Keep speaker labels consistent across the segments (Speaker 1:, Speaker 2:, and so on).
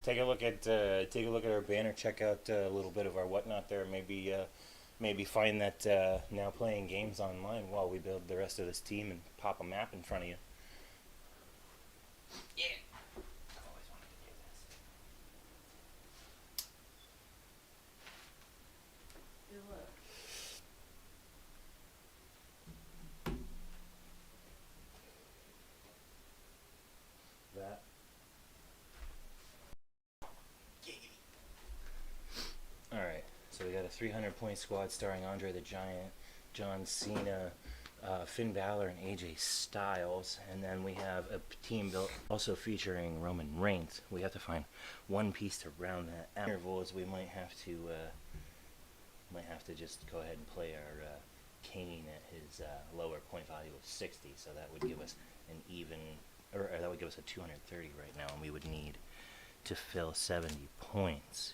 Speaker 1: take a look at our banner. Check out a little bit of our whatnot there. Maybe find that now playing games online while we build the rest of this team and pop a map in front of you. Yeah. I've always wanted to do this.
Speaker 2: Do what?
Speaker 1: That. Alright, so we got a 300-point squad starring Andre the Giant, John Cena, Finn Balor, and AJ Styles. And then we have a team built also featuring Roman Reigns. We have to find one piece to round that out. Intervals, we might have to just go ahead and play our Kane at his lower point value of 60. So that would give us an even, or that would give us a 230 right now, and we would need to fill 70 points.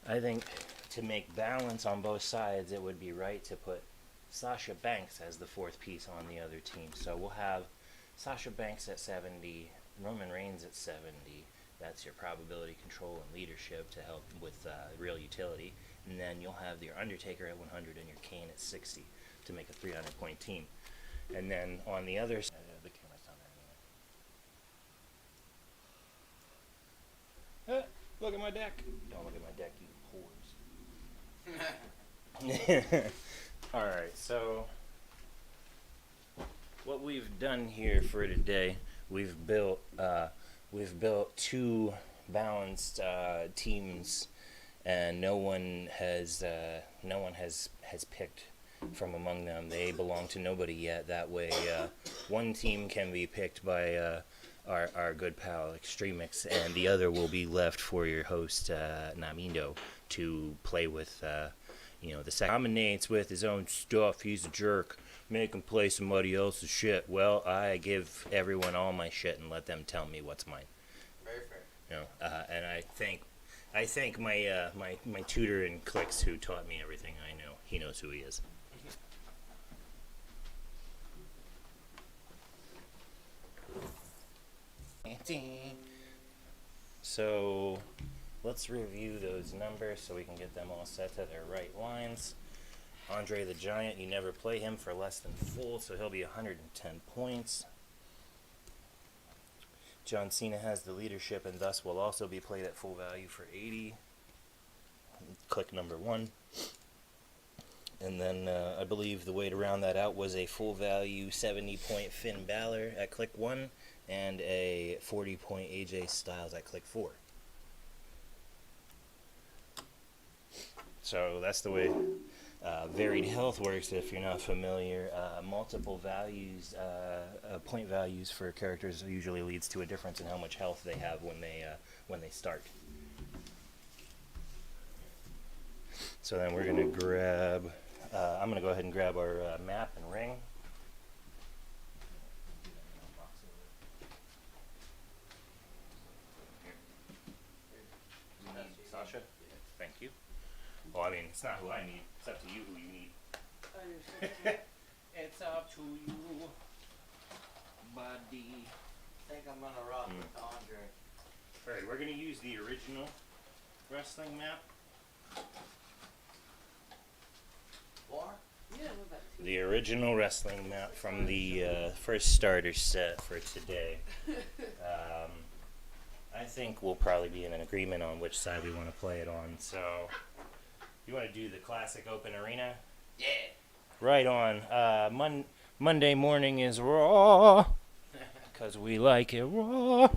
Speaker 1: I think to make balance on both sides, it would be right to put Sasha Banks as the fourth piece on the other team. So we'll have Sasha Banks at 70, Roman Reigns at 70. That's your probability control and leadership to help with real utility. And then you'll have your Undertaker at 100 and your Kane at 60 to make a 300-point team. And then on the other side, the camera's down there anyway. Look at my deck. Don't look at my deck, you whores. Alright, so what we've done here for today, we've built two balanced teams, and no one has picked from among them. They belong to nobody yet. That way, one team can be picked by our good pal Extremix, and the other will be left for your host Namindo to play with. The second dominates with his own stuff. He's a jerk. Make him play somebody else's shit. Well, I give everyone all my shit and let them tell me what's mine.
Speaker 3: Very fair.
Speaker 1: And I thank my my tutor in Clicks who taught me everything I know. He knows who he is. So let's review those numbers so we can get them all set to their right lines. Andre the Giant, you never play him for less than full, so he'll be 110 points. John Cena has the leadership and thus will also be played at full value for 80. Click number 1. And then I believe the way to round that out was a full value 70-point Finn Balor at click 1 and a 40-point AJ Styles at click 4. So that's the way varied health works. If you're not familiar, multiple values, point values for characters usually leads to a difference in how much health they have when they start. So then we're gonna grab. I'm gonna go ahead and grab our map and ring. Sasha, thank you. Well, I mean, it's not who I need. It's up to you who you need. It's up to you, buddy.
Speaker 3: I think I'm gonna rock with Andre.
Speaker 1: Alright, we're gonna use the original wrestling map.
Speaker 3: War?
Speaker 2: Yeah, we're back to
Speaker 1: The original wrestling map from the first starter set for today. I think we'll probably be in an agreement on which side we want to play it on. So, you want to do the classic open arena?
Speaker 3: Yeah.
Speaker 1: Right on. Monday morning is Raw. Because we like it raw. Want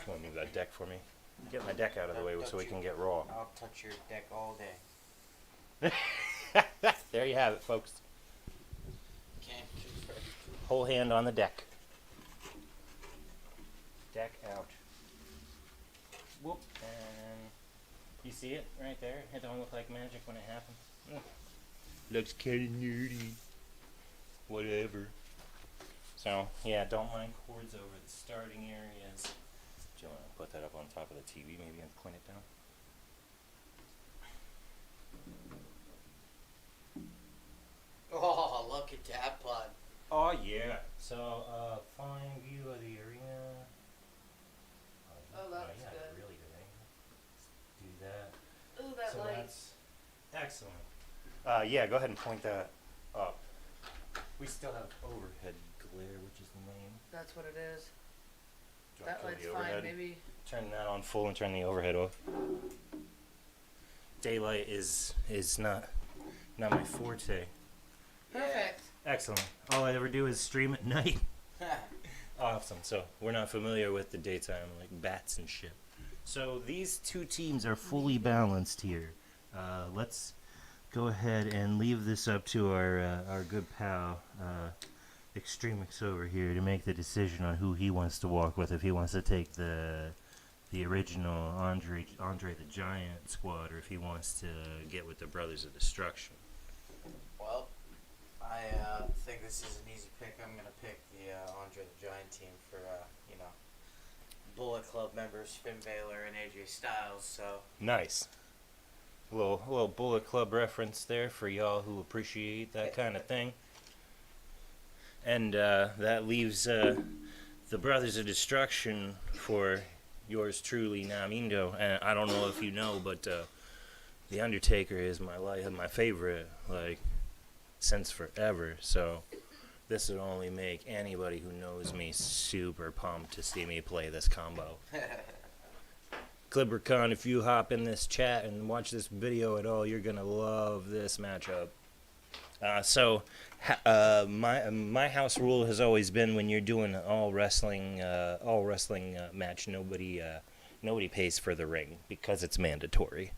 Speaker 1: to move that deck for me? Get my deck out of the way so we can get Raw.
Speaker 3: I'll touch your deck all day.
Speaker 1: There you have it, folks.
Speaker 3: Can't confirm.
Speaker 1: Whole hand on the deck. Deck out. Whoop. And you see it right there? It don't look like magic when it happens. Looks kind of nerdy. Whatever. So, yeah, don't mind cords over the starting areas. Do you want to put that up on top of the TV maybe and point it down?
Speaker 3: Oh, look at that plug.
Speaker 1: Oh, yeah. So, fine view of the arena. Excellent. Yeah, go ahead and point that up. We still have overhead glare, which is the name.
Speaker 2: That's what it is.
Speaker 1: Do you want
Speaker 2: That
Speaker 1: to turn
Speaker 2: light's
Speaker 1: the
Speaker 2: fine.
Speaker 1: overhead?
Speaker 2: Maybe.
Speaker 1: Turn that on full and turn the overhead off. Daylight is not my forte.
Speaker 2: Perfect.
Speaker 1: Excellent. All I ever do is stream at night. Awesome. So we're not familiar with the daytime, like bats and shit. So these two teams are fully balanced here. Let's go ahead and leave this up to our good pal, Extremix over here, to make the decision on who he wants to walk with. If he wants to take the original Andre the Giant squad, or if he wants to get with the Brothers of Destruction.
Speaker 3: Well, I think this is an easy pick. I'm gonna pick the Andre the Giant team for Bullet Club members Finn Balor and AJ Styles. So
Speaker 1: Nice. A little Bullet Club reference there for y'all who appreciate that kind of thing. And that leaves the Brothers of Destruction for yours truly, Namindo. And I don't know if you know, but The Undertaker is my favorite, like, since forever. So this would only make anybody who knows me super pumped to see me play this combo. ClipperCon, if you hop in this chat and watch this video at all, you're gonna love this matchup. My house rule has always been, when you're doing an all wrestling match, nobody pays for the ring because it's mandatory.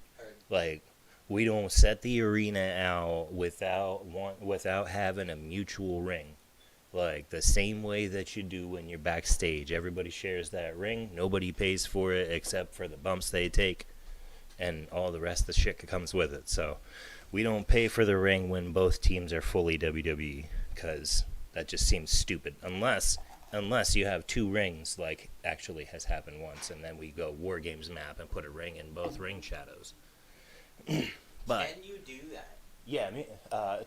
Speaker 1: Like, we don't set the arena out without having a mutual ring. Like, the same way that you do when you're backstage. Everybody shares that ring. Nobody pays for it except for the bumps they take and all the rest of the shit that comes with it. So we don't pay for the ring when both teams are fully WWE, because that just seems stupid. Unless you have two rings, like actually has happened once, and then we go War Games map and put a ring in both ring shadows. But
Speaker 3: can you do that?
Speaker 1: yeah,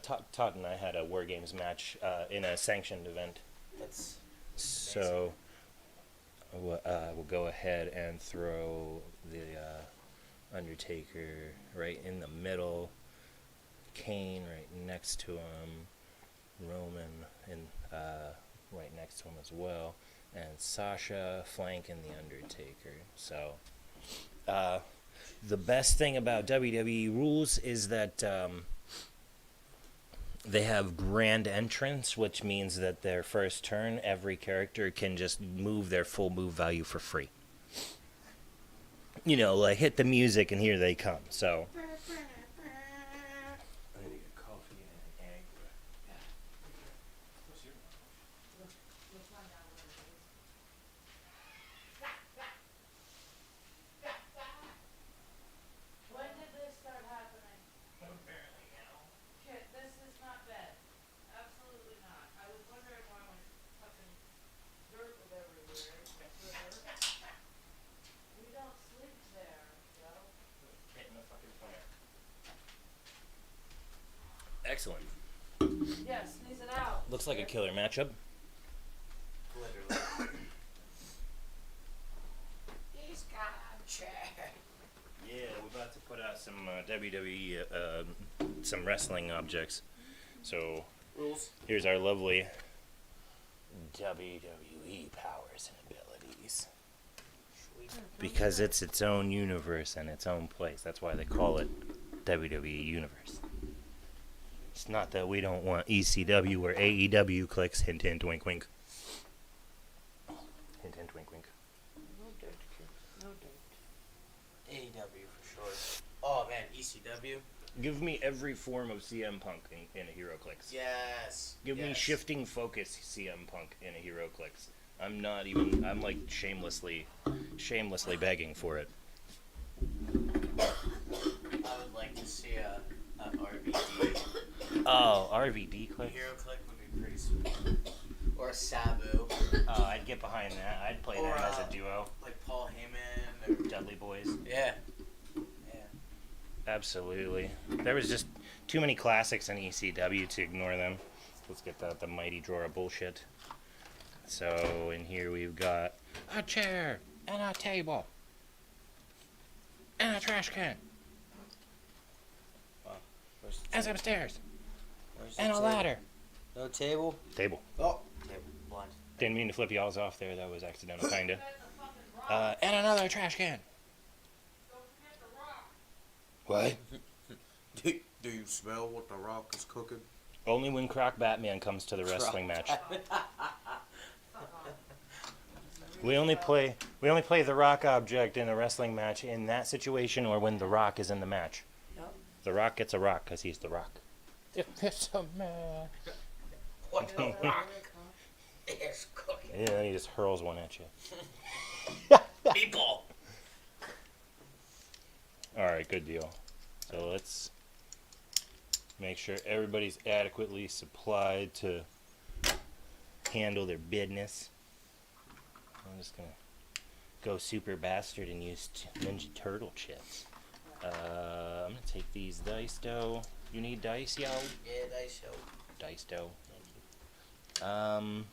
Speaker 1: Todd and I had a War Games match in a sanctioned event.
Speaker 3: That's
Speaker 1: So we'll go ahead and throw the Undertaker right in the middle, Kane right next to him, Roman right next to him as well, and Sasha flanking the Undertaker. So the best thing about WWE rules is that they have grand entrance, which means that their first turn, every character can just move their full move value for free. You know, like, hit the music and here they come. So I need to get coffee and an egg. What's your
Speaker 2: When did this start happening?
Speaker 1: apparently now?
Speaker 2: Shit, this is not bed. Absolutely not. I was wondering why my fucking dirt was everywhere. We don't sleep there, Joe.
Speaker 1: Get in the fucking fire. Excellent.
Speaker 2: Yeah, sneeze it out.
Speaker 1: Looks like a killer matchup.
Speaker 3: literally. He's got a chair.
Speaker 1: Yeah, we're about to put out some WWE, some wrestling objects. So
Speaker 3: Rules.
Speaker 1: here's our lovely WWE powers and abilities.
Speaker 3: Sweet.
Speaker 1: Because it's its own universe and its own place. That's why they call it WWE Universe. It's not that we don't want ECW or AEW clicks. Hint, hint, wink, wink. Hint, hint, wink, wink.
Speaker 2: No dirt, kid. No dirt.
Speaker 3: AEW for sure. Oh man, ECW.
Speaker 1: Give me every form of CM Punk in a Hero Clicks.
Speaker 3: Yes.
Speaker 1: Give me
Speaker 3: yes.
Speaker 1: shifting focus CM Punk in a Hero Clicks. I'm like shamelessly begging for it.
Speaker 3: I would like to see a RVD.
Speaker 1: Oh, RVD click?
Speaker 3: Hero Click would be pretty sweet. Or a Sabu.
Speaker 1: Oh, I'd get behind that. I'd play
Speaker 3: Or,
Speaker 1: that as a duo.
Speaker 3: Like Paul Heyman or
Speaker 1: Dudley Boys.
Speaker 3: yeah. Yeah.
Speaker 1: Absolutely. There was just too many classics in ECW to ignore them. Let's get the mighty drawer of bullshit. So in here we've got a chair and a table and a trash can. Wow.
Speaker 3: Where's the
Speaker 1: And
Speaker 3: table?
Speaker 1: some stairs.
Speaker 3: Where's the
Speaker 1: And a
Speaker 3: table?
Speaker 1: ladder.
Speaker 3: No table?
Speaker 1: Table.
Speaker 3: Oh, table. Blind.
Speaker 1: Didn't mean to flip y'all's off there. That was accidental, kinda.
Speaker 2: That's a fucking rock.
Speaker 1: And another trash can.
Speaker 2: Don't forget the rock.
Speaker 1: What?
Speaker 3: Do you smell what the Rock is cooking?
Speaker 1: Only when Croc Batman comes to the wrestling match.
Speaker 2: Fuck off.
Speaker 1: We only play the Rock object in a wrestling match in that situation or when the Rock is in the match.
Speaker 2: Yep.
Speaker 1: The Rock gets a rock because he's the Rock. If it's a man.
Speaker 3: What the Rock is cooking?
Speaker 1: And then he just hurls one at you.
Speaker 3: People!
Speaker 1: Alright, good deal. So let's make sure everybody's adequately supplied to handle their business. I'm just gonna go super bastard and use Ninja Turtle chips. I'm gonna take these dice dough. You need dice, yo?
Speaker 3: Yeah, dice dough.
Speaker 1: Dice dough. Thank you.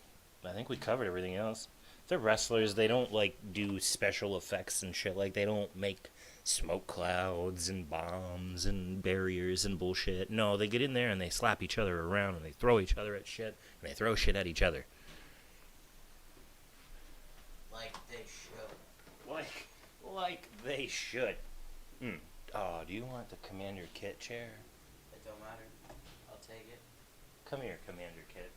Speaker 1: I think we covered everything else. They're wrestlers. They don't like do special effects and shit. Like they don't make smoke clouds and bombs and barriers and bullshit. No, they get in there and they slap each other around and they throw each other at shit and they throw shit at each other.
Speaker 3: Like they should.
Speaker 1: Like they should. Oh, do you want the Commander Kit chair?
Speaker 3: It don't matter. I'll take it.
Speaker 1: Come here, Commander Kit.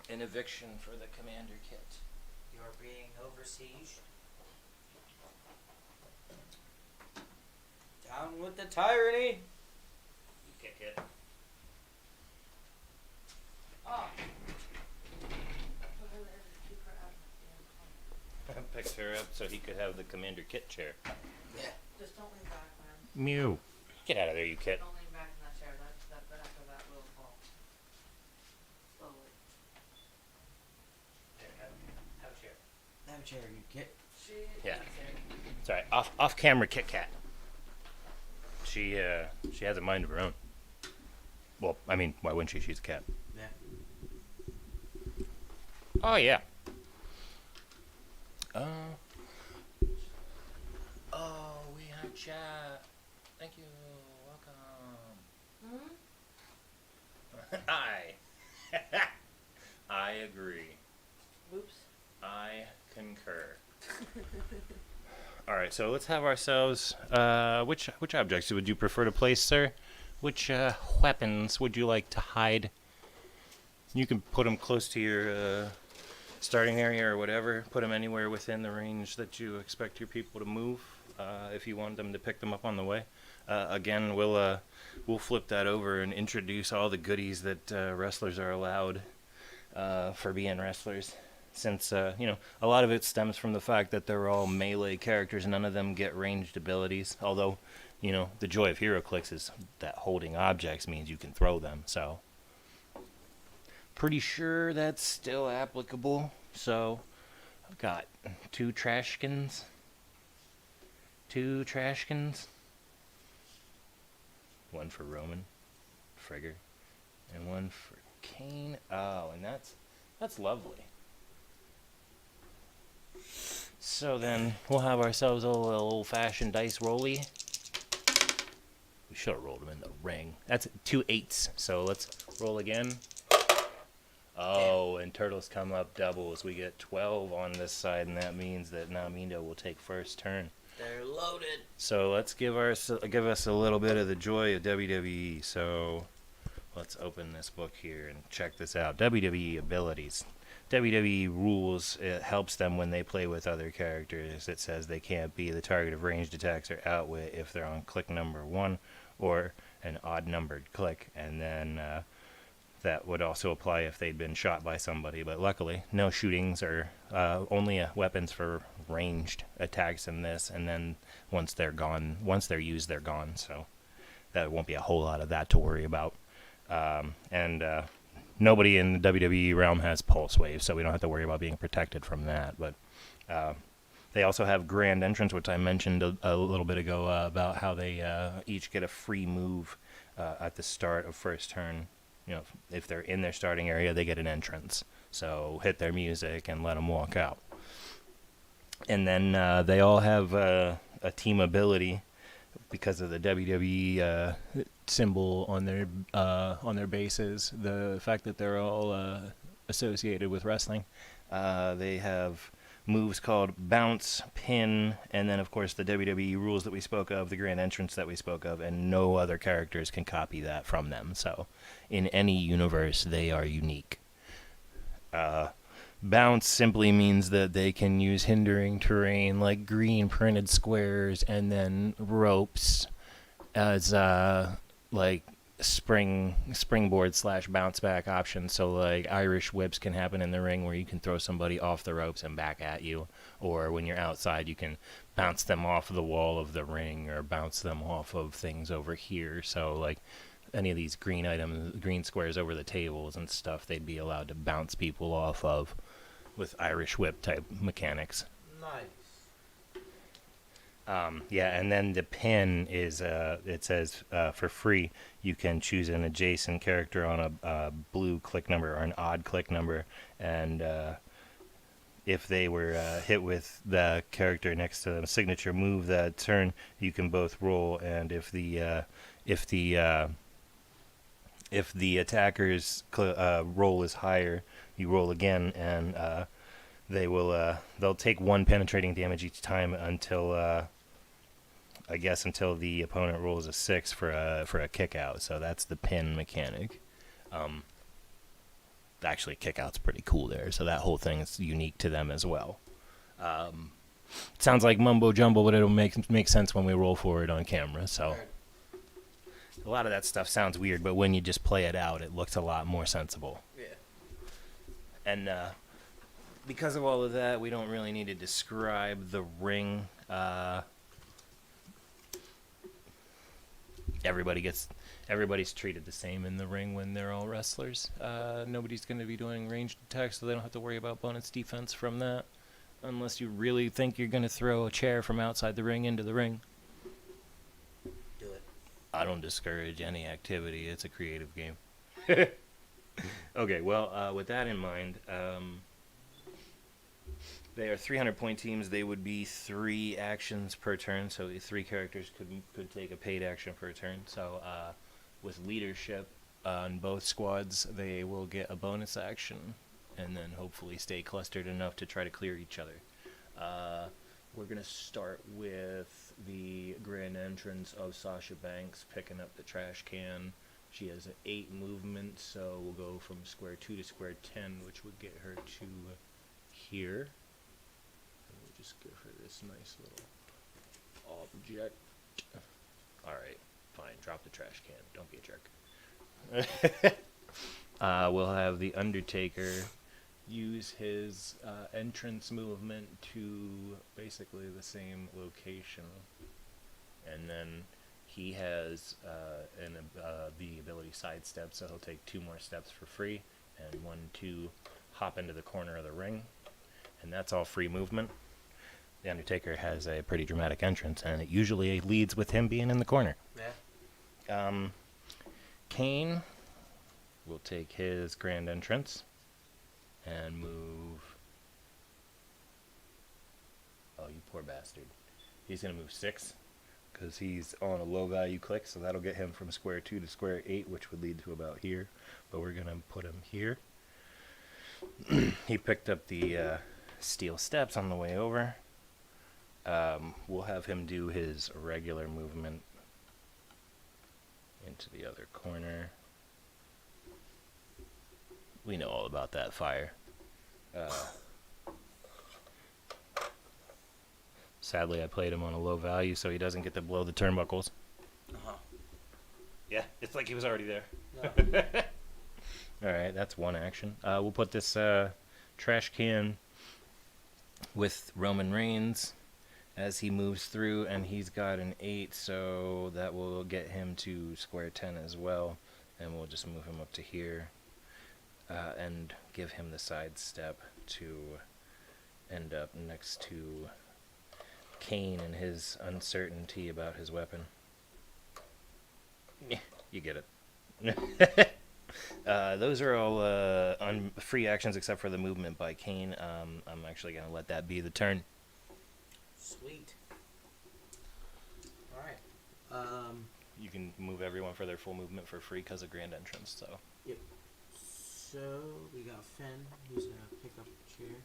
Speaker 1: An eviction for the Commander Kit.
Speaker 3: You're being oversieged. Down with the tyranny.
Speaker 1: You kick it.
Speaker 2: Oh. Put her there to keep her out of my damn car.
Speaker 1: Picks her up so he could have the Commander Kit chair.
Speaker 3: Yeah.
Speaker 2: Just don't lean back, man.
Speaker 1: Mew. Get out of there, you kit.
Speaker 2: Don't lean back in that chair. That back of that will fall. Slowly.
Speaker 1: Have a chair.
Speaker 3: Have a chair, you kid.
Speaker 2: She
Speaker 1: Yeah.
Speaker 2: eats it.
Speaker 1: Sorry, off camera Kit Kat. She has a mind of her own. Well, I mean, why wouldn't she? She's a cat.
Speaker 3: Yeah.
Speaker 1: Oh yeah. Oh, we have chat. Thank you. Welcome. Hi. I agree.
Speaker 2: Oops.
Speaker 1: I concur. All right, so let's have ourselves. Which objects would you prefer to place, sir? Which weapons would you like to hide? You can put them close to your starting area or whatever. Put them anywhere within the range that you expect your people to move. If you want them to pick them up on the way. Again, we'll flip that over and introduce all the goodies that wrestlers are allowed for being wrestlers. Since, a lot of it stems from the fact that they're all melee characters, none of them get ranged abilities. Although, the joy of HeroClix is that holding objects means you can throw them, so. Pretty sure that's still applicable. So, I've got two trashkins. One for Roman, Frigger, and one for Kane. Oh, and that's lovely. So then we'll have ourselves a little old-fashioned dice rolly. We should have rolled them in the ring. That's 2 8s. So let's roll again. Oh, and turtles come up doubles. We get 12 on this side, and that means that Namindo will take first turn.
Speaker 3: They're loaded.
Speaker 1: So let's give us a little bit of the joy of WWE. So let's open this book here and check this out. WWE abilities. WWE rules, it helps them when they play with other characters. It says they can't be the target of ranged attacks or outwit if they're on click number 1 or an odd numbered click. And then that would also apply if they'd been shot by somebody. But luckily, no shootings or only weapons for ranged attacks in this. And then once they're used, they're gone. So that won't be a whole lot of that to worry about. Nobody in the WWE realm has pulse waves, so we don't have to worry about being protected from that. But they also have grand entrance, which I mentioned a little bit ago about how they each get a free move at the start of first turn. If they're in their starting area, they get an entrance. So hit their music and let them walk out. And then they all have a team ability because of the WWE symbol on their bases, the fact that they're all associated with wrestling. They have moves called bounce, pin, and then of course the WWE rules that we spoke of, the grand entrance that we spoke of, and no other characters can copy that from them. So in any universe, they are unique. Bounce simply means that they can use hindering terrain like green printed squares and then ropes as like springboard / bounce back options. So like Irish whips can happen in the ring where you can throw somebody off the ropes and back at you, or when you're outside you can bounce them off the wall of the ring or bounce them off of things over here. So like any of these green items, green squares over the tables and stuff, they'd be allowed to bounce people off of with Irish whip type mechanics.
Speaker 3: Nice.
Speaker 1: Yeah, and then the pin is, it says for free, you can choose an adjacent character on a blue click number or an odd click number, and if they were hit with the character next to the signature move that turn, you can both roll, and if the attacker's roll is higher, you roll again, and they'll take 1 penetrating damage each time until until the opponent rolls a 6 for a kick out. So that's the pin mechanic. Actually, kick out's pretty cool there. So that whole thing is unique to them as well. It sounds like mumbo jumbo, but it'll make sense when we roll for it on camera. So a lot of that stuff sounds weird, but when you just play it out, it looks a lot more sensible.
Speaker 3: Yeah.
Speaker 1: And because of all of that, we don't really need to describe the ring. Everybody's treated the same in the ring when they're all wrestlers. Nobody's going to be doing ranged attacks, so they don't have to worry about bonus defense from that, unless you really think you're going to throw a chair from outside the ring into the ring.
Speaker 3: Do it.
Speaker 1: I don't discourage any activity. It's a creative game. Okay, well, with that in mind, they are 300-point teams. They would be 3 actions per turn, so 3 characters could take a paid action per turn. So with leadership on both squads, they will get a bonus action and then hopefully stay clustered enough to try to clear each other. We're going to start with the grand entrance of Sasha Banks picking up the trash can. She has an 8 movement, so we'll go from square 2 to square 10, which would get her to here. And we'll just give her this nice little object. Alright, fine, drop the trash can. Don't be a jerk. We'll have the Undertaker use his entrance movement to basically the same location. And then he has the ability sidestep, so he'll take 2 more steps for free, and 1, 2, hop into the corner of the ring, and that's all free movement. The Undertaker has a pretty dramatic entrance, and it usually leads with him being in the corner.
Speaker 3: Yeah.
Speaker 1: Kane will take his grand entrance and move. Oh, you poor bastard. He's going to move 6. Because he's on a low value click, so that'll get him from square 2 to square 8, which would lead to about here. But we're going to put him here. He picked up the steel steps on the way over. We'll have him do his regular movement into the other corner. We know all about that fire. Sadly, I played him on a low value, so he doesn't get to blow the turnbuckles.
Speaker 3: Uh-huh.
Speaker 1: Yeah, it's like he was already there.
Speaker 3: No.
Speaker 1: Alright, that's one action. We'll put this trash can with Roman Reigns as he moves through, and he's got an 8, so that will get him to square 10 as well. And we'll just move him up to here and give him the side step to end up next to Kane and his uncertainty about his weapon. Yeah, you get it. Those are all free actions except for the movement by Kane. I'm actually going to let that be the turn.
Speaker 3: Sweet. Alright.
Speaker 1: You can move everyone for their full movement for free because of grand entrance. So.
Speaker 3: Yep. So we got Finn. He's gonna pick up a chair.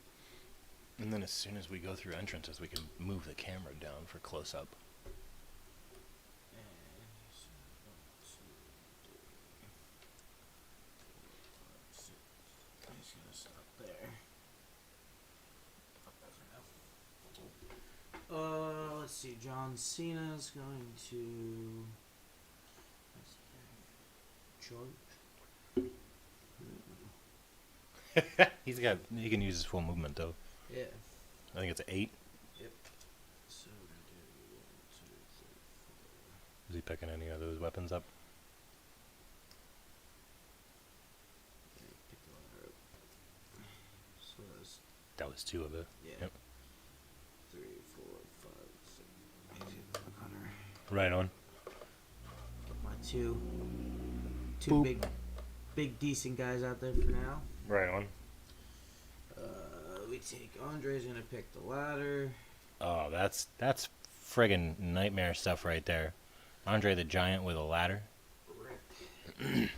Speaker 1: And then as soon as we go through entrances, we can move the camera down for close up.
Speaker 3: And he's 1, 2, 3, 4, 5, 6. He's gonna stop there. For now. Let's see. John Cena's going to. George.
Speaker 1: He can use his full movement though.
Speaker 3: Yeah.
Speaker 1: I think it's 8.
Speaker 3: Yep. So we're gonna do 1, 2, 3, 4.
Speaker 1: Is he picking any of those weapons up?
Speaker 3: Yeah, pick the ladder up. So that's
Speaker 1: That was 2 of it.
Speaker 3: yeah.
Speaker 1: Yep.
Speaker 3: 3, 4, 5, 6. Easy the hunter.
Speaker 1: Right on.
Speaker 3: My two
Speaker 1: Boop.
Speaker 3: big decent guys out there for now.
Speaker 1: Right on.
Speaker 3: We take Andre's gonna pick the ladder.
Speaker 1: Oh, that's friggin' nightmare stuff right there. Andre the Giant with a ladder.
Speaker 3: Rip. 2, 3,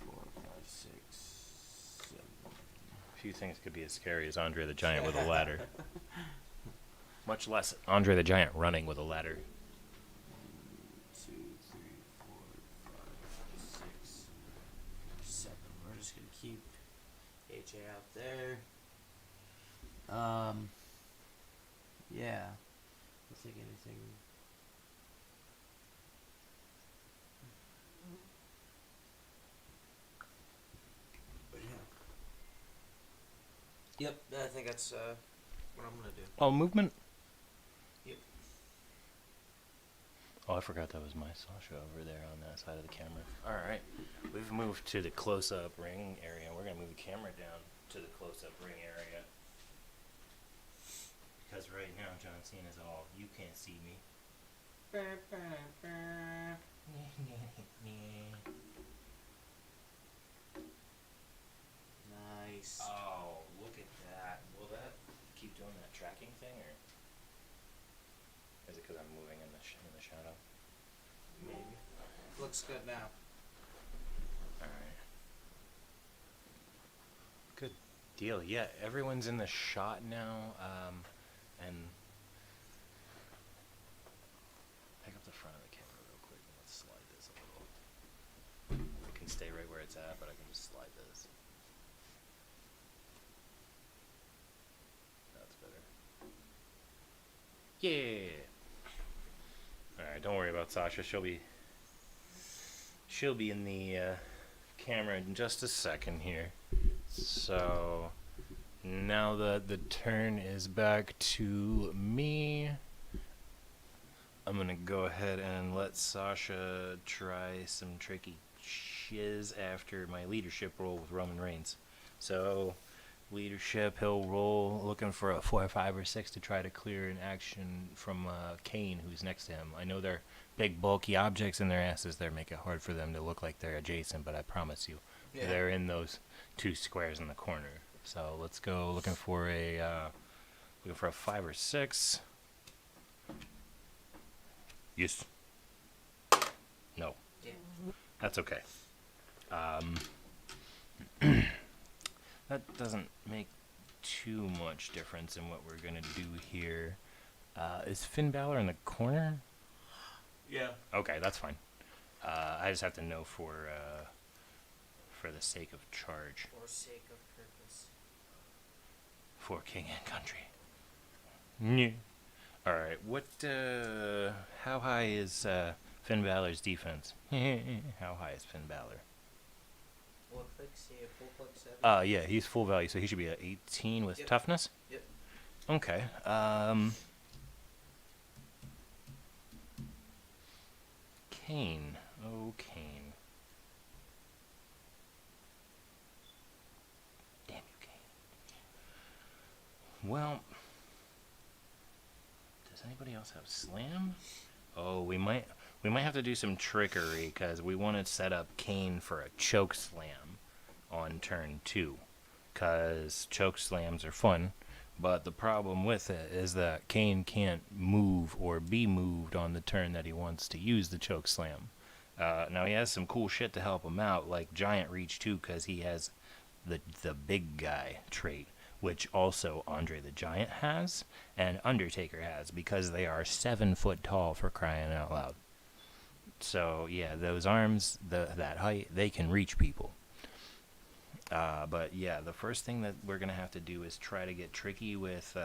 Speaker 3: 4, 5, 6, 7.
Speaker 1: Few things could be as scary as Andre the Giant with a ladder. Much less Andre the Giant running with a ladder.
Speaker 3: 1, 2, 3, 4, 5, 6, 7. We're just gonna keep AJ out there. Yeah. I think anything. But yeah. Yep, I think that's what I'm gonna do.
Speaker 1: Oh, movement?
Speaker 3: Yep.
Speaker 1: Oh, I forgot that was my Sasha over there on that side of the camera. Alright, we've moved to the close-up ring area. We're going to move the camera down to the close-up ring area. Because right now, John Cena's all, you can't see me.
Speaker 3: Nice.
Speaker 1: Oh, look at that. Will that keep doing that tracking thing, or is it because I'm moving in the shadow?
Speaker 3: Maybe. Looks good now.
Speaker 1: Alright. Good deal. Yeah, everyone's in the shot now, and pick up the front of the camera real quick and let's slide this a little. I can stay right where it's at, but I can just slide this. That's better. Yeah. Alright, don't worry about Sasha. She'll be in the camera in just a second here. So now that the turn is back to me, I'm gonna go ahead and let Sasha try some tricky shiz after my leadership roll with Roman Reigns. So leadership, he'll roll looking for a 4, 5, or 6 to try to clear an action from Kane, who's next to him. I know they're big, bulky objects in their asses there make it hard for them to look like they're adjacent, but I promise you, they're in those 2 squares in the corner. So let's go looking for a 5 or 6. Yes. No.
Speaker 3: Yeah.
Speaker 1: That's okay. That doesn't make too much difference in what we're gonna do here. Is Finn Balor in the corner?
Speaker 3: Yeah.
Speaker 1: Okay, that's fine. I just have to know for the sake of charge.
Speaker 3: For sake of purpose.
Speaker 1: For king and country. Yeah. Alright, how high is Finn Balor's defense? How high is Finn Balor?
Speaker 3: What click? See a full click 7?
Speaker 1: Yeah, he's full value, so he should be at 18 with toughness?
Speaker 3: Yep.
Speaker 1: Okay, Kane. Oh, Kane. Damn you, Kane. Well, does anybody else have slam? Oh, we might have to do some trickery because we want to set up Kane for a choke slam on turn 2. Because choke slams are fun
Speaker 4: But the problem with it is that Kane can't move or be moved on the turn that he wants to use the choke slam. Now he has some cool shit to help him out, like Giant Reach too, because he has the big guy trait, which also Andre the Giant has and Undertaker has, because they are 7 foot tall, for crying out loud. So yeah, those arms, that height, they can reach people. But yeah, the first thing that we're gonna have to do is try to get tricky with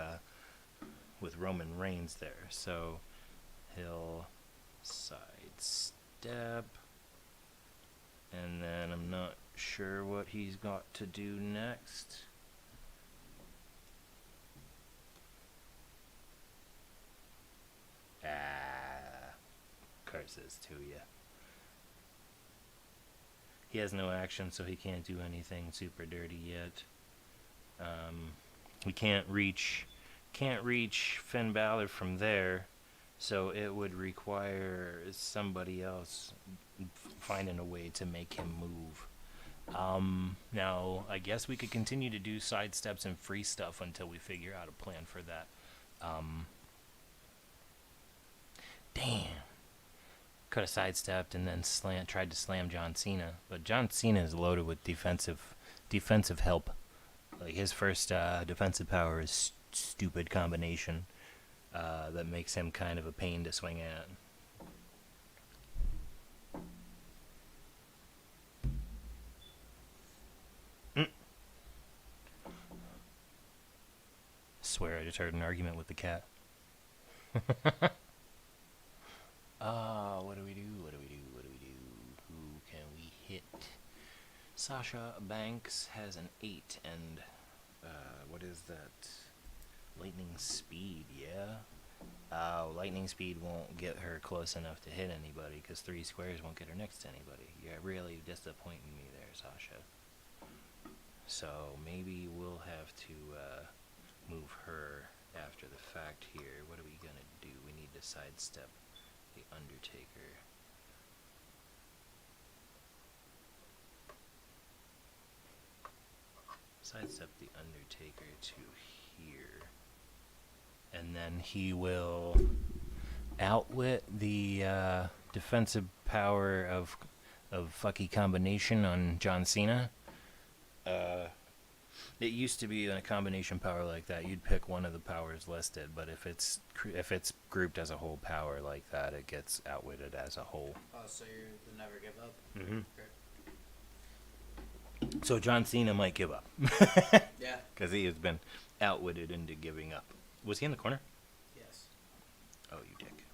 Speaker 4: Roman Reigns there. So he'll sidestep, and then I'm not sure what he's got to do next. Curses to you. He has no action, so he can't do anything super dirty yet. We can't reach Finn Balor from there, so it would require somebody else finding a way to make him move. Now, I guess we could continue to do side steps and free stuff until we figure out a plan for that. Damn. Could have sidestepped and then tried to slam John Cena, but John Cena is loaded with defensive help. Like his first defensive power is stupid combination that makes him kind of a pain to swing at. Swear I just heard an argument with the cat. What do we do? Who can we hit? Sasha Banks has an 8, and what is that? Lightning Speed, yeah? Lightning Speed won't get her close enough to hit anybody, because 3 squares won't get her next to anybody. You're really disappointing me there, Sasha. So maybe we'll have to move her after the fact here. What are we gonna do? We need to sidestep the Undertaker. Sidestep the Undertaker to here. And then he will outwit the defensive power of fucky combination on John Cena. It used to be in a combination power like that, you'd pick one of the powers listed, but if it's grouped as a whole power like that, it gets outwitted as a whole.
Speaker 3: Oh, so you never give up?
Speaker 4: Mm-hmm.
Speaker 3: Okay.
Speaker 4: So John Cena might give up.
Speaker 3: Yeah.
Speaker 4: Because he has been outwitted into giving up. Was he in the corner?
Speaker 3: Yes.
Speaker 4: Oh, you dick.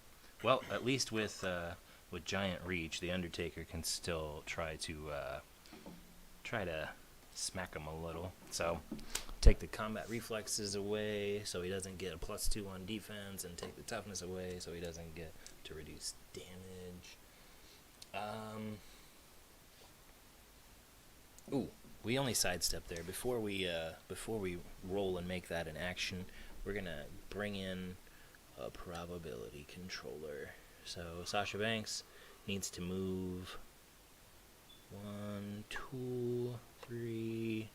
Speaker 4: Well, at least with Giant Reach, the Undertaker can still try to smack him a little. So take the combat reflexes away so he doesn't get a +2 on defense, and take the toughness away so he doesn't get to reduce damage. Ooh, we only sidestep there. Before we roll and make that an action, we're gonna bring in a probability controller. So Sasha Banks needs to move 1, 2, 3,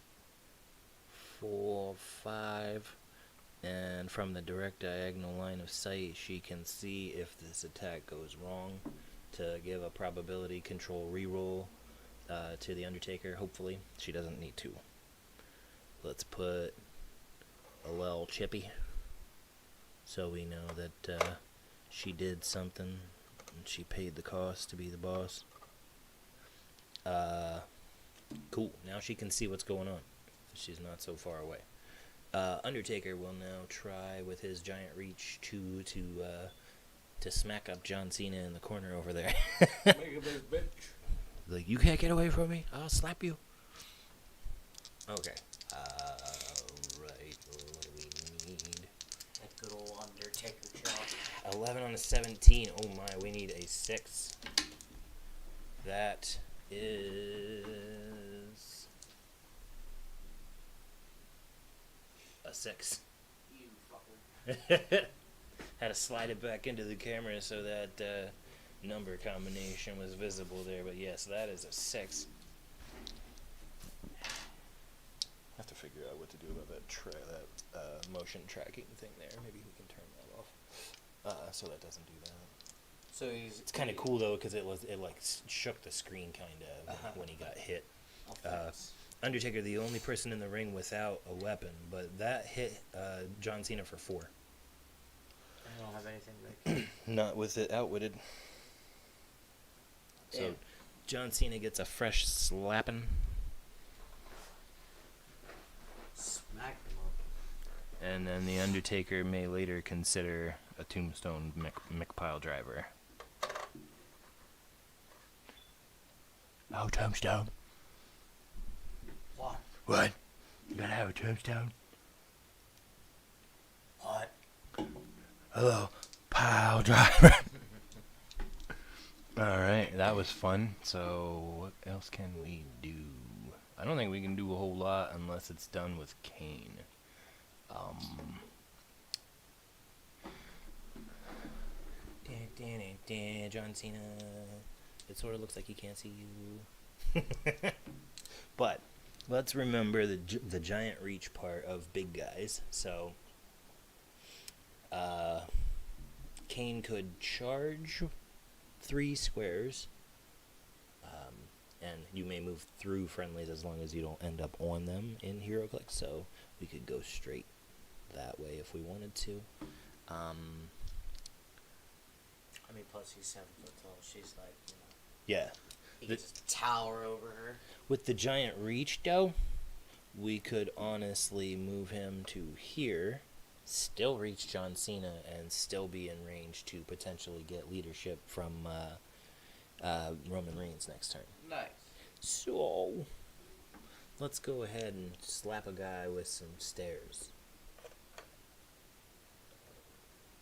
Speaker 4: 4, 5, and from the direct diagonal line of sight, she can see if this attack goes wrong to give a probability control reroll to the Undertaker. Hopefully, she doesn't need to. Let's put a little chippy so we know that she did something and she paid the cost to be the boss. Cool. Now she can see what's going on. She's not so far away. Undertaker will now try with his Giant Reach to smack up John Cena in the corner over there.
Speaker 3: Make a big bitch.
Speaker 4: Like, you can't get away from me. I'll slap you. Okay. Right. What do we need?
Speaker 3: That good old Undertaker chop.
Speaker 4: 11 on a 17. Oh my, we need a 6. That is a 6.
Speaker 3: You fucker.
Speaker 4: Had to slide it back into the camera so that number combination was visible there. But yes, that is a 6. to figure out what to do about that motion tracking thing there. Maybe we can turn that off, so that doesn't do that.
Speaker 3: So he's.
Speaker 4: It's kind of cool though, because it like shook the screen kind of when he got hit. Undertaker, the only person in the ring without a weapon, but that hit John Cena for 4.
Speaker 3: I don't have anything like.
Speaker 4: Not with it outwitted. So
Speaker 3: Damn.
Speaker 4: John Cena gets a fresh slapping.
Speaker 3: Smack him up.
Speaker 4: And then the Undertaker may later consider a tombstone Mick Pile driver. Oh, tombstone.
Speaker 3: What?
Speaker 4: What? You gotta have a tombstone?
Speaker 3: What?
Speaker 4: Hello, pile driver. Alright, that was fun. So, what else can we do? I don't think we can do a whole lot unless it's done with Kane. John Cena. It sort of looks like he can't see you. But let's remember the giant reach part of big guys. So, Kane could charge 3 squares, and you may move through friendlies as long as you don't end up on them in HeroClix. So we could go straight that way if we wanted to.
Speaker 3: I mean, plus he's 7 foot tall. She's like,
Speaker 4: Yeah.
Speaker 3: he can just tower over her.
Speaker 4: With the giant reach, though, we could honestly move him to here, still reach John Cena, and still be in range to potentially get leadership from Roman Reigns next turn.
Speaker 3: Nice.
Speaker 4: So, let's go ahead and slap a guy with some stairs.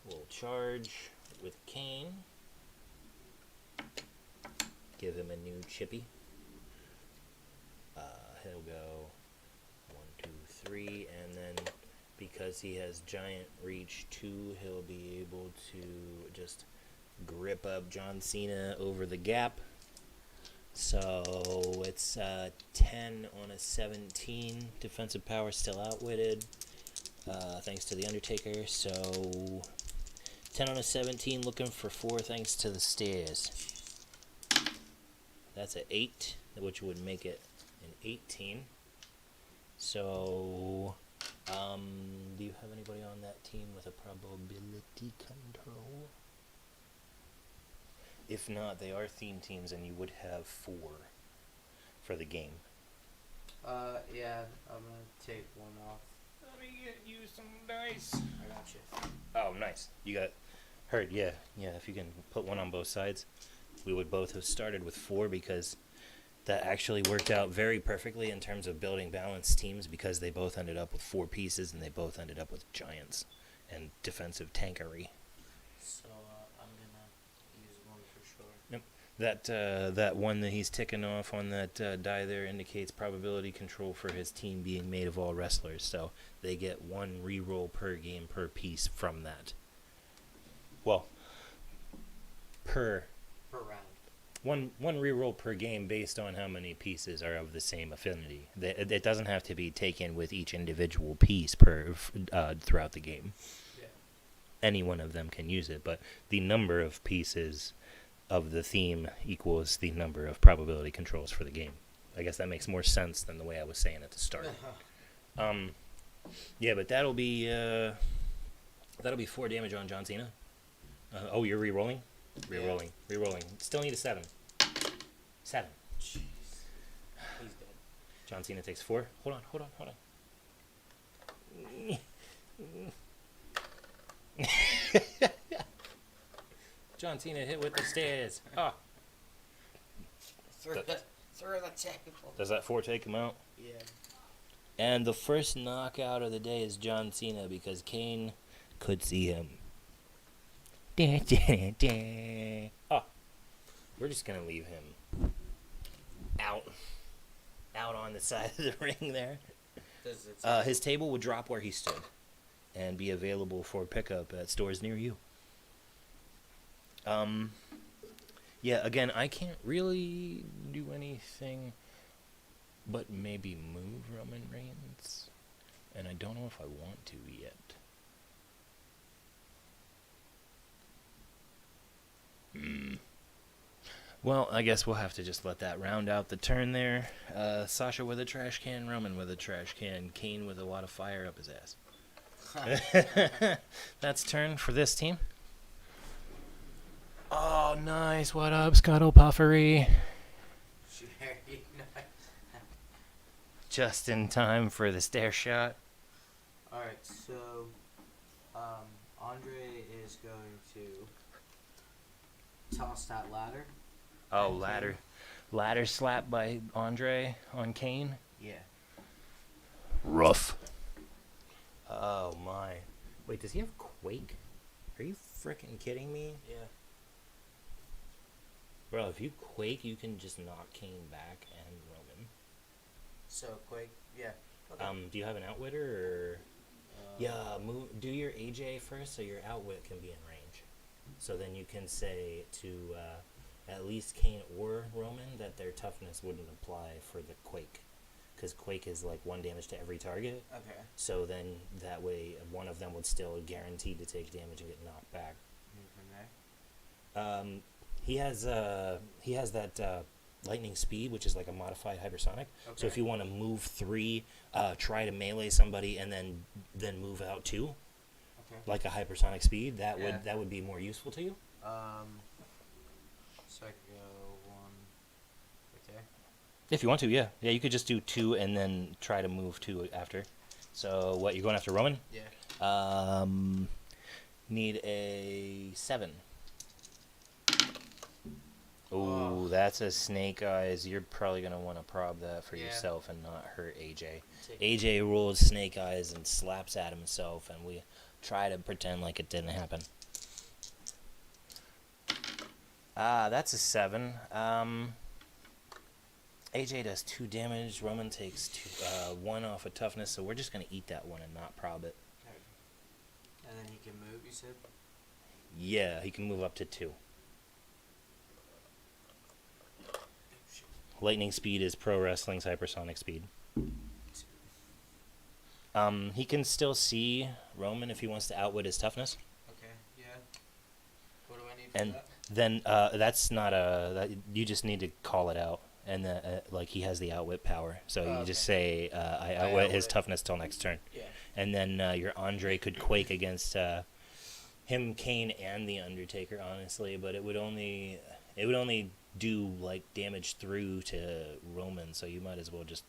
Speaker 4: We'll charge with Kane. Give him a new chippy. He'll go 1, 2, 3, and then because he has giant reach 2, he'll be able to just grip up John Cena over the gap. So it's 10 on a 17. Defensive power still outwitted, thanks to the Undertaker. So 10 on a 17, looking for 4 thanks to the stairs. That's an 8, which would make it an 18. So, do you have anybody on that team with a probability control? If not, they are theme teams, and you would have 4 for the game.
Speaker 3: Yeah, I'm gonna take 1 off.
Speaker 4: Let me get you some dice.
Speaker 3: I got you.
Speaker 4: Oh, nice. You got hurt. Yeah. If you can put 1 on both sides, we would both have started with 4 because that actually worked out very perfectly in terms of building balanced teams because they both ended up with 4 pieces and they both ended up with giants and defensive tankery.
Speaker 3: So, I'm gonna use 1 for sure.
Speaker 4: That one that he's ticking off on that die there indicates probability control for his team being made of all wrestlers. So they get 1 reroll per game per piece from that. Well, per
Speaker 3: round.
Speaker 4: one reroll per game based on how many pieces are of the same affinity. It doesn't have to be taken with each individual piece throughout the game.
Speaker 3: Yeah.
Speaker 4: Any one of them can use it, but the number of pieces of the theme equals the number of probability controls for the game. I guess that makes more sense than the way I was saying at the start. Yeah, but that'll be 4 damage on John Cena. Oh, you're re-rolling? Re-rolling. Still need a 7. 7.
Speaker 3: Jeez. He's dead.
Speaker 4: John Cena takes 4. Hold on. John Cena hit with the stairs. Ah.
Speaker 3: Through the table.
Speaker 4: Does that 4 take him out?
Speaker 3: Yeah.
Speaker 4: And the first knockout of the day is John Cena because Kane could see him. Oh, we're just gonna leave him out on the side of the ring there. His table would drop where he stood and be available for pickup at stores near you. Yeah, again, I can't really do anything but maybe move Roman Reigns. And I don't know if I want to yet. Well, I guess we'll have to just let that round out the turn there. Sasha with a trash can, Roman with a trash can, Kane with a lot of fire up his ass. That's turn for this team. Oh, nice. What up, Scuttle Puffery?
Speaker 3: Very nice.
Speaker 4: Just in time for the stair shot.
Speaker 3: Alright, so Andre is going to toss that ladder.
Speaker 4: Oh,
Speaker 3: And
Speaker 4: ladder. Ladder slap by Andre on Kane.
Speaker 3: Yeah.
Speaker 4: Rough. Oh, my. Wait, does he have Quake? Are you freaking kidding me?
Speaker 3: Yeah.
Speaker 4: Bro, if you Quake, you can just knock Kane back and Roman.
Speaker 3: So Quake, yeah. Okay.
Speaker 4: Do you have an Outwitter or... Yeah, do your AJ first so your Outwit can be in range. So then you can say to at least Kane or Roman that their toughness wouldn't apply for the Quake. Because Quake is like 1 damage to every target.
Speaker 3: Okay.
Speaker 4: So then that way one of them would still guaranteed to take damage and get knocked back.
Speaker 3: Move from there.
Speaker 4: He has that lightning speed, which is like a modified hypersonic. So
Speaker 3: Okay.
Speaker 4: if you want to move 3, try to melee somebody and then move out 2,
Speaker 3: Okay.
Speaker 4: like a hypersonic speed, that
Speaker 3: Yeah.
Speaker 4: would be more useful to you.
Speaker 3: So I could go 1 right there.
Speaker 4: If you want to, yeah, you could just do 2 and then try to move 2 after. So what, you're going after Roman?
Speaker 3: Yeah.
Speaker 4: Need a 7. Ooh,
Speaker 3: Oh.
Speaker 4: that's a snake eyes. You're probably gonna want to prob that for
Speaker 3: Yeah.
Speaker 4: yourself and not hurt AJ.
Speaker 3: Take
Speaker 4: AJ rolls snake eyes and slaps at himself, and we try to pretend like it didn't happen. That's a 7. AJ does 2 damage. Roman takes 1 off of toughness, so we're just gonna eat that 1 and not prob it.
Speaker 3: Okay. And then he can move, you said?
Speaker 4: Yeah, he can move up to 2. Lightning speed is pro wrestling's hypersonic speed. He can still see Roman if he wants to outwit his toughness.
Speaker 3: Okay, yeah. What do I need for
Speaker 4: And
Speaker 3: that?
Speaker 4: then that's not you just need to call it out. And like he has the outwit power. So you just say, I outwit his
Speaker 3: outwit.
Speaker 4: toughness till next turn.
Speaker 3: Yeah.
Speaker 4: And then your Andre could Quake against him, Kane, and the Undertaker, honestly. But it would only do like damage through to Roman, so you might as well just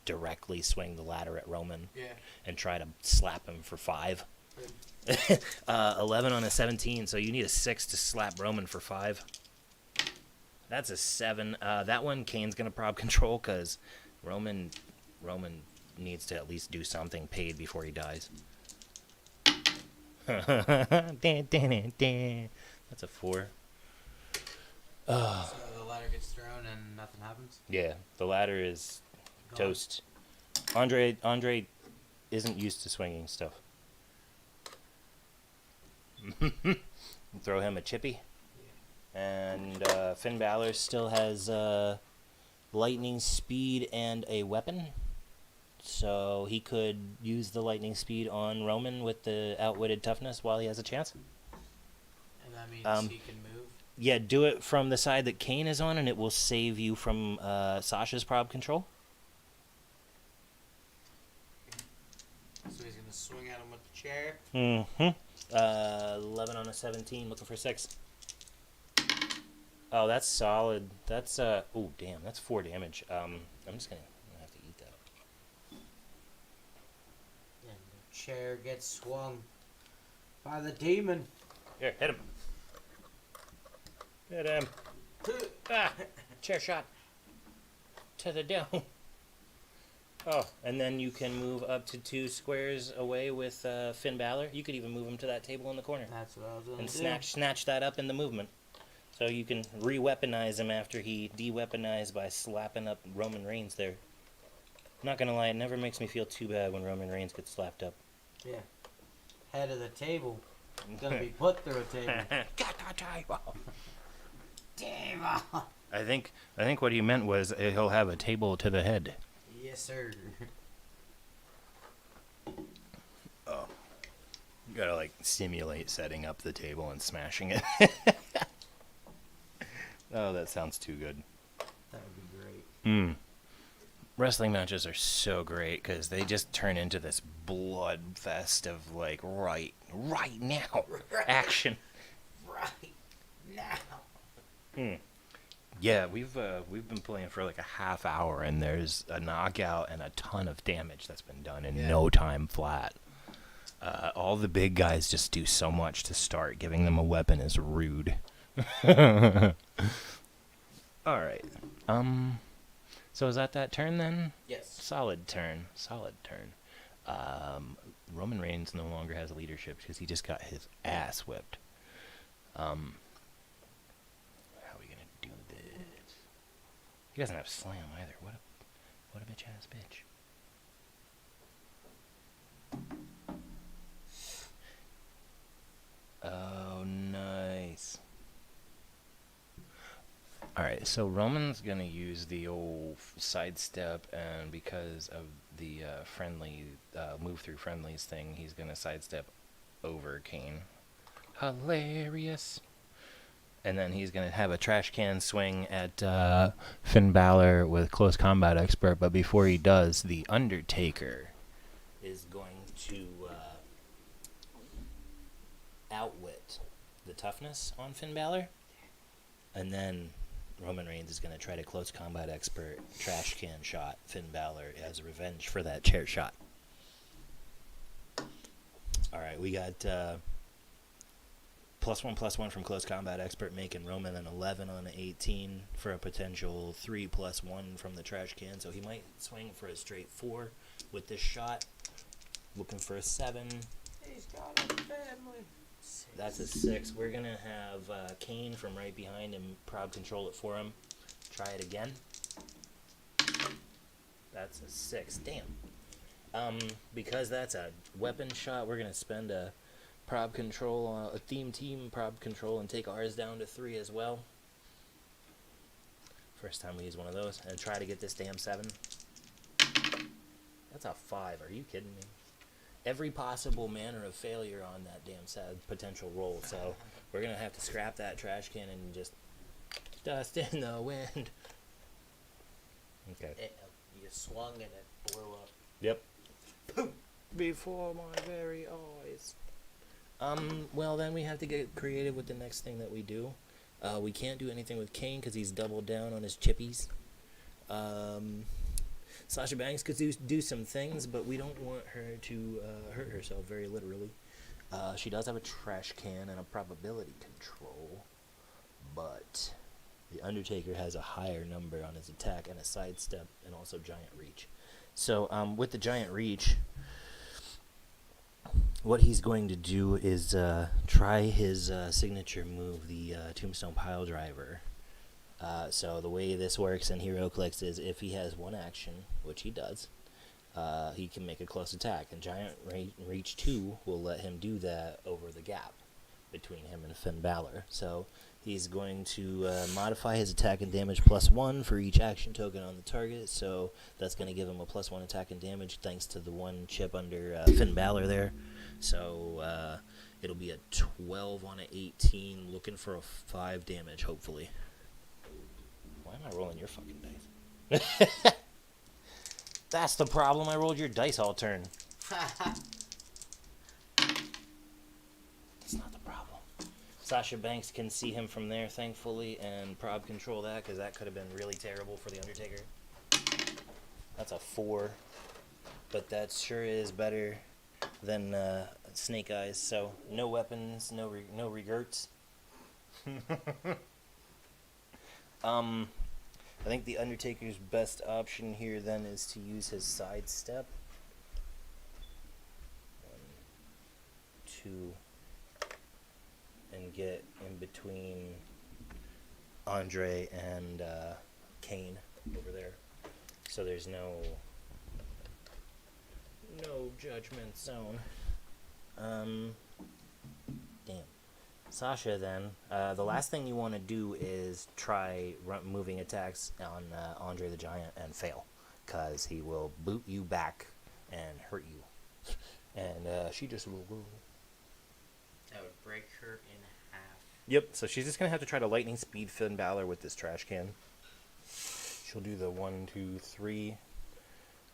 Speaker 4: directly swing the ladder at Roman
Speaker 3: Yeah.
Speaker 4: and try to slap him for 5. 11 on a 17, so you need a 6 to slap Roman for 5. That's a 7. That one Kane's gonna prob control because Roman needs to at least do something paid before he dies. That's a 4.
Speaker 3: So the ladder gets thrown and nothing happens?
Speaker 4: Yeah, the ladder is
Speaker 3: Gone.
Speaker 4: toast. Andre isn't used to swinging stuff. Throw him a chippy. And Finn Balor still has lightning speed and a weapon. So he could use the lightning speed on Roman with the outwitted toughness while he has a chance.
Speaker 3: And that means he can move?
Speaker 4: Yeah, do it from the side that Kane is on, and it will save you from Sasha's prob control.
Speaker 3: So he's going to swing at him with the chair?
Speaker 4: Mm-hmm. 11 on a 17, looking for 6. Oh, that's solid. That's, oh, damn, that's 4 damage. I'm just gonna have to eat that.
Speaker 3: And the chair gets swung by the demon.
Speaker 4: Here, hit him. Hit him. Ah, chair shot. To the dome. Oh, and then you can move up to 2 squares away with Finn Balor. You could even move him to that table in the corner.
Speaker 3: That's what I was going
Speaker 4: And
Speaker 3: to do.
Speaker 4: snatch that up in the movement. So you can re-weaponize him after he de-weaponized by slapping up Roman Reigns there. Not gonna lie, it never makes me feel too bad when Roman Reigns gets slapped up.
Speaker 3: Yeah. Head of the table. Gonna be put through a table. Table.
Speaker 4: I think what he meant was he'll have a table to the head.
Speaker 3: Yes, sir.
Speaker 4: Oh. You gotta, like, simulate setting up the table and smashing it. Oh, that sounds too good.
Speaker 3: That would be great.
Speaker 4: Wrestling matches are so great because they just turn into this blood fest of, like, right now action.
Speaker 3: Right now.
Speaker 4: Yeah, we've been playing for like a half hour, and there's a knockout and a ton of damage that's been done in no time flat. All the big guys just do so much to start. Giving them a weapon is rude. All right. So is that turn then?
Speaker 3: Yes.
Speaker 4: Solid turn. Roman Reigns no longer has leadership because he just got his ass whipped. How are we gonna do this? He doesn't have slam either. What a bitch ass bitch. Oh, nice. Alright, so Roman's gonna use the old sidestep, and because of the friendly move through friendlies thing, he's gonna sidestep over Kane. Hilarious. And then he's gonna have a trash can swing at Finn Balor with close combat expert, but before he does, the Undertaker is going to outwit the toughness on Finn Balor, and then Roman Reigns is going to try to close combat expert trash can shot Finn Balor as revenge for that chair shot. Alright, we got +1/+1 from close combat expert, making Roman an 11 on an 18 for a potential 3+1 from the trash can, so he might swing for a straight 4 with this shot. Looking for a 7.
Speaker 3: He's got a family.
Speaker 4: That's a 6. We're going to have Kane from right behind him proud control it for him. Try it again. That's a 6. Damn. Because that's a weapon shot, we're going to spend a prob control, a theme team prob control, and take ours down to 3 as well. First time we use one of those. And try to get this damn 7. That's a 5. Are you kidding me? Every possible manner of failure on that damn sad potential roll, so we're gonna have to scrap that trash can and just dust in the wind. Okay.
Speaker 3: You swung and it blew up.
Speaker 4: Yep. Before my very eyes. Well, then we have to get creative with the next thing that we do. We can't do anything with Kane because he's doubled down on his chippies. Sasha Banks could do some things, but we don't want her to hurt herself very literally. She does have a trash can and a probability control, but the Undertaker has a higher number on his attack and a sidestep and also giant reach. So with the giant reach, what he's going to do is try his signature move, the Tombstone Pile Driver. So the way this works in HeroClix is if he has one action, which he does, he can make a close attack. And Giant Reach 2 will let him do that over the gap between him and Finn Balor. So he's going to modify his attack and damage +1 for each action token on the target. So that's going to give him a +1 attack and damage thanks to the one chip under Finn Balor there. So it'll be a 12 on an 18, looking for a 5 damage, hopefully. Why am I rolling your fucking dice? That's the problem. I rolled your dice all turn. That's not the problem. Sasha Banks can see him from there, thankfully, and prob control that, because that could have been really terrible for the Undertaker. That's a 4. But that sure is better than Snake Eyes. So, no weapons, no regerts. I think the Undertaker's best option here then is to use his sidestep. 1, 2, and get in between Andre and Kane over there. So there's no judgment zone. Damn. Sasha, then, the last thing you want to do is try moving attacks on Andre the Giant and fail. because he will boot you back and hurt you. And she just will.
Speaker 3: That would break her in half.
Speaker 4: Yep, so she's just going to have to try to lightning speed Finn Balor with this trash can. She'll do the 1, 2, 3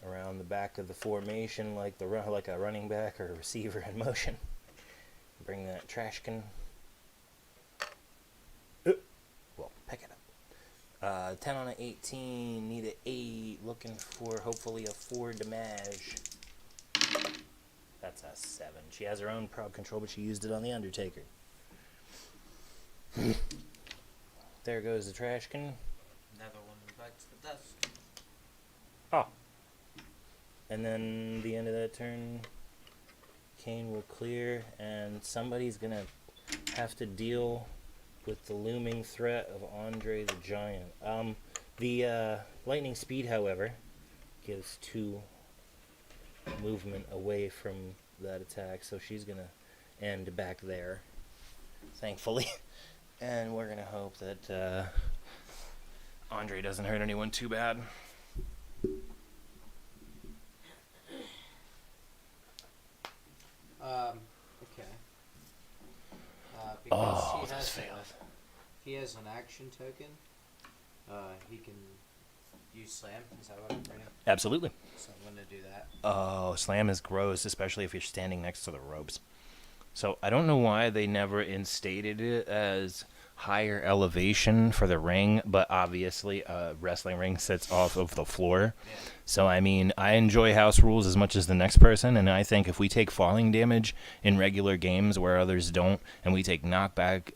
Speaker 4: around the back of the formation like a running back or a receiver in motion. Bring that trash can. Well, pick it up. 10 on an 18, need an 8, looking for hopefully a 4 damage. That's a 7. She has her own prob control, but she used it on the Undertaker. There goes the trash can.
Speaker 3: Another one bites the dust.
Speaker 4: Oh. And then the end of that turn, Kane will clear, and somebody's going to have to deal with the looming threat of Andre the Giant. The lightning speed, however, gives 2 movement away from that attack, so she's going to end back there, thankfully. And we're going to hope that Andre doesn't hurt anyone too bad.
Speaker 3: Okay. Because
Speaker 4: Oh,
Speaker 3: he
Speaker 4: this
Speaker 3: has
Speaker 4: failed.
Speaker 3: he has an action token, he can use slam. Is that what I'm reading?
Speaker 4: Absolutely.
Speaker 3: So I'm gonna do that.
Speaker 4: Oh, slam is gross, especially if you're standing next to the ropes. So I don't know why they never instated it as higher elevation for the ring, but obviously a wrestling ring sits off of the floor.
Speaker 3: Yeah.
Speaker 4: So, I mean, I enjoy house rules as much as the next person, and I think if we take falling damage in regular games where others don't, and we take knockback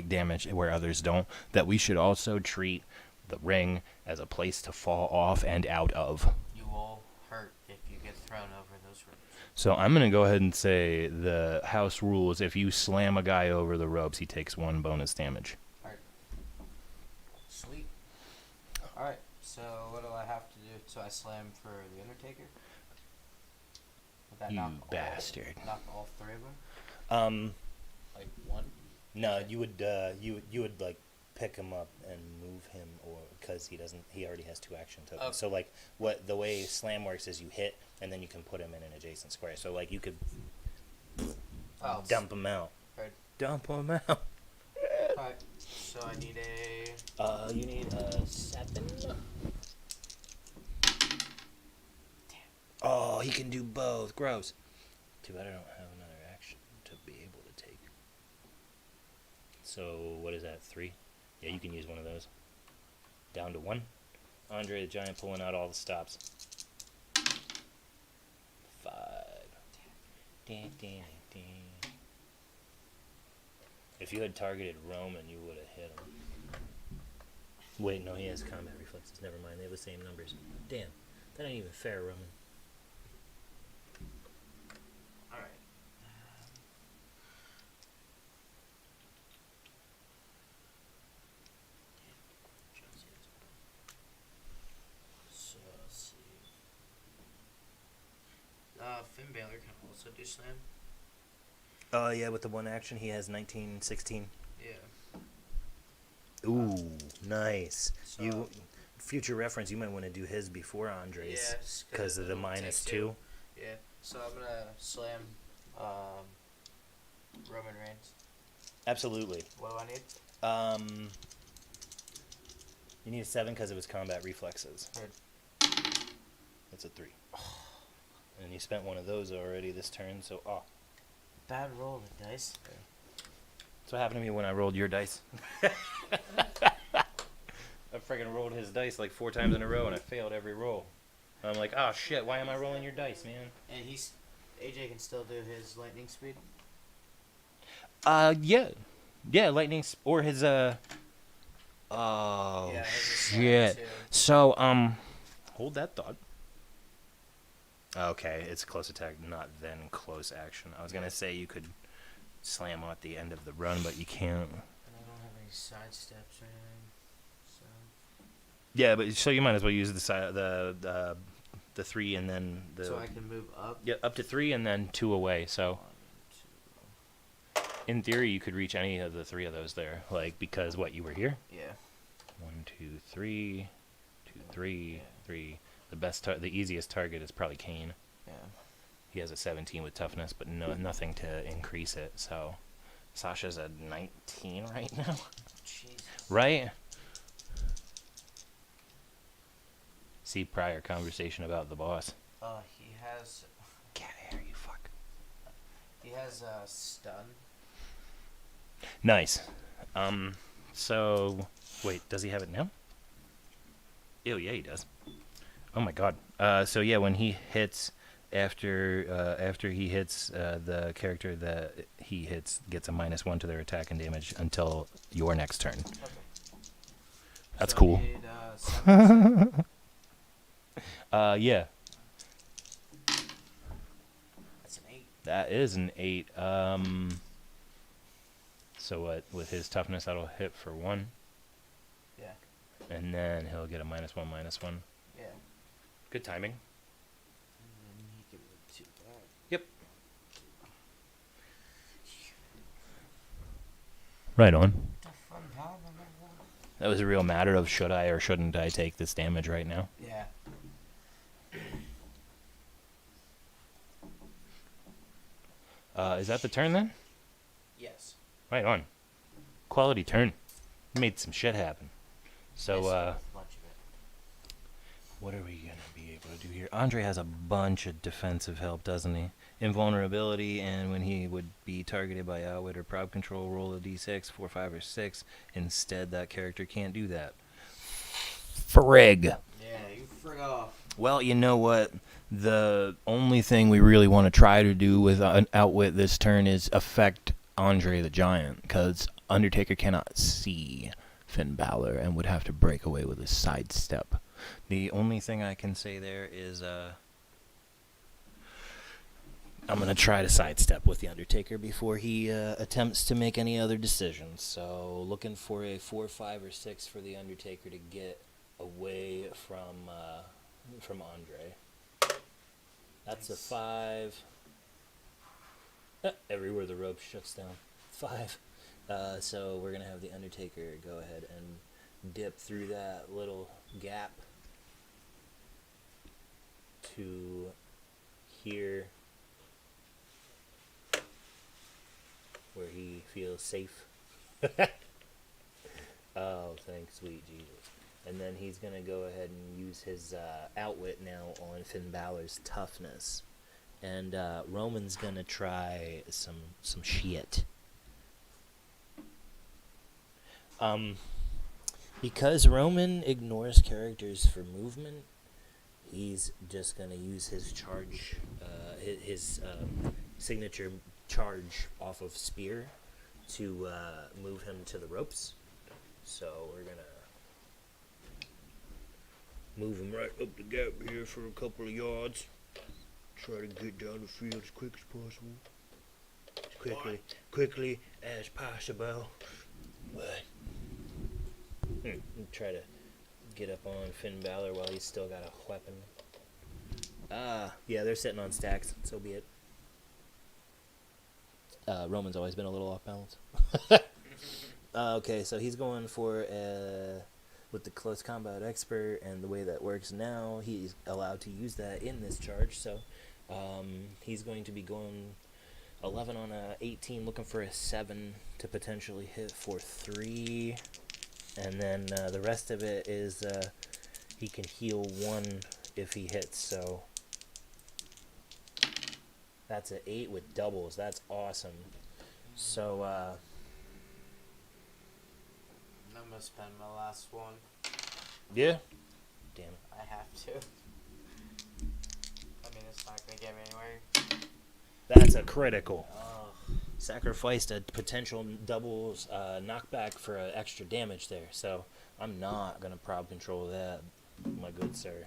Speaker 4: damage where others don't, that we should also treat the ring as a place to fall off and out of.
Speaker 3: You will hurt if you get thrown over those ropes.
Speaker 4: So I'm going to go ahead and say the house rules, if you slam a guy over the ropes, he takes 1 bonus damage.
Speaker 3: Alright. Sweet. Alright, so what do I have to do? So I slam for the Undertaker? Would that
Speaker 4: You
Speaker 3: knock
Speaker 4: bastard.
Speaker 3: Knock all 3 of them? Like 1?
Speaker 4: No, you would like pick him up and move him, or because he already has 2 action tokens.
Speaker 3: Okay.
Speaker 4: So like the way slam works is you hit and then you can put him in an adjacent square. So like you could dump him out.
Speaker 3: Right.
Speaker 4: Dump him out.
Speaker 3: Alright, so I need a...
Speaker 4: You need a 7. Oh, he can do both. Gross. Too bad I don't have another action to be able to take. So, what is that, 3? Yeah, you can use one of those. Down to 1. Andre the Giant pulling out all the stops. 5. Ding, ding, ding. If you had targeted Roman, you would have hit him. Wait, no, he has combat reflexes. Never mind, they have the same numbers. Damn, that ain't even fair, Roman.
Speaker 3: Alright. So, let's see. Finn Balor can also do slam.
Speaker 4: Oh, yeah, with the 1 action, he has 19, 16.
Speaker 3: Yeah.
Speaker 4: Ooh, nice.
Speaker 3: So,
Speaker 4: Future reference, you might want to do his before Andre's.
Speaker 3: yes,
Speaker 4: Because of the
Speaker 3: it'll take
Speaker 4: -2.
Speaker 3: Yeah. So I'm gonna slam Roman Reigns.
Speaker 4: Absolutely.
Speaker 3: What do I need?
Speaker 4: You need a 7 because it was combat reflexes.
Speaker 3: Heard.
Speaker 4: That's a 3. And you spent one of those already this turn, so
Speaker 3: Bad roll the dice.
Speaker 4: That's what happened to me when I rolled your dice. I freaking rolled his dice like 4 times in a row and I failed every roll. I'm like, oh shit, why am I rolling your dice, man?
Speaker 3: And AJ can still do his lightning speed.
Speaker 4: Yeah, lightning or his oh
Speaker 3: Yeah, his is
Speaker 4: shit.
Speaker 3: too.
Speaker 4: So hold that thought. Okay, it's close attack, not then close action. I was gonna say you could slam at the end of the run, but you can't.
Speaker 3: And I don't have any side steps or anything. So
Speaker 4: Yeah, but so you might as well use the side, the 3 and then the.
Speaker 3: so I can move up.
Speaker 4: Yeah, up to 3 and then 2 away. So
Speaker 3: 1, 2.
Speaker 4: in theory, you could reach any of the 3 of those there, like because what you were here.
Speaker 3: Yeah.
Speaker 4: 1, 2, 3, 2, 3,
Speaker 3: Yeah.
Speaker 4: 3, The easiest target is probably Kane.
Speaker 3: Yeah.
Speaker 4: He has a 17 with toughness, but nothing to increase it. So Sasha's a 19 right now,
Speaker 3: Jesus.
Speaker 4: right? See prior conversation about the boss.
Speaker 3: He has.
Speaker 4: Get out of here, you fuck.
Speaker 3: He has a stun.
Speaker 4: Nice. So wait, does he have it now? Ew, yeah, he does. Oh my god. So yeah, when he hits, after he hits, the character that he hits gets a -1 to their attack and damage until your next turn.
Speaker 3: Okay.
Speaker 4: That's
Speaker 3: So
Speaker 4: cool.
Speaker 3: I need, 7%.
Speaker 4: Yeah,
Speaker 3: That's an 8.
Speaker 4: that is an 8. So what? With his toughness, that'll hit for 1,
Speaker 3: Yeah.
Speaker 4: and then he'll get a -1/-1.
Speaker 3: Yeah.
Speaker 4: Good timing.
Speaker 3: And then he can move to that.
Speaker 4: Yep. Right on.
Speaker 3: The fun time on that one.
Speaker 4: That was a real matter of should I or shouldn't I take this damage right now.
Speaker 3: Yeah.
Speaker 4: Is that the turn then?
Speaker 3: Yes.
Speaker 4: Right on. Quality turn. Made some shit happen. So,
Speaker 3: Yes, much of it.
Speaker 4: what are we going to be able to do here? Andre has a bunch of defensive help, doesn't he? Invulnerability, and when he would be targeted by outwit or prop control, roll a d6, 4, 5, or 6. Instead, that character can't do that. Frig.
Speaker 3: Yeah, you frig off.
Speaker 4: Well, you know what? The only thing we really want to try to do with an outwit this turn is affect Andre the Giant, because Undertaker cannot see Finn Balor and would have to break away with a sidestep. The only thing I can say there is I'm going to try to sidestep with the Undertaker before he attempts to make any other decisions. So looking for a 4, 5, or 6 for the Undertaker to get away from Andre. That's a
Speaker 3: Nice.
Speaker 4: 5. Everywhere the rope shuts down. 5. So we're going to have the Undertaker go ahead and dip through that little gap to here, where he feels safe. Oh, thanks, sweet Jesus. And then he's going to go ahead and use his outwit now on Finn Balor's toughness. And Roman's going to try some shit. Because Roman ignores characters for movement, he's just going to use his charge, his signature charge off of Spear to move him to the ropes. So we're going to move him right up the gap here for a couple of yards. Try to get down the field as quick as possible. As quickly as possible. But try to get up on Finn Balor while he's still got a weapon. Yeah, they're sitting on stacks. So be it. Roman's always been a little off balance. Okay, so he's going for with the close combat expert, and the way that works now, he's allowed to use that in this charge. So he's going to be going 11 on a 18, looking for a 7 to potentially hit for 3. And then the rest of it is he can heal 1 if he hits. So that's an 8 with doubles. That's awesome. So
Speaker 3: I'm gonna spend my last one.
Speaker 4: yeah, damn it.
Speaker 3: I have to. I mean, it's not gonna get me anywhere.
Speaker 4: That's a critical.
Speaker 3: Oh.
Speaker 4: Sacrificed a potential doubles knockback for extra damage there. So I'm not gonna prop control that, my good sir.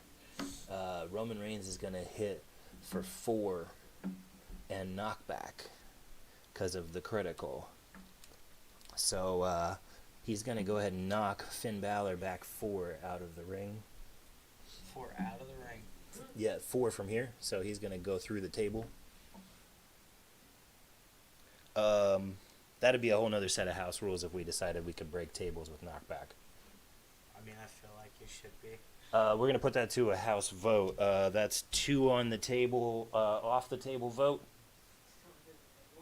Speaker 4: Roman Reigns is gonna hit for 4 and knockback because of the critical. So he's gonna go ahead and knock Finn Balor back 4 out of the ring.
Speaker 3: 4 out of the ring.
Speaker 4: Yeah, 4 from here. So he's gonna go through the table. That'd be a whole nother set of house rules if we decided we could break tables with knockback.
Speaker 3: I mean, I feel like you should be.
Speaker 1: We're going to put that to a house vote. That's 2 on the table, off the table vote.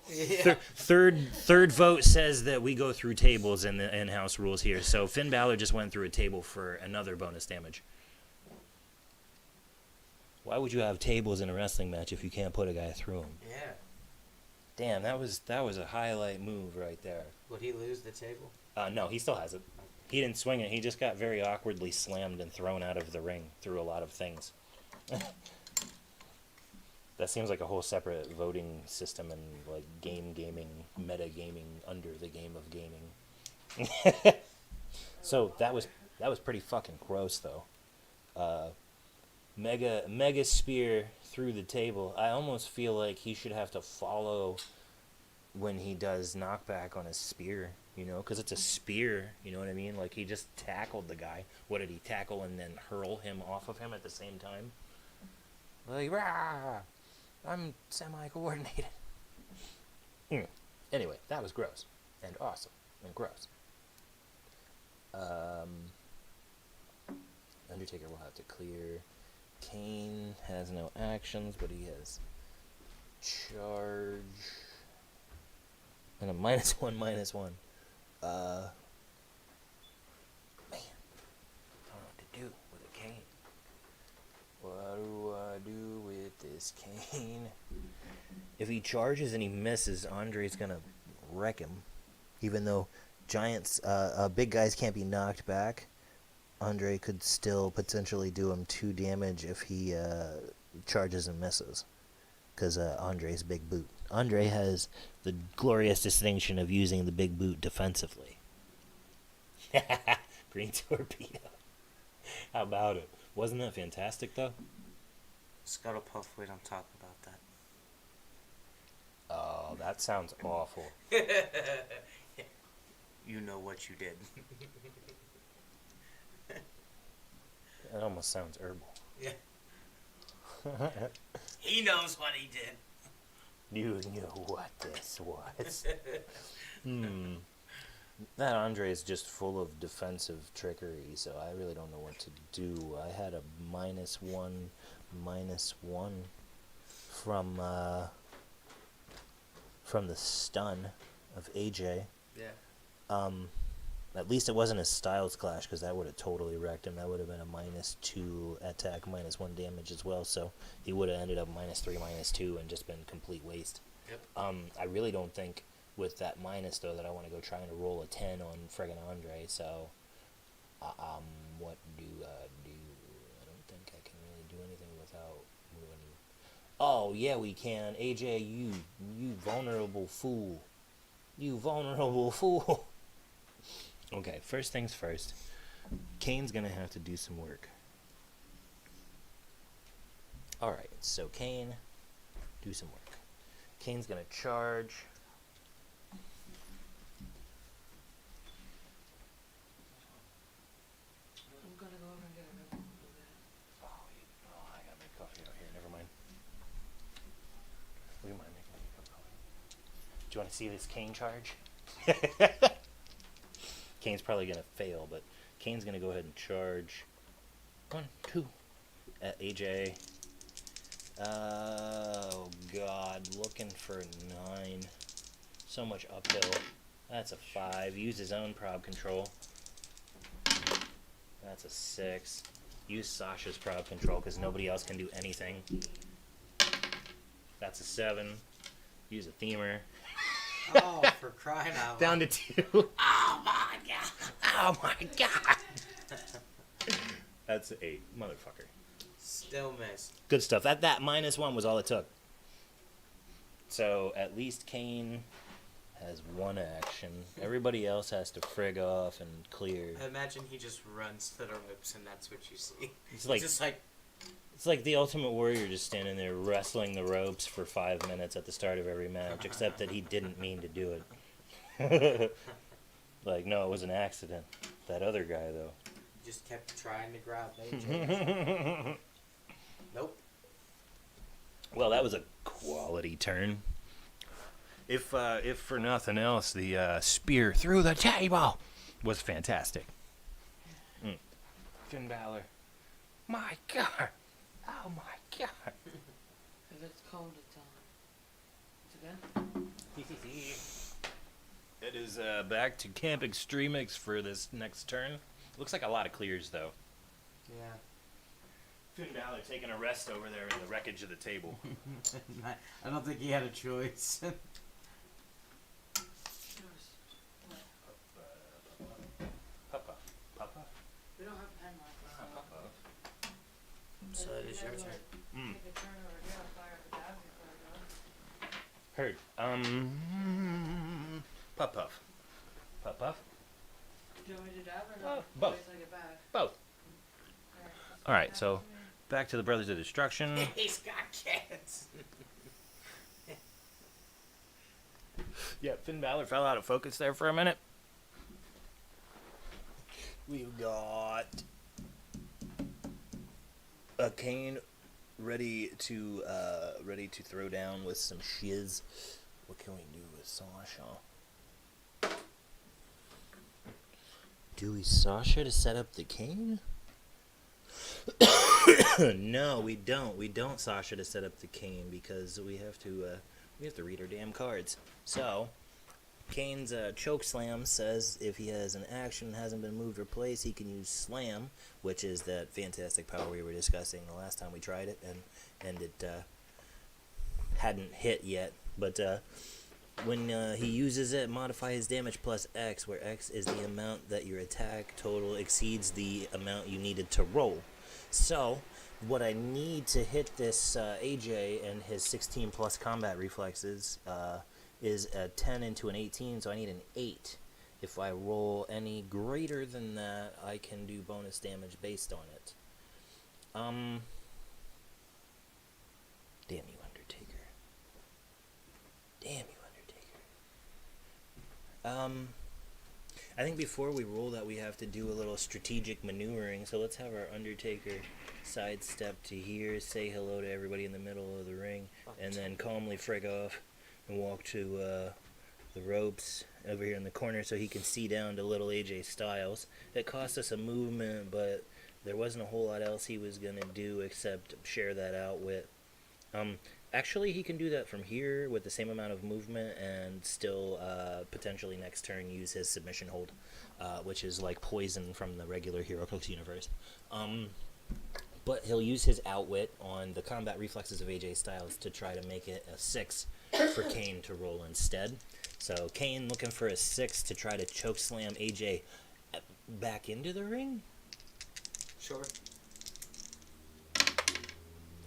Speaker 3: Yeah.
Speaker 1: Third vote says that we go through tables in the in-house rules here. So Finn Balor just went through a table for another bonus damage. Why would you have tables in a wrestling match if you can't put a guy through them?
Speaker 3: Yeah.
Speaker 1: Damn, that was a highlight move right there.
Speaker 3: Would he lose the table?
Speaker 1: No, he still has it. He didn't swing it. He just got very awkwardly slammed and thrown out of the ring through a lot of things. That seems like a whole separate voting system and like gaming, meta gaming under the game of gaming. So that was pretty fucking gross though. Mega spear through the table. I almost feel like he should have to follow when he does knockback on his spear, you know, because it's a spear, you know what I mean? Like he just tackled the guy. What did he tackle and then hurl him off of him at the same time? Like, rah! I'm semi-coordinated. Anyway, that was gross and awesome and gross. Undertaker will have to clear. Kane has no actions, but he has charge and a -1/-1. Man, I don't know what to do with a Kane. What do I do with this Kane? If he charges and he misses, Andre's gonna wreck him. Even though big guys can't be knocked back, Andre could still potentially do him 2 damage if he charges and misses. Because Andre's big boot. Andre has the glorious distinction of using the big boot defensively. Green torpedo. How about it? Wasn't that fantastic, though?
Speaker 3: Scuttlepuff, we don't talk about that.
Speaker 1: Oh, that sounds awful.
Speaker 3: You know what you did.
Speaker 1: That almost sounds herbal.
Speaker 3: Yeah. He knows what he did.
Speaker 1: You knew what this was. That Andre is just full of defensive trickery, so I really don't know what to do. I had a -1/-1 from the stun of AJ.
Speaker 3: Yeah.
Speaker 1: At least it wasn't a Styles Clash, because that would have totally wrecked him. That would have been a -2 attack, -1 damage as well, so he would have ended up -3, -2, and just been complete waste.
Speaker 3: Yep.
Speaker 1: I really don't think with that minus, though, that I want to go trying to roll a 10 on friggin' Andre, so what do I do? I don't think I can really do anything without moving. Oh, yeah, we can. AJ, you vulnerable fool. You vulnerable fool. Okay, first things first. Kane's gonna have to do some work. Alright, so Kane, do some work. Kane's gonna charge.
Speaker 2: I'm gonna go over and get a Red Bull.
Speaker 1: Oh, I gotta make coffee out here. Never mind. Would you mind making me a cup of coffee? Do you want to see this Kane charge? Kane's probably gonna fail, but Kane's gonna go ahead and charge. 1, 2 at AJ. Oh God, looking for 9. So much uphill. That's a 5. Use his own prob control. That's a 6. Use Sasha's prob control because nobody else can do anything. That's a 7. Use a themer.
Speaker 3: Oh, for crying out loud.
Speaker 1: Down to 2. Oh my God! Oh my God! That's a 8, motherfucker.
Speaker 3: Still missed.
Speaker 1: Good stuff. That -1 was all it took. So at least Kane has 1 action. Everybody else has to frig off and clear.
Speaker 3: I imagine he just runs to the ropes and that's what you see.
Speaker 1: It's like
Speaker 3: just like
Speaker 1: it's like the Ultimate Warrior just standing there wrestling the ropes for 5 minutes at the start of every match, except that he didn't mean to do it. Like, no, it was an accident. That other guy, though.
Speaker 3: just kept trying to grab AJ. Nope.
Speaker 1: Well, that was a quality turn. If for nothing else, the spear through the table was fantastic. Finn Balor
Speaker 4: my God. Oh my God.
Speaker 2: If it's cold, it's on. It's again?
Speaker 4: It is back to Camp Extremix for this next turn. Looks like a lot of clears though.
Speaker 3: Yeah.
Speaker 1: Finn Balor taking a rest over there in the wreckage of the table.
Speaker 3: I don't think he had a choice.
Speaker 1: Papa. Papa.
Speaker 2: We don't have pen left.
Speaker 1: Papa.
Speaker 3: So it is your turn.
Speaker 1: Mm.
Speaker 2: Take a turn over here. I'll fire the dabs before I go.
Speaker 1: Heard. Puff puff. Puff puff.
Speaker 2: Do you want me to dab or
Speaker 1: Oh,
Speaker 2: not?
Speaker 1: both.
Speaker 2: Wait till I get back.
Speaker 1: Both.
Speaker 2: Alright.
Speaker 1: All right, so back to the Brothers of Destruction.
Speaker 3: He's got kids.
Speaker 1: Yeah, Finn Balor fell out of focus there for a minute. We've got a Kane ready to throw down with some shiz. What can we do with Sasha? Do we Sasha to set up the Kane? No, we don't. We don't Sasha to set up the Kane because we have to read our damn cards. So, Kane's choke slam says if he has an action hasn't been moved or placed, he can use slam, which is that fantastic power we were discussing the last time we tried it, and it hadn't hit yet. But when he uses it, modify his damage plus X, where X is the amount that your attack total exceeds the amount you needed to roll. So, what I need to hit this AJ and his 16 plus combat reflexes is a 10 into an 18, so I need an 8. If I roll any greater than that, I can do bonus damage based on it. Damn you, Undertaker. Damn you, Undertaker. I think before we roll that, we have to do a little strategic maneuvering. So let's have our Undertaker sidestep to here, say hello to everybody in the middle of the ring, and then calmly frig off and walk to the ropes over here in the corner so he can see down to little AJ Styles. It cost us a movement, but there wasn't a whole lot else he was going to do except share that out with. Actually, he can do that from here with the same amount of movement and still potentially next turn use his submission hold, which is like poison from the regular HeroClix universe. But he'll use his outwit on the combat reflexes of AJ Styles to try to make it a 6 for Kane to roll instead. So Kane looking for a 6 to try to choke slam AJ back into the ring.
Speaker 3: Sure.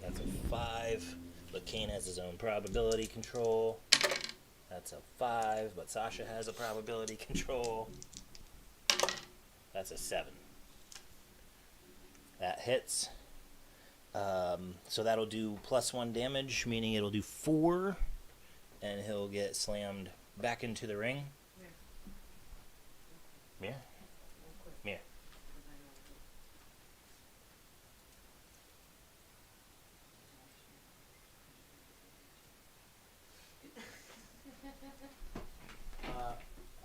Speaker 1: That's a 5, but Kane has his own probability control. That's a 5, but Sasha has a probability control. That's a 7. That hits. So that'll do +1 damage, meaning it'll do 4, and he'll get slammed back into the ring. Yeah. Yeah.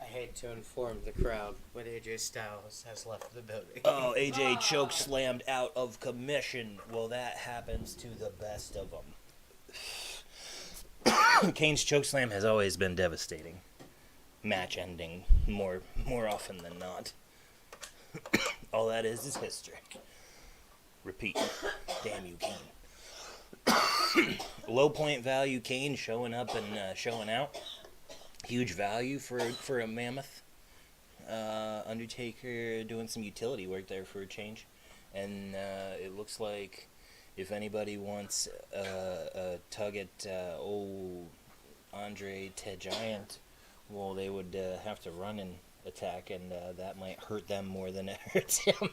Speaker 3: I hate to inform the crowd, but AJ Styles has left the building.
Speaker 1: Oh, AJ choke slammed out of commission. Well, that happens to the best of them. Kane's choke slam has always been devastating. Match ending more often than not. All that is history. Repeat. Damn you, Kane. Low point value Kane showing up and showing out. Huge value for a mammoth. Undertaker doing some utility work there for a change. And it looks like if anybody wants a tug at old Andre Ted Giant, well, they would have to run and attack, and that might hurt them more than it hurts him.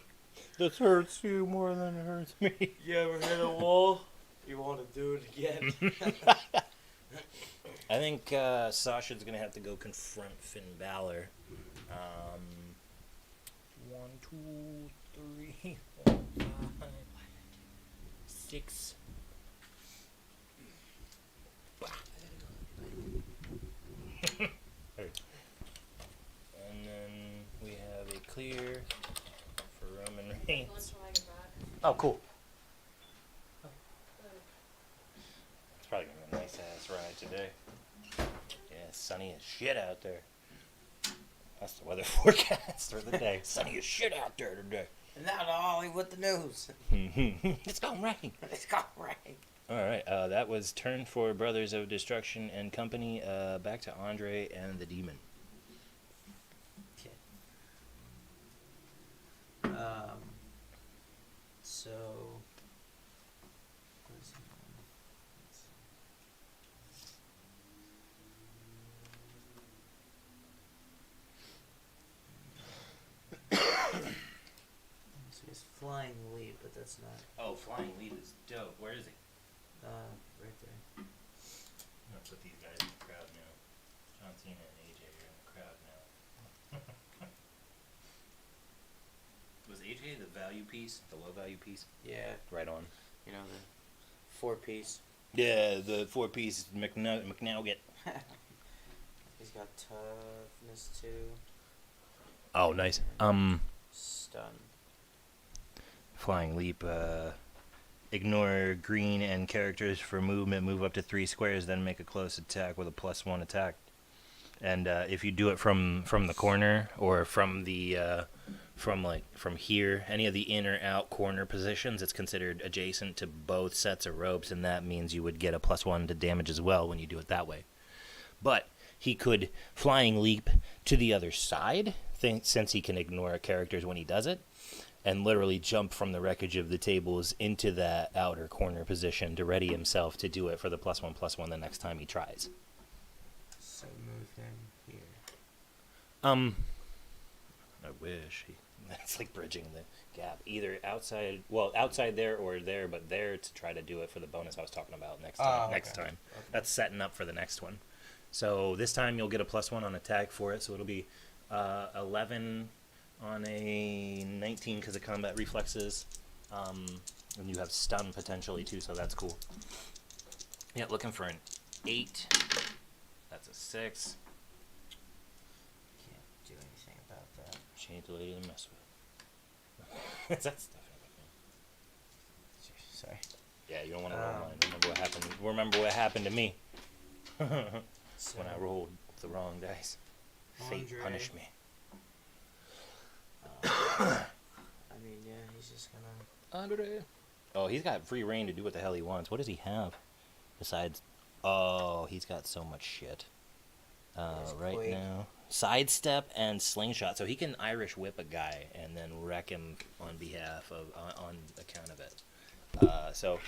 Speaker 1: This hurts you more than it hurts me.
Speaker 3: You ever hit a wall? You want to do it again?
Speaker 1: I think Sasha's going to have to go confront Finn Balor. 1, 2, 3, 4, 5, 6. And then we have a clear for Roman Reigns.
Speaker 2: Until I get back.
Speaker 1: Oh, cool. it's sunny as shit out there. That's the weather forecast for the day. Sunny as shit out there today.
Speaker 3: And now to Ollie with the news.
Speaker 1: It's gonna rain.
Speaker 3: It's gonna rain.
Speaker 1: All right, that was turn for Brothers of Destruction and Company. Back to Andre and the Demon.
Speaker 3: Okay. So. What is he on? So he's flying leap, but that's not.
Speaker 1: Oh, Flying Leap is dope. Where is he?
Speaker 3: Right there.
Speaker 1: I'm gonna put these guys in the crowd now. John Cena and AJ are in the crowd now. Was AJ the value piece? The low value piece?
Speaker 3: Yeah,
Speaker 1: Right on.
Speaker 3: you know the 4-piece.
Speaker 1: Yeah, the 4-piece McNugget.
Speaker 3: He's got toughness too.
Speaker 1: Oh, nice.
Speaker 3: Stun.
Speaker 1: Flying Leap, ignore green and characters for movement, move up to 3 squares, then make a close attack with a +1 attack. And if you do it from the corner or from the from here, any of the in or out corner positions, it's considered adjacent to both sets of ropes, and that means you would get a +1 to damage as well when you do it that way. But he could Flying Leap to the other side, since he can ignore characters when he does it, and literally jump from the wreckage of the tables into that outer corner position to ready himself to do it for the +1/+1 the next time he tries.
Speaker 3: So move him here.
Speaker 1: I wish. It's like bridging the gap. Either outside there or there, but there to try to do it for the bonus I was talking about next time.
Speaker 3: Okay.
Speaker 1: Okay. That's setting up for the next one. So this time you'll get a +1 on attack for it, so it'll be 11 on a 19 because of combat reflexes. And you have stun potentially too, so that's cool. Yeah, looking for an 8. That's a 6.
Speaker 3: Can't do anything about that.
Speaker 1: She ain't the lady to mess with. That's definitely.
Speaker 3: Sorry.
Speaker 1: Yeah, you don't want to roll mine. Remember what happened to me
Speaker 3: So,
Speaker 1: when I rolled the wrong dice. Fate
Speaker 3: Andre.
Speaker 1: punished me.
Speaker 3: I mean, yeah, he's just gonna.
Speaker 1: Andre. Oh, he's got free reign to do what the hell he wants. What does he have? Besides, oh, he's got so much shit. Right
Speaker 3: Quake.
Speaker 1: now, sidestep and slingshot, so he can Irish whip a guy and then wreck him on behalf of on account of it. So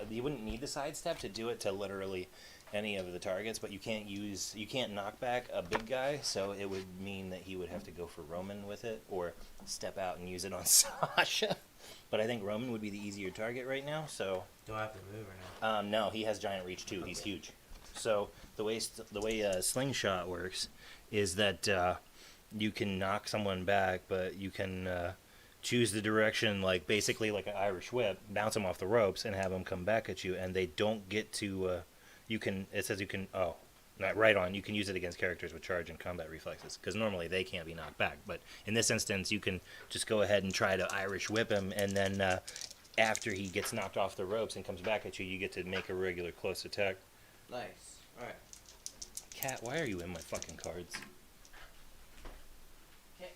Speaker 1: you wouldn't need the sidestep to do it to literally any of the targets, but you can't knock back a big guy, so it would mean that he would have to go for Roman with it or step out and use it on Sasha. But I think Roman would be the easier target right now, so
Speaker 3: Do I have to move or not?
Speaker 1: no, he has giant reach too. He's huge. So the way slingshot works is that you can knock someone back, but you can choose the direction, like basically like an Irish whip, bounce them off the ropes, and have them come back at you, and they don't get to. It says you can. Oh, not right on. You can use it against characters with charge and combat reflexes, because normally they can't be knocked back. But in this instance, you can just go ahead and try to Irish whip him, and then after he gets knocked off the ropes and comes back at you, you get to make a regular close attack.
Speaker 3: Nice. Alright.
Speaker 1: Cat, why are you in my fucking cards?
Speaker 3: Okay.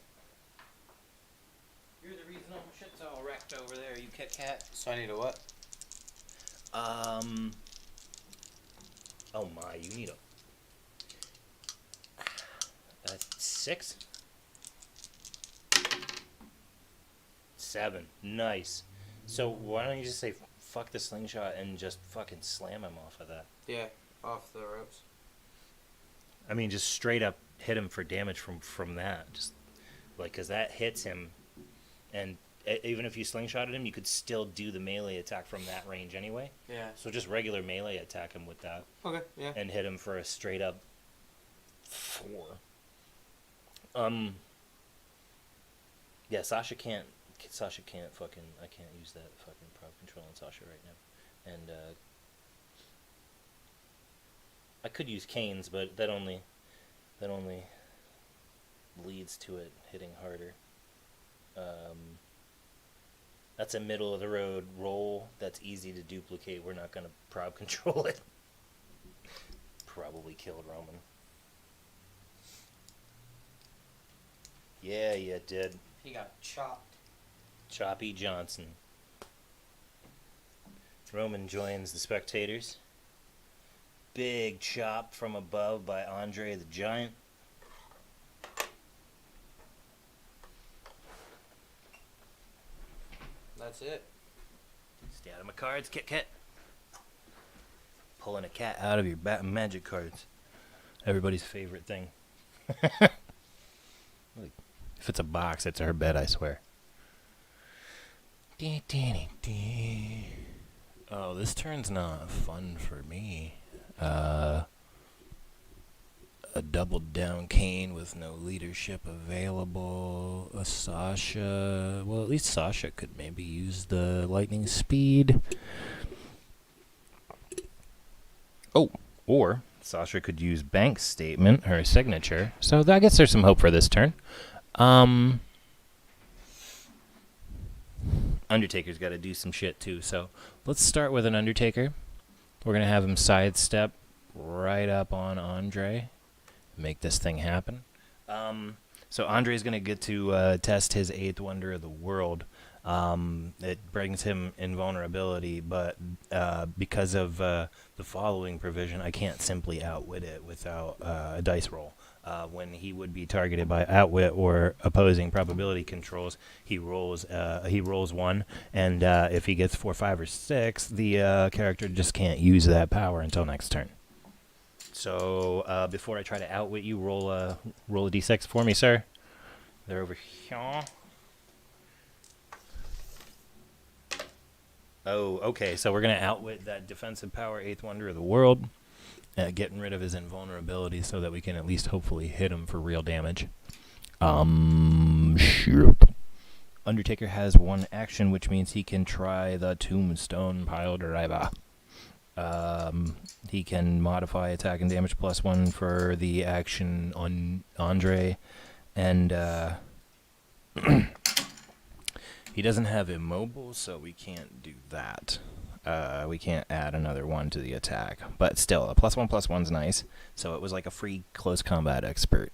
Speaker 1: You're the reason all my shit's all wrecked over there, you Kit Kat.
Speaker 3: So I need a what?
Speaker 1: Oh my, you need a 6? 7. Nice. So why don't you just say fuck the slingshot and just fucking slam him off of that?
Speaker 3: Yeah, off the ropes.
Speaker 1: I mean, just straight up hit him for damage from that. Just like, because that hits him, and even if you slingshotted him, you could still do the melee attack from that range anyway.
Speaker 3: Yeah.
Speaker 1: So just regular melee attack him with that.
Speaker 3: Okay, yeah.
Speaker 1: And hit him for a straight up 4. Yeah, Sasha can't fucking, I can't use that fucking prop control on Sasha right now. And I could use Kane's, but that only leads to it hitting harder. That's a middle of the road roll that's easy to duplicate. We're not gonna prop control it. Probably killed Roman. Yeah, you did.
Speaker 3: He got chopped.
Speaker 1: Choppy Johnson. Roman joins the spectators. Big chop from above by Andre the Giant.
Speaker 3: That's it.
Speaker 1: Stay out of my cards, Kit Kat. Pulling a cat out of your magic cards. Everybody's favorite thing. If it's a box, it's her bed, I swear.
Speaker 4: Oh, this turn's not fun for me. A doubled down Kane with no leadership available. A Sasha. Well, at least Sasha could maybe use the lightning speed. Oh, or Sasha could use bank statement, her signature. So I guess there's some hope for this turn. Undertaker's got to do some shit too. So let's start with an Undertaker. We're going to have him sidestep right up on Andre. Make this thing happen. So Andre's going to get to test his 8th wonder of the world. It brings him invulnerability, but because of the following provision, I can't simply outwit it without a dice roll. When he would be targeted by outwit or opposing probability controls, he rolls 1, and if he gets 4, 5, or 6, the character just can't use that power until next turn. So before I try to outwit you, roll a d6 for me, sir. They're over here. Oh, okay. So we're gonna outwit that defensive power, 8th wonder of the world, getting rid of his invulnerability so that we can at least hopefully hit him for real damage. Sure. Undertaker has 1 action, which means he can try the Tombstone Pile Driver. He can modify attack and damage +1 for the action on Andre, and he doesn't have immobile, so we can't do that. We can't add another 1 to the attack, but still, a +1/+1's nice. So it was like a free close combat expert.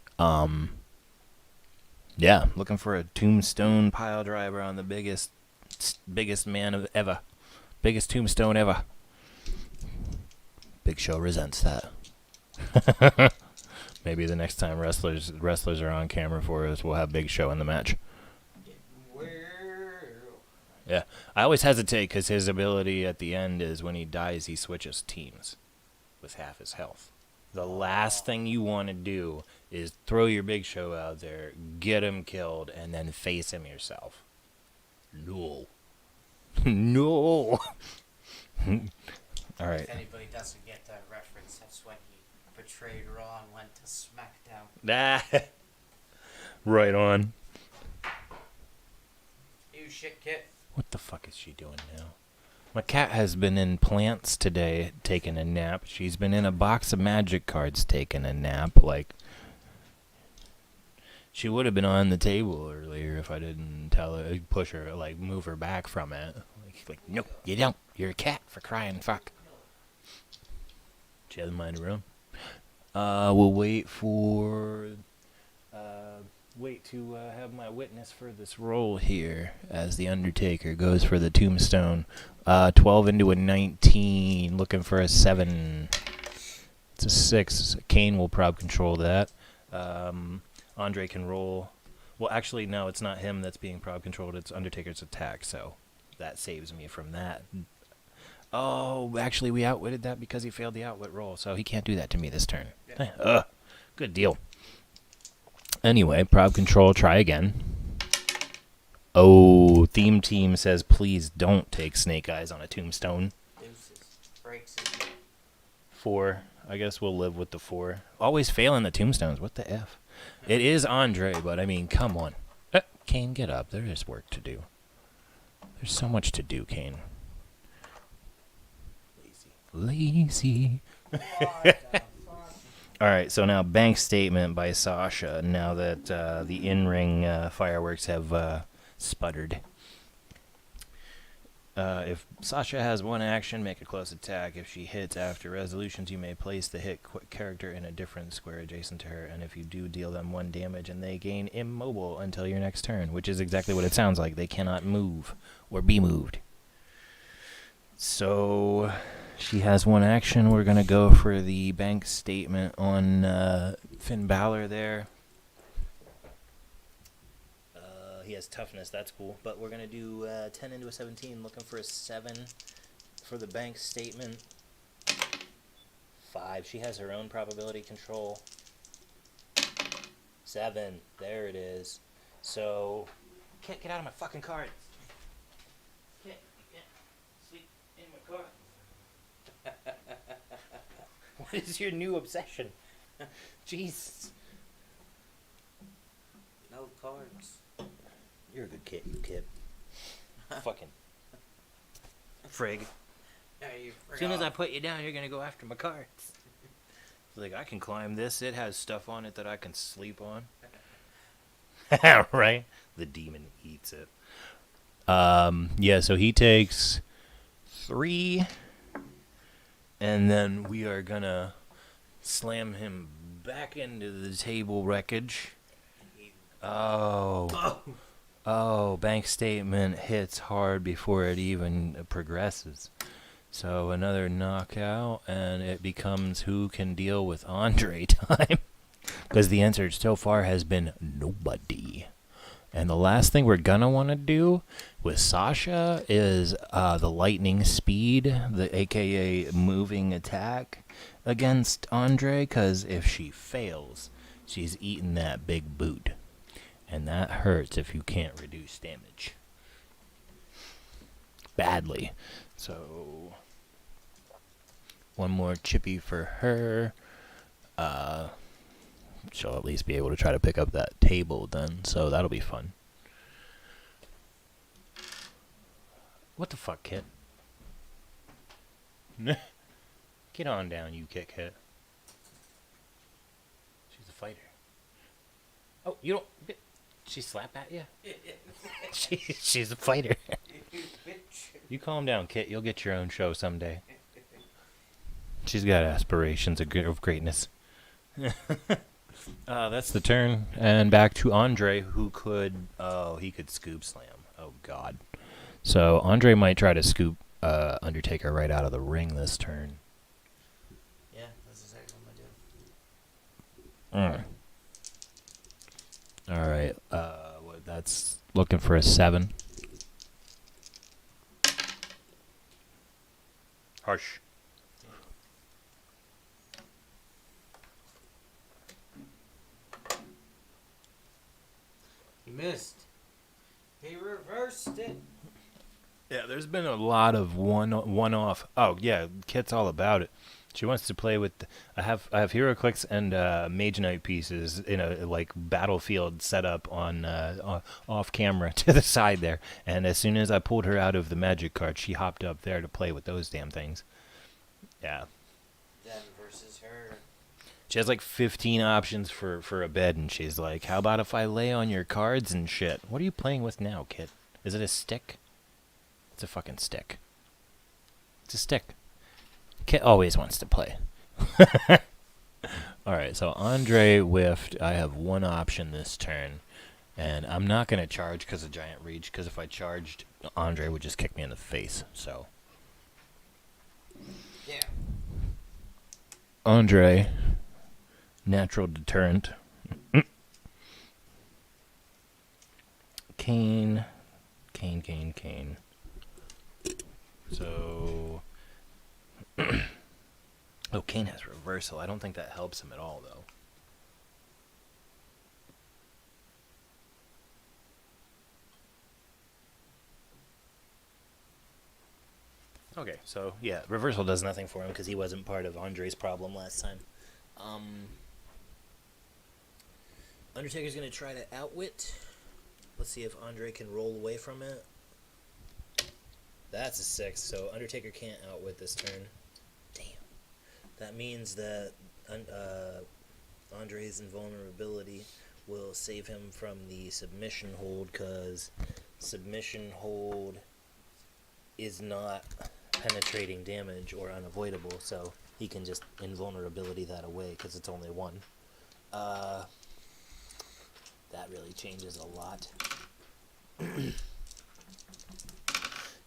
Speaker 4: Yeah, looking for a Tombstone Pile Driver on the biggest man ever, biggest tombstone ever. Big Show resents that. Maybe the next time wrestlers are on camera for us, we'll have Big Show in the match. Yeah, I always hesitate because his ability at the end is when he dies, he switches teams with half his health. The last thing you want to do is throw your Big Show out there, get him killed, and then face him yourself. No. No. All right.
Speaker 3: If anybody doesn't get that reference, that's when he betrayed Raw and went to SmackDown.
Speaker 4: Ah. Right on.
Speaker 3: You shit, Kit.
Speaker 4: What the fuck is she doing now? My cat has been in plants today taking a nap. She's been in a box of magic cards taking a nap. Like, she would have been on the table earlier if I didn't tell her, push her, like, move her back from it. Like, nope, you don't. You're a cat, for crying fuck. She hasn't minded her own. We'll wait for... wait to have my witness for this roll here as the Undertaker goes for the Tombstone. 12 into a 19, looking for a 7. It's a 6. Kane will prob control that. Andre can roll. Well, actually, no, it's not him that's being prob controlled. It's Undertaker's attack, so that saves me from that. Oh, actually, we outwitted that because he failed the outwit roll, so he can't do that to me this turn. Yeah. Good deal. Anyway, prob control, try again. Oh, theme team says please don't take Snake Eyes on a Tombstone.
Speaker 3: Deuces. Breaks it.
Speaker 4: 4. I guess we'll live with the 4. Always failing the Tombstones. What the F? It is Andre, but I mean, come on. Kane, get up. There is work to do. There's so much to do, Kane. Lazy. All right, so now bank statement by Sasha, now that the in-ring fireworks have sputtered. If Sasha has one action, make a close attack. If she hits after resolutions, you may place the hit character in a different square adjacent to her, and if you do, deal them 1 damage, and they gain immobile until your next turn, which is exactly what it sounds like. They cannot move or be moved. So she has one action. We're going to go for the bank statement on Finn Balor there. He has toughness, that's cool. But we're going to do 10 into a 17, looking for a 7 for the bank statement. 5, she has her own probability control. 7, there it is. So, Kit, get out of my fucking cards. Kit, you can't sleep in my car. What is your new obsession? Jeez.
Speaker 3: No cards.
Speaker 4: You're a good kid, you kid. Fucking frig.
Speaker 3: Yeah, you
Speaker 4: As soon as I put you down, you're gonna go after my cards. Like, I can climb this. It has stuff on it that I can sleep on. Right? The demon eats it. Yeah, so he takes 3. And then we are gonna slam him back into the table wreckage. Oh, bank statement hits hard before it even progresses. So another knockout, and it becomes who can deal with Andre time. Because the answer so far has been nobody. And the last thing we're going to want to do with Sasha is the lightning speed, the AKA moving attack against Andre. Because if she fails, she's eating that big boot. And that hurts if you can't reduce damage. Badly. So, one more chippy for her. She'll at least be able to try to pick up that table then. So, that'll be fun. What the fuck, Kit? Get on down, you Kit Kit. She's a fighter. Oh, you don't... She slap at you? She's a fighter. You calm down, Kit. You'll get your own show someday. She's got aspirations of greatness. That's the turn. And back to Andre, who could... Oh, he could scoop slam. Oh, God. So Andre might try to scoop Undertaker right out of the ring this turn.
Speaker 3: Yeah, that's exactly what I'm gonna do.
Speaker 4: All right, that's looking for a 7. Harsh.
Speaker 3: He missed. He reversed it.
Speaker 4: Yeah, there's been a lot of one-off. Oh yeah, Kit's all about it. She wants to play with. I have hero clicks and mage knight pieces in a like battlefield setup on off camera to the side there. And as soon as I pulled her out of the magic card, she hopped up there to play with those damn things. Yeah.
Speaker 3: Them versus her.
Speaker 4: She has like 15 options for a bed, and she's like, "How about if I lay on your cards and shit?" What are you playing with now, Kit? Is it a stick? It's a fucking stick. It's a stick. Kit always wants to play. Alright, so Andre whiffed. I have one option this turn. And I'm not going to charge because of Giant Reach, because if I charged, Andre would just kick me in the face. So,
Speaker 3: Yeah.
Speaker 4: Andre, natural deterrent. Kane. So... Oh, Kane has reversal. I don't think that helps him at all, though. Okay, so, yeah, reversal does nothing for him because he wasn't part of Andre's problem last time. Undertaker's going to try to outwit. Let's see if Andre can roll away from it. That's a 6, so Undertaker can't outwit this turn. Damn. That means that Andre's invulnerability will save him from the submission hold, because submission hold
Speaker 1: is not penetrating damage or unavoidable, so he can just invulnerability that away because it's only one. That really changes a lot.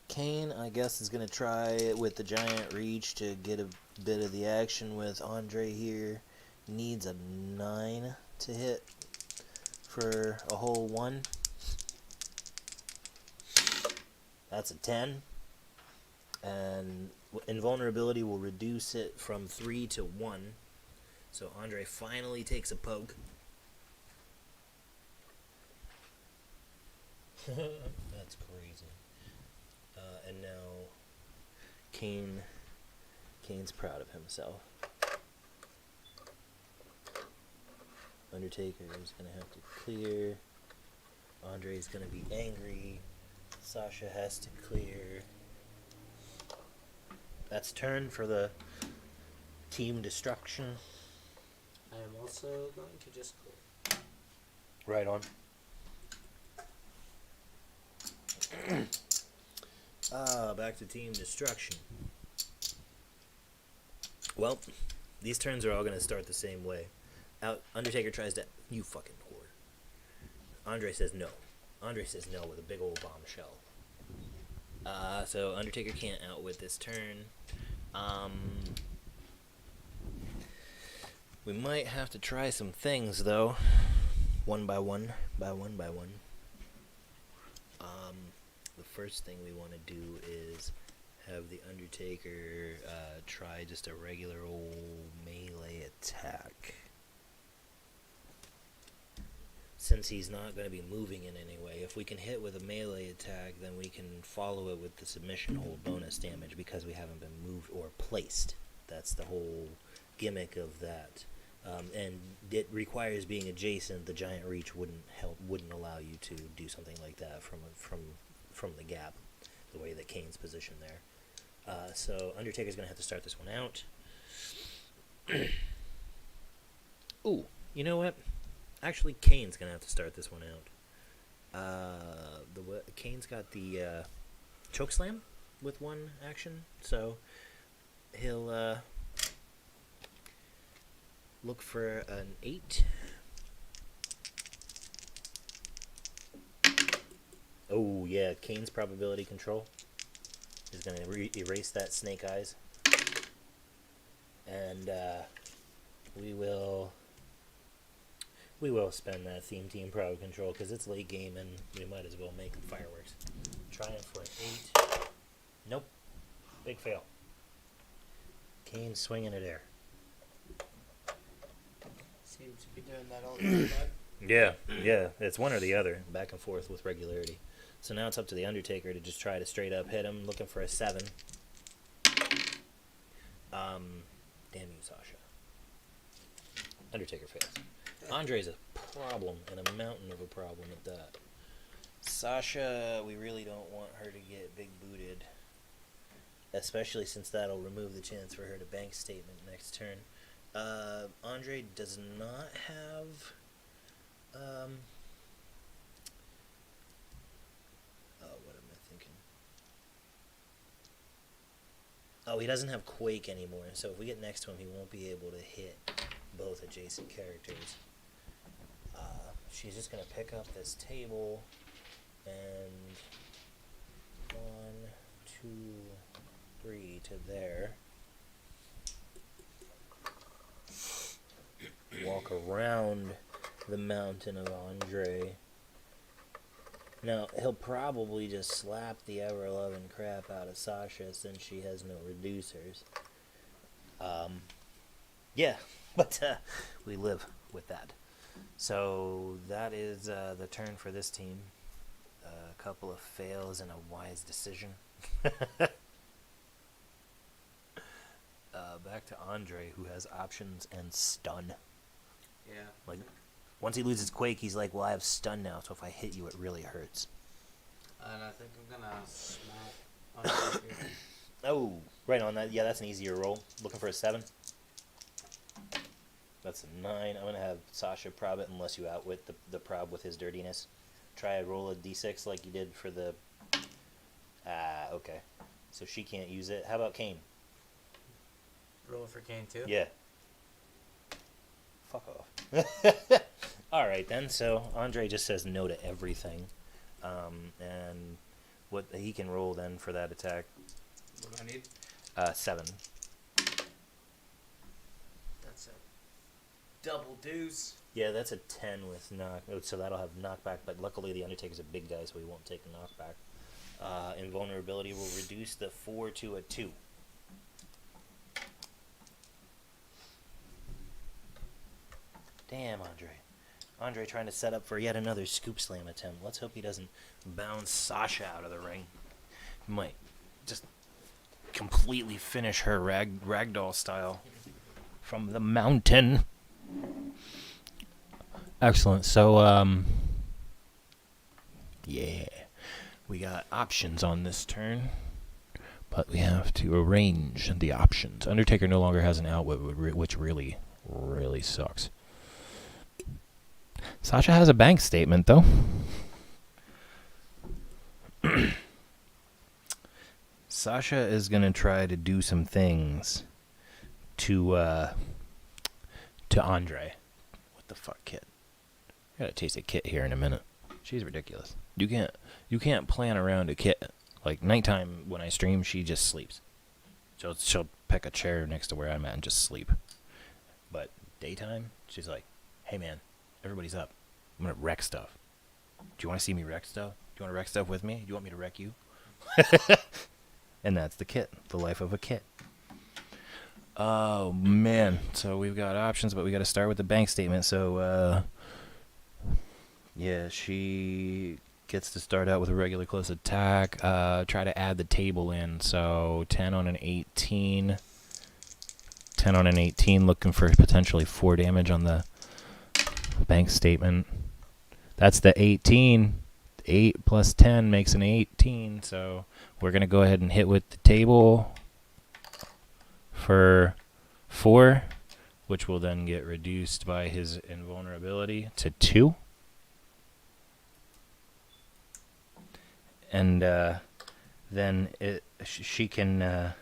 Speaker 1: Kane, I guess, is going to try it with the giant reach to get a bit of the action with Andre here. Needs a 9 to hit for a whole 1. That's a 10. And invulnerability will reduce it from 3 to 1. So Andre finally takes a poke. That's crazy. And now Kane's proud of himself. Undertaker is going to have to clear. Andre's going to be angry. Sasha has to clear. That's turn for the team destruction.
Speaker 3: I am also going to just clear.
Speaker 1: Right on. Back to team destruction. Well, these turns are all going to start the same way. Undertaker tries to... You fucking whore. Andre says no. Andre says no with a big old bombshell. So Undertaker can't outwit this turn. We might have to try some things, though. One by one. The first thing we want to do is have the Undertaker try just a regular old melee attack. Since he's not going to be moving in any way, if we can hit with a melee attack, then we can follow it with the submission hold bonus damage because we haven't been moved or placed. That's the whole gimmick of that. And it requires being adjacent. The giant reach wouldn't allow you to do something like that from the gap, the way that Kane's positioned there. So Undertaker's going to have to start this one out. Ooh, you know what? Actually, Kane's going to have to start this one out. Kane's got the chokeslam with one action, so he'll look for an 8. Oh, yeah, Kane's probability control is going to erase that snake eyes. And we will spend that theme team proud control because it's late game and we might as well make fireworks. Trying for an 8. Nope. Big fail. Kane swinging at air.
Speaker 3: Seems to be doing that all the time, bud.
Speaker 1: Yeah. It's one or the other, back and forth with regularity. So now it's up to the Undertaker to just try to straight up hit him, looking for a 7. Damn you, Sasha. Undertaker fails. Andre's a problem, and a mountain of a problem at that. Sasha, we really don't want her to get big booted, especially since that'll remove the chance for her to bank statement next turn. Andre does not have what am I thinking? Oh, he doesn't have Quake anymore, so if we get next to him, he won't be able to hit both adjacent characters. She's just going to pick up this table, and 1, 2, 3 to there. Walk around the mountain of Andre. Now, he'll probably just slap the ever-loving crap out of Sasha since she has no reducers. Yeah, but we live with that. So that is the turn for this team. A couple of fails and a wise decision. Back to Andre, who has options and stun.
Speaker 3: Yeah.
Speaker 1: Like, once he loses Quake, he's like, well, I have stun now, so if I hit you, it really hurts.
Speaker 3: And I think I'm gonna smack Undertaker.
Speaker 1: Oh, right on that. Yeah, that's an easier roll. Looking for a 7. That's a 9. I'm going to have Sasha prob it unless you outwit the prob with his dirtiness. Try a roll a d6 like you did for the... okay. so she can't use it. How about Kane?
Speaker 3: Roll for Kane too.
Speaker 1: Yeah. Fuck off. All right then. So Andre just says no to everything, and what he can roll then for that attack.
Speaker 3: What do I need?
Speaker 1: 7.
Speaker 3: That's a double deuce.
Speaker 1: Yeah, that's a 10 with knock. Oh, so that'll have knockback. But luckily the Undertaker's a big guy, so he won't take a knockback. Invulnerability will reduce the 4 to a 2. Damn, Andre. Andre trying to set up for yet another scoop slam attempt. Let's hope he doesn't bounce Sasha out of the ring. He might just completely finish her ragdoll style from the mountain. Excellent. So, yeah. We got options on this turn, but we have to arrange the options. Undertaker no longer has an out, which really, really sucks. Sasha has a bank statement, though. Sasha is going to try to do some things to Andre. What the fuck, Kit? I gotta taste a Kit here in a minute. She's ridiculous. You can't plan around a Kit. Like, nighttime when I stream, she just sleeps. She'll pick a chair next to where I'm at and just sleep. But daytime, she's like, hey man, everybody's up. I'm gonna wreck stuff. Do you want to see me wreck stuff? Do you want to wreck stuff with me? Do you want me to wreck you? And that's the Kit. The life of a Kit. Oh, man. So we've got options, but we got to start with the bank statement. So, yeah, she gets to start out with a regular close attack. Try to add the table in. So 10 on an 18. 10 on an 18, looking for potentially 4 damage on the bank statement. That's the 18. 8 plus 10 makes an 18. So we're going to go ahead and hit with the table for 4, which will then get reduced by his invulnerability to 2. And then she can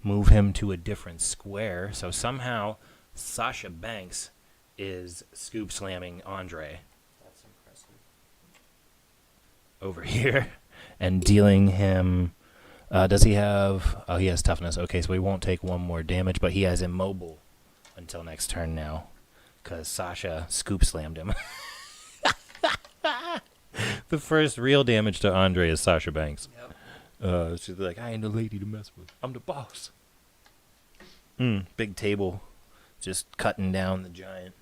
Speaker 1: move him to a different square. So somehow Sasha Banks is scoop slamming Andre
Speaker 3: That's impressive.
Speaker 1: over here and dealing him. Does he have... Oh, he has toughness. Okay, so he won't take 1 more damage, but he has immobile until next turn now because Sasha scoop slammed him. The first real damage to Andre is Sasha Banks.
Speaker 3: Yep.
Speaker 1: She's like, I ain't the lady to mess with. I'm the boss. Big table. Just cutting down the giant.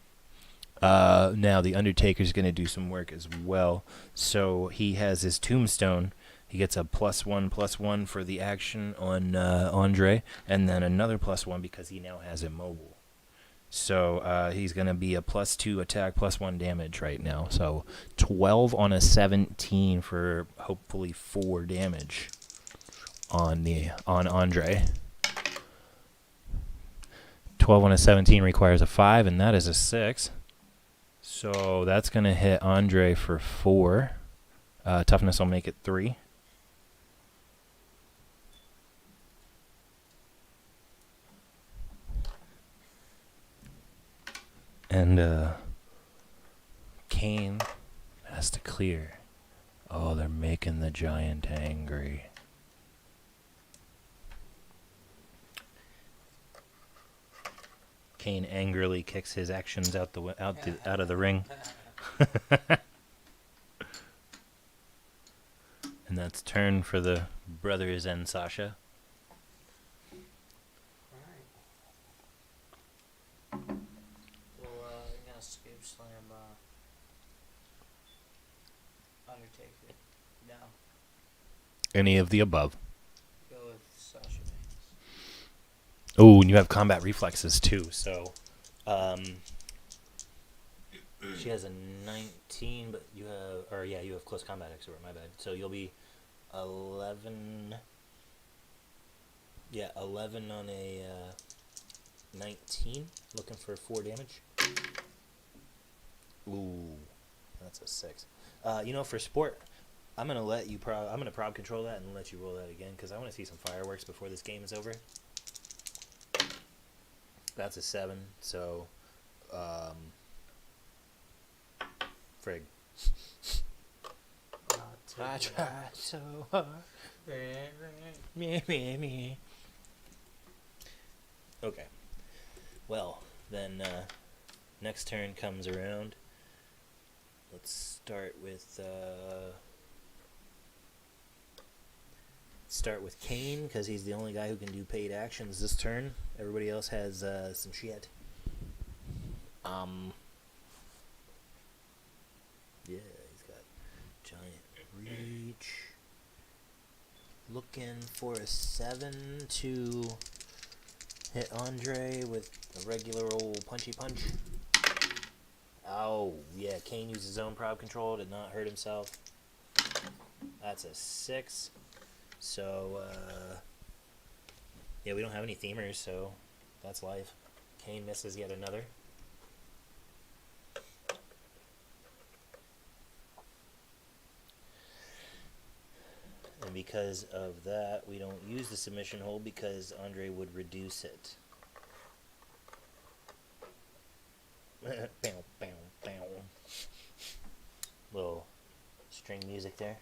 Speaker 1: Now the Undertaker's going to do some work as well. So he has his tombstone. He gets a +1/+1 for the action on Andre. And then another +1 because he now has immobile. So he's going to be a +2 attack, +1 damage right now. So 12 on a 17 for hopefully 4 damage on Andre. 12 on a 17 requires a 5, and that is a 6. So that's going to hit Andre for 4. Toughness will make it 3. And Kane has to clear. Oh, they're making the giant angry. Kane angrily kicks his actions out of the ring. And that's turn for the brothers and Sasha.
Speaker 3: Alright. Well, you're gonna scoop slam Undertaker. No.
Speaker 1: Any of the above.
Speaker 3: Go with Sasha Banks.
Speaker 1: Oh, and you have combat reflexes too, so she has a 19, but you have close combat expert, my bad. So you'll be 11 on a 19, looking for 4 damage. Ooh, that's a 6. For sport, I'm gonna let you I'm gonna prob control that and let you roll that again because I want to see some fireworks before this game is over. That's a 7, so frig. I tried so hard. Me. Okay. Well, then next turn comes around. Let's start with Kane because he's the only guy who can do paid actions this turn. Everybody else has some shit. Yeah, he's got giant reach. Looking for a 7 to hit Andre with a regular old punchy punch. Oh, yeah, Kane used his own prob control, did not hurt himself. That's a 6. So, yeah, we don't have any themers, so that's life. Kane misses yet another. And because of that, we don't use the submission hold because Andre would reduce it. Bow, bow, bow. Little string music there.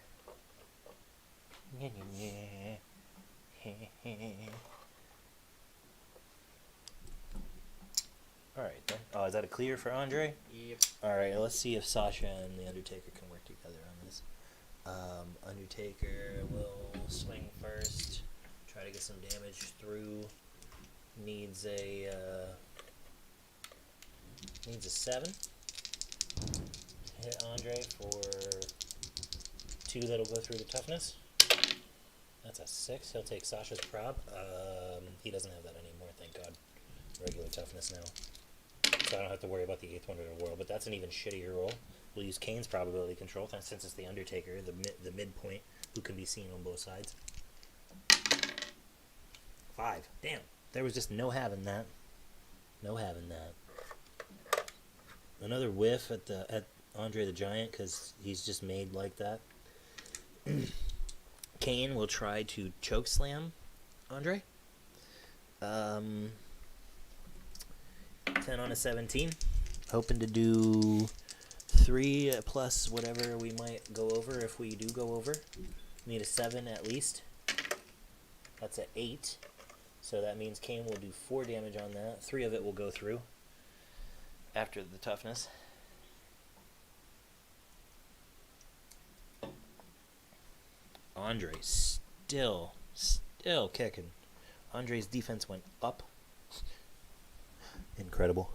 Speaker 1: Alright then. Oh, is that a clear for Andre?
Speaker 3: Yep.
Speaker 1: Alright, let's see if Sasha and the Undertaker can work together on this. Undertaker will swing first. Try to get some damage through. Needs a 7. Hit Andre for 2 that'll go through the toughness. That's a 6. He'll take Sasha's prob. He doesn't have that anymore, thank God. Regular toughness now. So I don't have to worry about the 8th wonder of the world, but that's an even shittier roll. We'll use Kane's probability control, since it's the Undertaker, the midpoint, who can be seen on both sides. 5. Damn. There was just no having that. No having that. Another whiff at Andre the Giant, because he's just made like that. Kane will try to choke slam Andre. 10 on a 17. Hoping to do 3 plus whatever we might go over if we do go over. Need a 7 at least. That's an 8. So that means Kane will do 4 damage on that. 3 of it will go through after the toughness. Andre still kicking. Andre's defense went up. Incredible.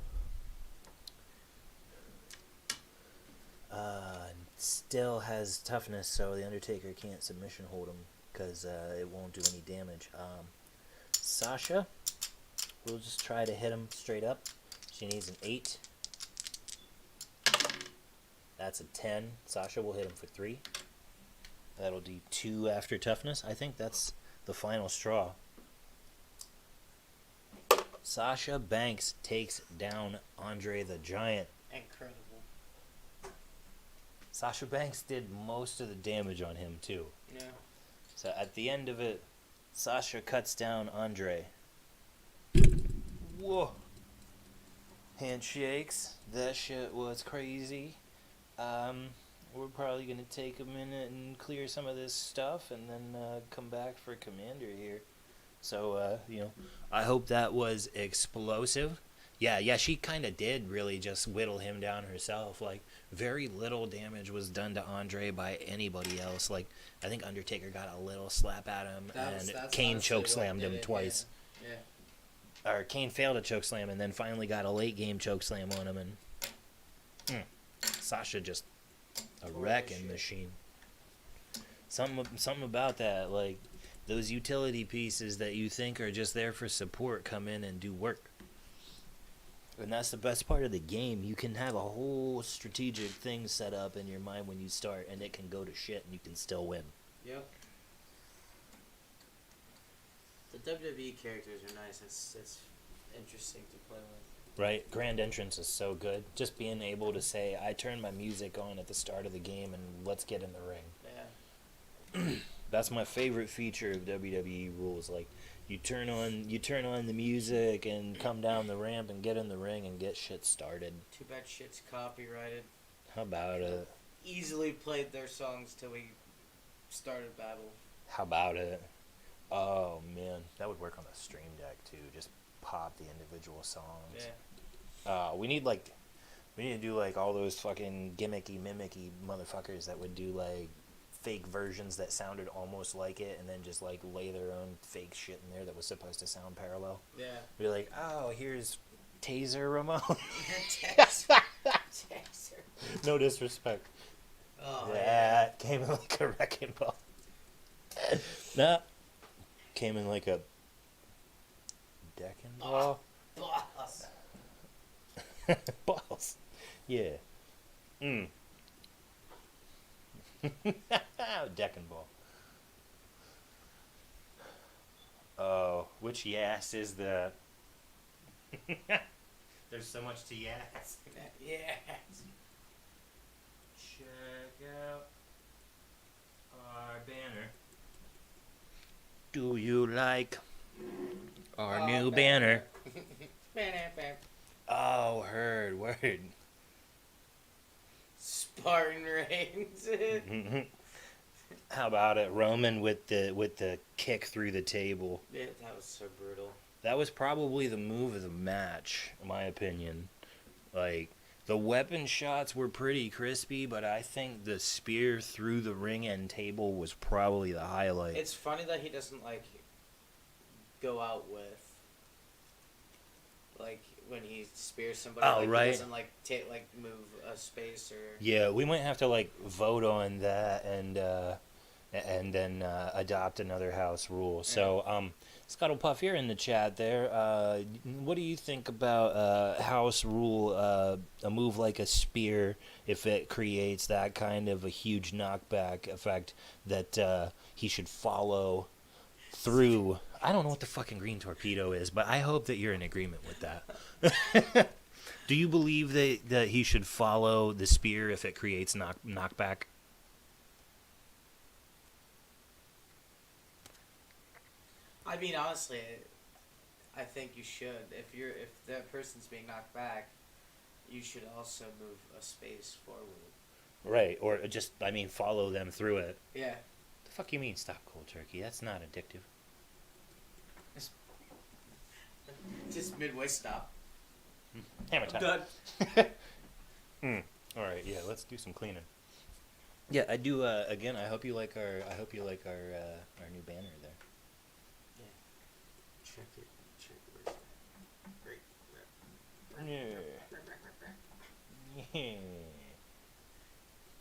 Speaker 1: Still has toughness, so the Undertaker can't submission hold him because it won't do any damage. Sasha, we'll just try to hit him straight up. She needs an 8. That's a 10. Sasha will hit him for 3. That'll do 2 after toughness. I think that's the final straw. Sasha Banks takes down Andre the Giant.
Speaker 3: Incredible.
Speaker 1: Sasha Banks did most of the damage on him, too.
Speaker 3: Yeah.
Speaker 1: So at the end of it, Sasha cuts down Andre. Whoa. Handshakes. That shit was crazy. We're probably going to take a minute and clear some of this stuff and then come back for Commander here. So, I hope that was explosive. Yeah, she kind of did really just whittle him down herself. Like, very little damage was done to Andre by anybody else. Like, I think Undertaker got a little slap at him, and Kane chokeslammed him twice.
Speaker 3: Yeah.
Speaker 1: Or Kane failed a chokeslam and then finally got a late game chokeslam on him, and Sasha just a wrecking machine. Something about that, like those utility pieces that you think are just there for support come in and do work. And that's the best part of the game. You can have a whole strategic thing set up in your mind when you start, and it can go to shit and you can still win.
Speaker 3: Yep. The WWE characters are nice. It's interesting to play with.
Speaker 1: Right? Grand Entrance is so good. Just being able to say, I turn my music on at the start of the game and let's get in the ring.
Speaker 3: Yeah.
Speaker 4: That's my favorite feature of WWE rules. Like, you turn on the music and come down the ramp and get in the ring and get shit started.
Speaker 3: Too bad shit's copyrighted.
Speaker 4: How about it?
Speaker 3: Easily played their songs till we started battle.
Speaker 4: How about it? Oh man, that would work on the Stream Deck too. Just pop the individual songs.
Speaker 3: Yeah.
Speaker 4: We need to do like all those fucking gimmicky, mimicky motherfuckers that would do like fake versions that sounded almost like it, and then just like lay their own fake shit in there that was supposed to sound parallel.
Speaker 3: Yeah.
Speaker 4: Be like, oh, here's Taser Ramon.
Speaker 3: Taser.
Speaker 4: No disrespect.
Speaker 3: Oh,
Speaker 4: That came in like a wrecking ball. Nah. Came in like a decking ball.
Speaker 3: Boss.
Speaker 4: Balls. Yeah. Decking ball. Oh, which yes is the... There's so much to yes.
Speaker 3: Yeah.
Speaker 4: Check out our banner. Do you like our new banner? Oh, heard, word.
Speaker 3: Spartan Reigns.
Speaker 4: How about it, Roman with the kick through the table?
Speaker 3: Yeah, that was so brutal.
Speaker 4: That was probably the move of the match, in my opinion. Like, the weapon shots were pretty crispy, but I think the spear through the ring and table was probably the highlight.
Speaker 3: It's funny that he doesn't like go out with like when he spears somebody.
Speaker 4: Oh,
Speaker 3: like,
Speaker 4: right.
Speaker 3: He doesn't like move a space or.
Speaker 4: Yeah, we might have to like vote on that and then adopt another house rule. So, Scuttlepuff, you're in the chat there. What do you think about house rule, a move like a spear, if it creates that kind of a huge knockback effect that he should follow through? I don't know what the fucking green torpedo is, but I hope that you're in agreement with that. Do you believe that he should follow the spear if it creates knockback?
Speaker 3: I mean, honestly, I think you should. If that person's being knocked back, you should also move a space forward.
Speaker 4: Right, or just, I mean, follow them through it.
Speaker 3: Yeah.
Speaker 4: The fuck you mean stop cold turkey? That's not addictive.
Speaker 3: Just midway stop.
Speaker 4: Hammer time.
Speaker 3: Done.
Speaker 4: Alright, yeah, let's do some cleaning. Yeah, I do, again, I hope you like our new banner there.
Speaker 3: Check it. Great.
Speaker 4: Yeah.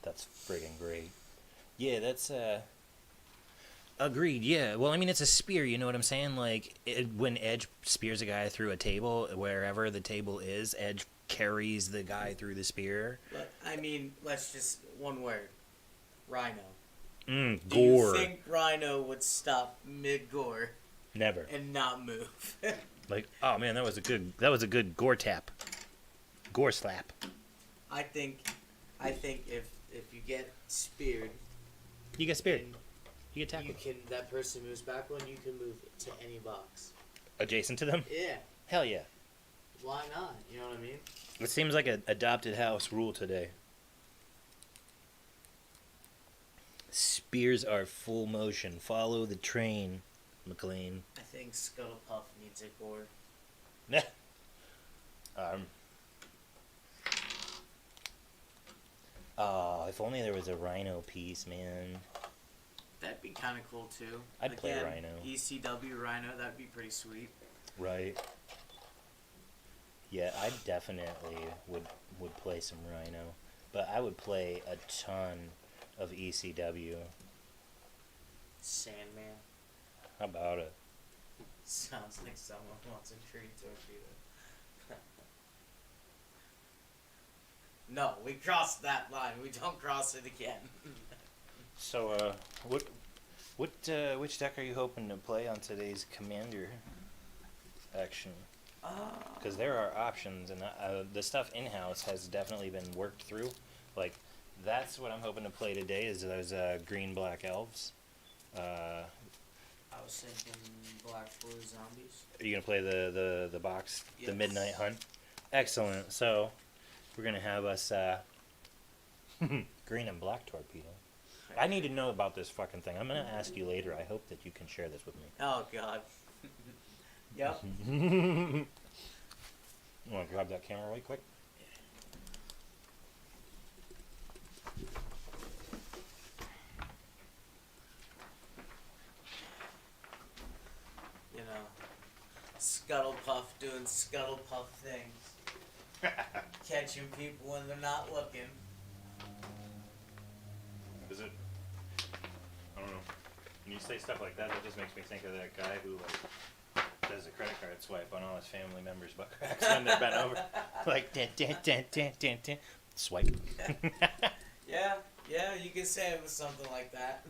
Speaker 4: That's friggin' great. Yeah, that's, agreed, yeah. Well, I mean, it's a spear, you know what I'm saying? Like, when Edge spears a guy through a table, wherever the table is, Edge carries the guy through the spear.
Speaker 3: But, I mean, let's just, one word. Rhino.
Speaker 4: Gore.
Speaker 3: Do you think Rhino would stop mid-gore
Speaker 4: Never.
Speaker 3: and not move?
Speaker 4: Like, oh man, that was a good gore tap. Gore slap.
Speaker 3: I think if you get speared,
Speaker 4: You get speared.
Speaker 3: and
Speaker 4: You get tackled.
Speaker 3: that person moves back one, you can move to any box.
Speaker 4: Adjacent to them?
Speaker 3: Yeah.
Speaker 4: Hell yeah.
Speaker 3: Why not? You know what I mean?
Speaker 4: It seems like an adopted house rule today. Spears are full motion. Follow the train, McLean.
Speaker 3: I think Scuttlepuff needs a gore.
Speaker 4: If only there was a Rhino piece, man.
Speaker 3: That'd be kind of cool too.
Speaker 4: I'd play
Speaker 3: Again,
Speaker 4: Rhino.
Speaker 3: ECW Rhino, that'd be pretty sweet.
Speaker 4: Right. Yeah, I definitely would play some Rhino, but I would play a ton of ECW.
Speaker 3: Sandman.
Speaker 4: How about it?
Speaker 3: Sounds like someone wants a tree torpedo. No, we crossed that line. We don't cross it again.
Speaker 4: So, which deck are you hoping to play on today's Commander action? Because there are options, and the stuff in-house has definitely been worked through. Like, that's what I'm hoping to play today, is those green-black elves.
Speaker 3: I was thinking Black Blue Zombies.
Speaker 4: Are you gonna play the box, the
Speaker 3: Yes.
Speaker 4: Midnight Hunt? Excellent. So we're gonna have us green and black torpedo. I need to know about this fucking thing. I'm gonna ask you later. I hope that you can share this with me.
Speaker 3: Oh God. Yep.
Speaker 4: You want to grab that camera really quick?
Speaker 3: You know, Scuttlepuff doing Scuttlepuff things, catching people when they're not looking.
Speaker 4: Is it? I don't know. When you say stuff like that, that just makes me think of that guy who does a credit card swipe on all his family members' butt cracks when they're bent over, like dun, dun, dun, dun, dun, dun. Swipe.
Speaker 3: Yeah, you can say it was something like that.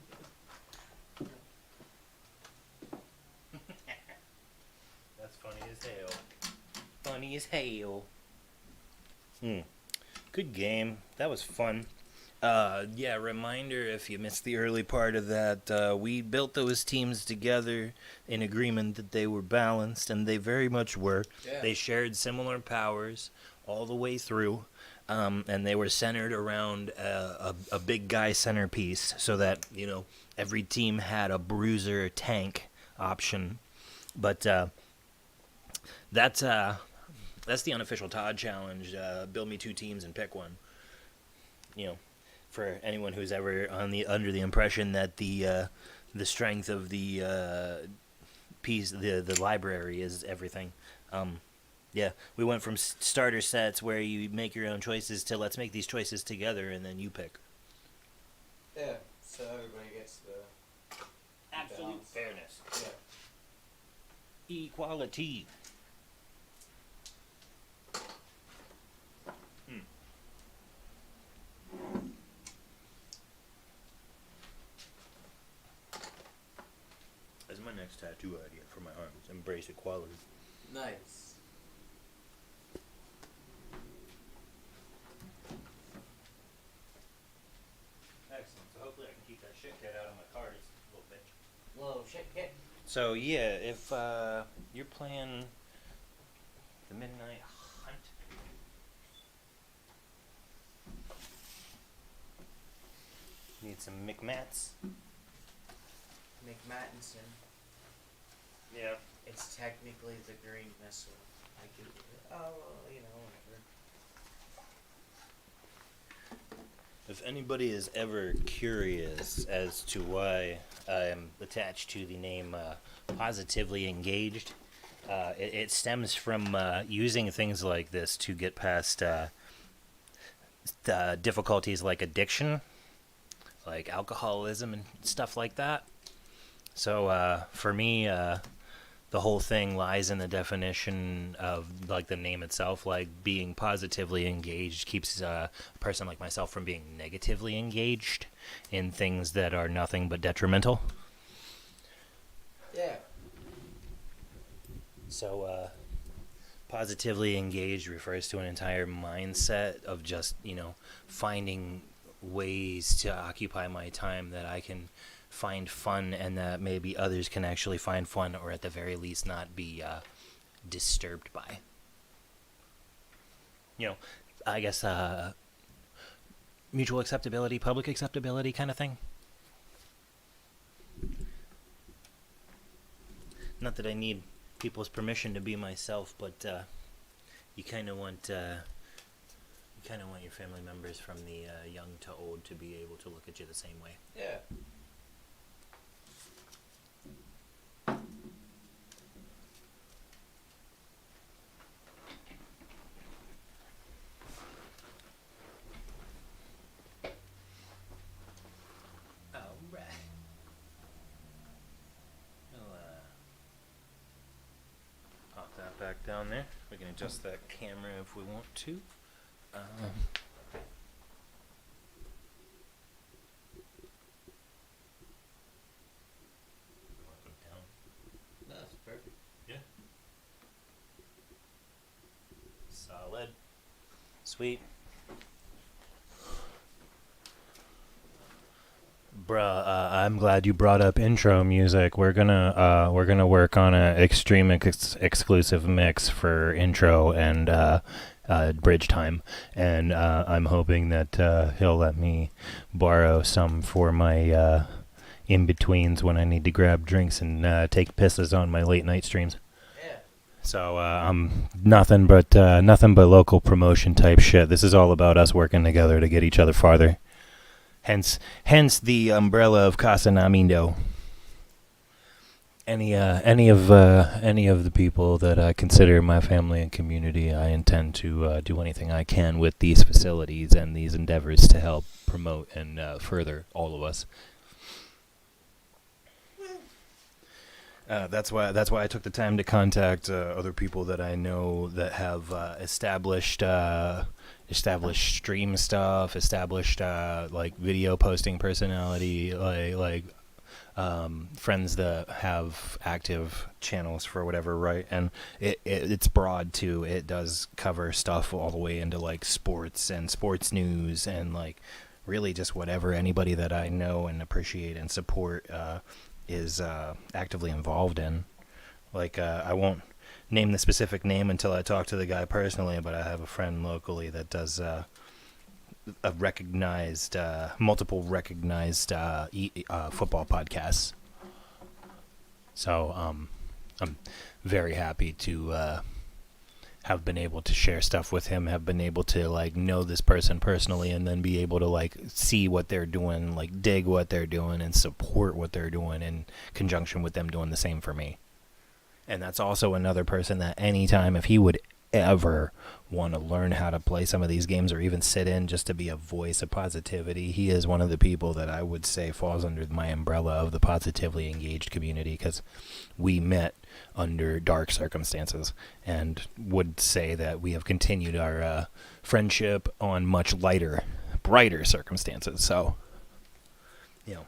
Speaker 4: That's funny as hell. Funny as hell. Good game. That was fun. Yeah, reminder if you missed the early part of that, we built those teams together in agreement that they were balanced, and they very much were.
Speaker 3: Yeah.
Speaker 4: They shared similar powers all the way through, and they were centered around a big guy centerpiece, so that, you know, every team had a bruiser tank option. But that's the unofficial Todd challenge. Build me 2 teams and pick one. You know, for anyone who's ever under the impression that the strength of the piece, the library is everything. Yeah, we went from starter sets where you make your own choices to let's make these choices together and then you pick.
Speaker 3: Yeah, so everybody gets the
Speaker 4: Absolute
Speaker 3: balance.
Speaker 4: fairness.
Speaker 3: Yeah.
Speaker 4: Equality. That's my next tattoo idea for my arms. Embrace equality.
Speaker 3: Nice.
Speaker 4: Excellent. So hopefully I can keep that shit kid out of my card, little bitch.
Speaker 3: Whoa, shit, kid.
Speaker 4: So yeah, if you're playing the Midnight Hunt, need some McMats.
Speaker 3: McMattinson.
Speaker 4: Yeah.
Speaker 3: It's technically the green missile. I could, well, you know, whatever.
Speaker 4: If anybody is ever curious as to why I'm attached to the name Positively Engaged, it stems from using things like this to get past the difficulties like addiction, like alcoholism and stuff like that. So for me, the whole thing lies in the definition of like the name itself, like being positively engaged keeps a person like myself from being negatively engaged in things that are nothing but detrimental.
Speaker 3: Yeah.
Speaker 4: So positively engaged refers to an entire mindset of just, you know, finding ways to occupy my time that I can find fun and that maybe others can actually find fun, or at the very least not be disturbed by. You know, I guess mutual acceptability, public acceptability kind of thing. Not that I need people's permission to be myself, but you kind of want your family members from the young to old to be able to look at you the same way.
Speaker 3: Yeah.
Speaker 4: Alright. I'll pop that back down there. We can adjust that camera if we want to.
Speaker 3: That's perfect.
Speaker 4: Yeah. Solid. Sweet. Bruh, I'm glad you brought up intro music. We're gonna work on a extreme exclusive mix for intro and bridge time, and I'm hoping that he'll let me borrow some for my in betweens when I need to grab drinks and take pisses on my late night streams.
Speaker 3: Yeah.
Speaker 4: So nothing but local promotion type shit. This is all about us working together to get each other farther. Hence the umbrella of Casanamindo. Any of the people that I consider my family and community, I intend to do anything I can with these facilities and these endeavors to help promote and further all of us. That's why I took the time to contact other people that I know that have established stream stuff, established like video posting personality, like friends that have active channels for whatever, right? And it's broad too. It does cover stuff all the way into like sports and sports news and like really just whatever anybody that I know and appreciate and support is actively involved in. Like I won't name the specific name until I talk to the guy personally, but I have a friend locally that does a recognized, multiple recognized football podcasts. So I'm very happy to have been able to share stuff with him, have been able to like know this person personally, and then be able to like see what they're doing, like dig what they're doing and support what they're doing in conjunction with them doing the same for me. And that's also another person that anytime, if he would ever want to learn how to play some of these games or even sit in just to be a voice of positivity, he is one of the people that I would say falls under my umbrella of the positively engaged community, because we met under dark circumstances and would say that we have continued our friendship on much lighter, brighter circumstances. So, you know,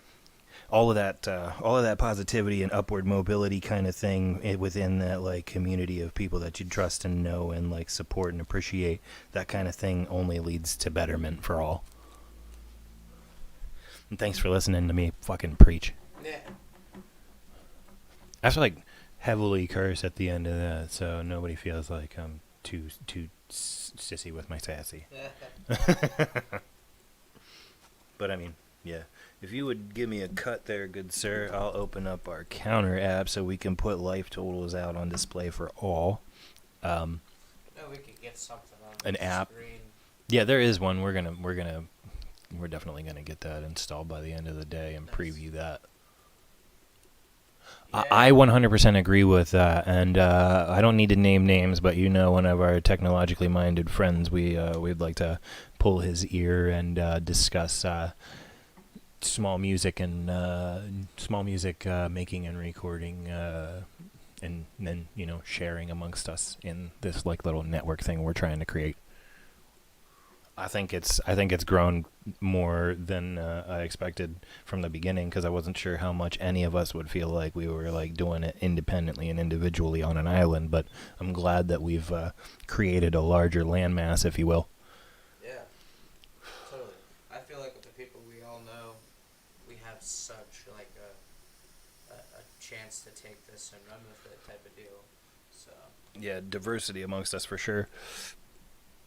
Speaker 4: all of that positivity and upward mobility kind of thing within that like community of people that you trust and know and like support and appreciate, that kind of thing only leads to betterment for all. And thanks for listening to me fucking preach.
Speaker 3: Yeah.
Speaker 4: I have to like heavily curse at the end of that, so nobody feels like I'm too sissy with my sassy. But I mean, yeah. If you would give me a cut there, good sir, I'll open up our counter app so we can put life totals out on display for all.
Speaker 3: No, we could get something on
Speaker 4: An
Speaker 3: the
Speaker 4: app.
Speaker 3: screen.
Speaker 4: Yeah, there is one. We're definitely gonna get that installed by the end of the day and
Speaker 3: Nice.
Speaker 4: preview that.
Speaker 3: Yeah.
Speaker 4: I 100% agree with that, and I don't need to name names, but you know, one of our technologically minded friends, we'd like to pull his ear and discuss small music making and recording, and then sharing amongst us in this like little network thing we're trying to create. I think it's grown more than I expected from the beginning, because I wasn't sure how much any of us would feel like we were like doing it independently and individually on an island. But I'm glad that we've created a larger landmass, if you will.
Speaker 3: Yeah, totally. I feel like with the people we all know, we have such like a chance to take this and run with it type of deal. So
Speaker 4: Yeah, diversity amongst us for sure.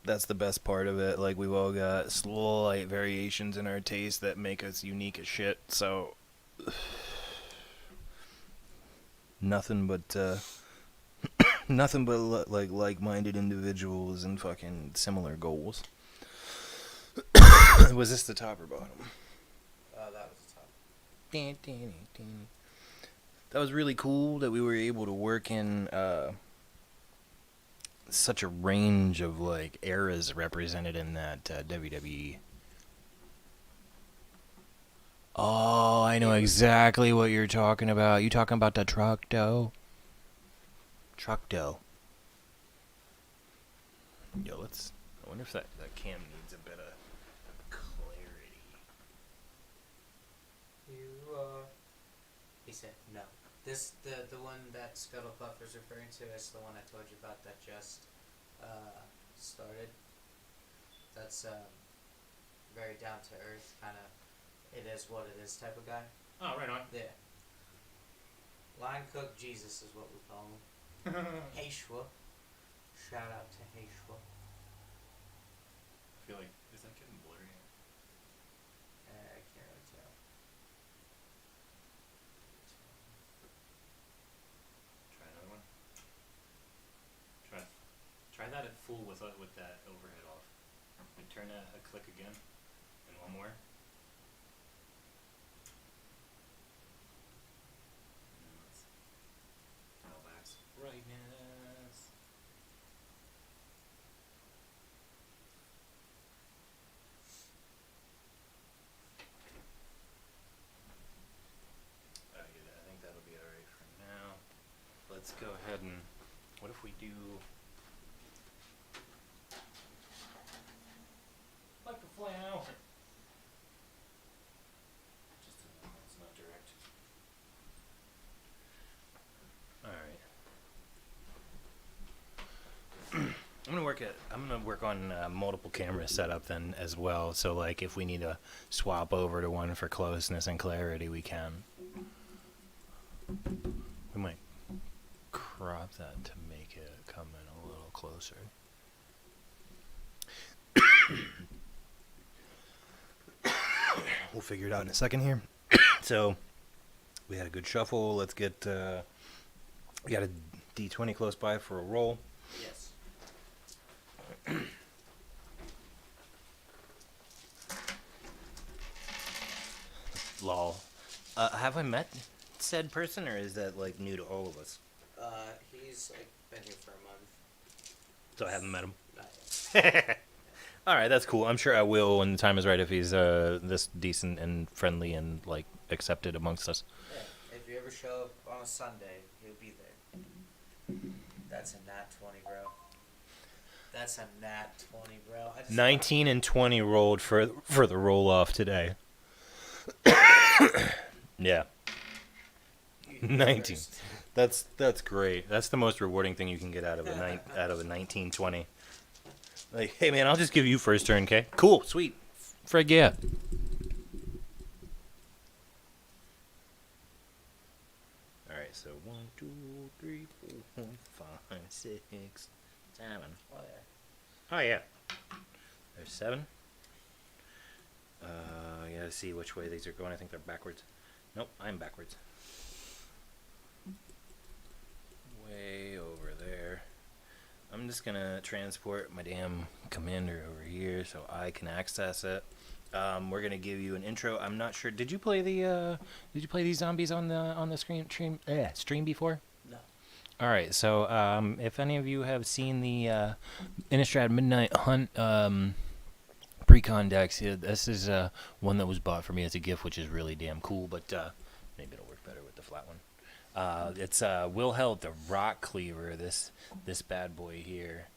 Speaker 4: That's the best part of it. Like, we've all got slight variations in our taste that make us unique as shit. So nothing but like-minded individuals and fucking similar goals. Was this the top or bottom?
Speaker 3: that was the top.
Speaker 4: That was really cool that we were able to work in such a range of like eras represented in that WWE. Oh, I know exactly what you're talking about. You talking about the truck dough? Truck dough. Yo, I wonder if that cam needs a bit of clarity.
Speaker 3: He said no. The one that Scuttlepuff is referring to is the one I told you about that just started. That's very down to earth, kind of it is what it is type of guy.
Speaker 4: Oh, right on.
Speaker 3: Yeah. Line cook Jesus is what we call him. Heshwa. Shout out to Heshwa.
Speaker 4: I feel like, is that getting blurry?
Speaker 3: I can't really tell.
Speaker 4: Try another one. Try that at full with that overhead off. And turn that a click again. And one more. And then let's relax. Brightness. I think that'll be alright for now. Let's go ahead and, what if we do like a flower? Just it's not direct. Alright. I'm gonna work on multiple camera setup then as well. So like if we need to swap over to one for closeness and clarity, we can. We might crop that to make it come in a little closer. We'll figure it out in a second here. So we had a good shuffle. Let's get we got a D20 close by for a roll.
Speaker 3: Yes.
Speaker 1: Lol. Have I met said person, or is that like new to all of us?
Speaker 3: He's like been here for a month.
Speaker 1: So I haven't met him.
Speaker 3: Not yet.
Speaker 1: All right, that's cool. I'm sure I will when the time is right if he's this decent and friendly and like accepted amongst us.
Speaker 3: Yeah. If you ever show up on a Sunday, he'll be there. That's a nat 20, bro. That's a nat 20, bro.
Speaker 1: 19 and 20 rolled for the roll off today. Yeah. 19. That's great. That's the most rewarding thing you can get out of a 1920. Like, hey man, I'll just give you first turn, okay? Cool, sweet. Frig yeah. All right, so 1, 2, 3, 4, 5, 6, 7.
Speaker 3: Oh, yeah.
Speaker 1: Oh yeah. There's 7. I gotta see which way these are going. I think they're backwards. Nope, I'm backwards. Way over there. I'm just gonna transport my damn commander over here so I can access it. We're gonna give you an intro. I'm not sure. Did you play these zombies on the stream before?
Speaker 3: No.
Speaker 1: All right. So if any of you have seen the Innistrad Midnight Hunt pre-con decks, this is one that was bought for me as a gift, which is really damn cool. But maybe it'll work better with the flat one. It's Wilheld the Rock Cleaver, this bad boy here,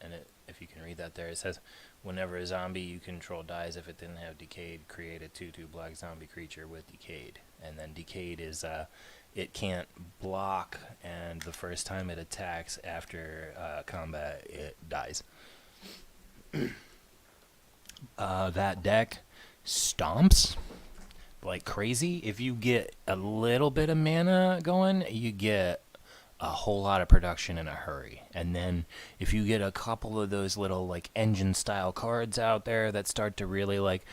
Speaker 1: and if you can read that there, it says, whenever a zombie you control dies, if it didn't have Decayed, create a 2/2 black zombie creature with Decayed. And then Decayed is, it can't block, and the first time it attacks after combat, it dies. That deck stomps like crazy. If you get a little bit of mana going, you get a whole lot of production in a hurry. And then if you get a couple of those little like engine style cards out there that start to really like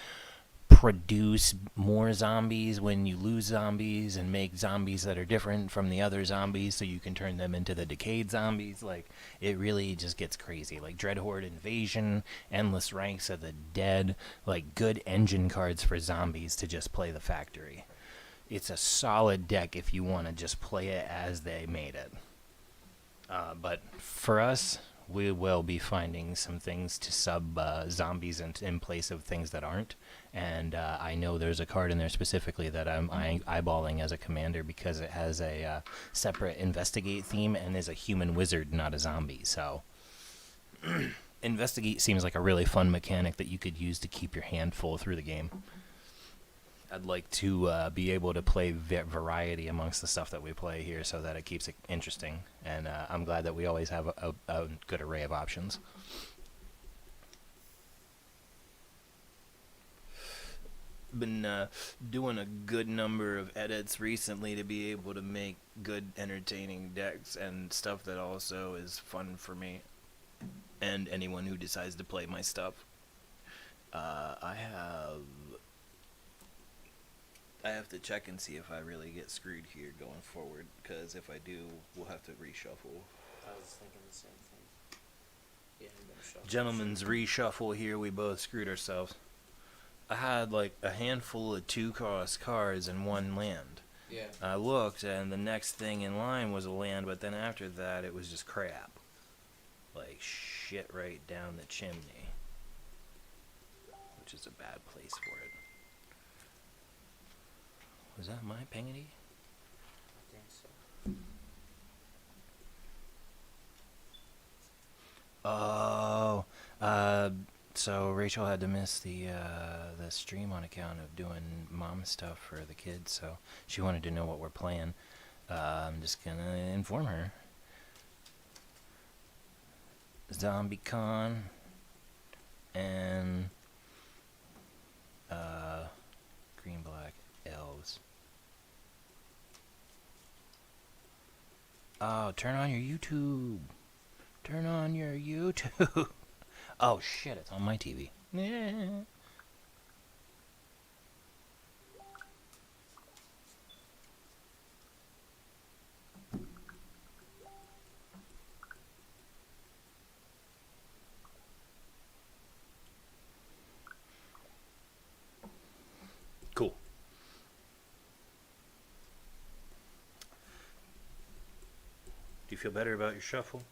Speaker 1: produce more zombies when you lose zombies and make zombies that are different from the other zombies so you can turn them into the decayed zombies, like it really just gets crazy. Like Dreadhorde Invasion, Endless Ranks of the Dead, like good engine cards for zombies to just play the factory. It's a solid deck if you want to just play it as they made it. But for us, we will be finding some things to sub zombies in place of things that aren't. And I know there's a card in there specifically that I'm eyeballing as a commander because it has a separate investigate theme and is a human wizard, not a zombie. So investigate seems like a really fun mechanic that you could use to keep your hand full through the game. I'd like to be able to play variety amongst the stuff that we play here so that it keeps it interesting. And I'm glad that we always have a good array of options.
Speaker 4: been doing a good number of edits recently to be able to make good, entertaining decks and stuff that also is fun for me and anyone who decides to play my stuff. I have to check and see if I really get screwed here going forward, because if I do, we'll have to reshuffle.
Speaker 3: I was thinking the same thing. Yeah, I'm gonna shuffle.
Speaker 4: Gentlemen's reshuffle here, we both screwed ourselves. I had like a handful of 2-cost cards and 1 land.
Speaker 3: Yeah.
Speaker 4: I looked, and the next thing in line was a land, but then after that, it was just crap. Like shit right down the chimney. Which is a bad place for it. Was that my pingity?
Speaker 3: I think so.
Speaker 4: Oh, so Rachel had to miss the stream on account of doing mom stuff for the kids, so she wanted to know what we're playing. I'm just gonna inform her. Zombie Con and green black elves. Oh, turn on your YouTube. Turn on your YouTube. Oh shit, it's on my TV. Yeah. Cool. Do you feel better about your shuffle?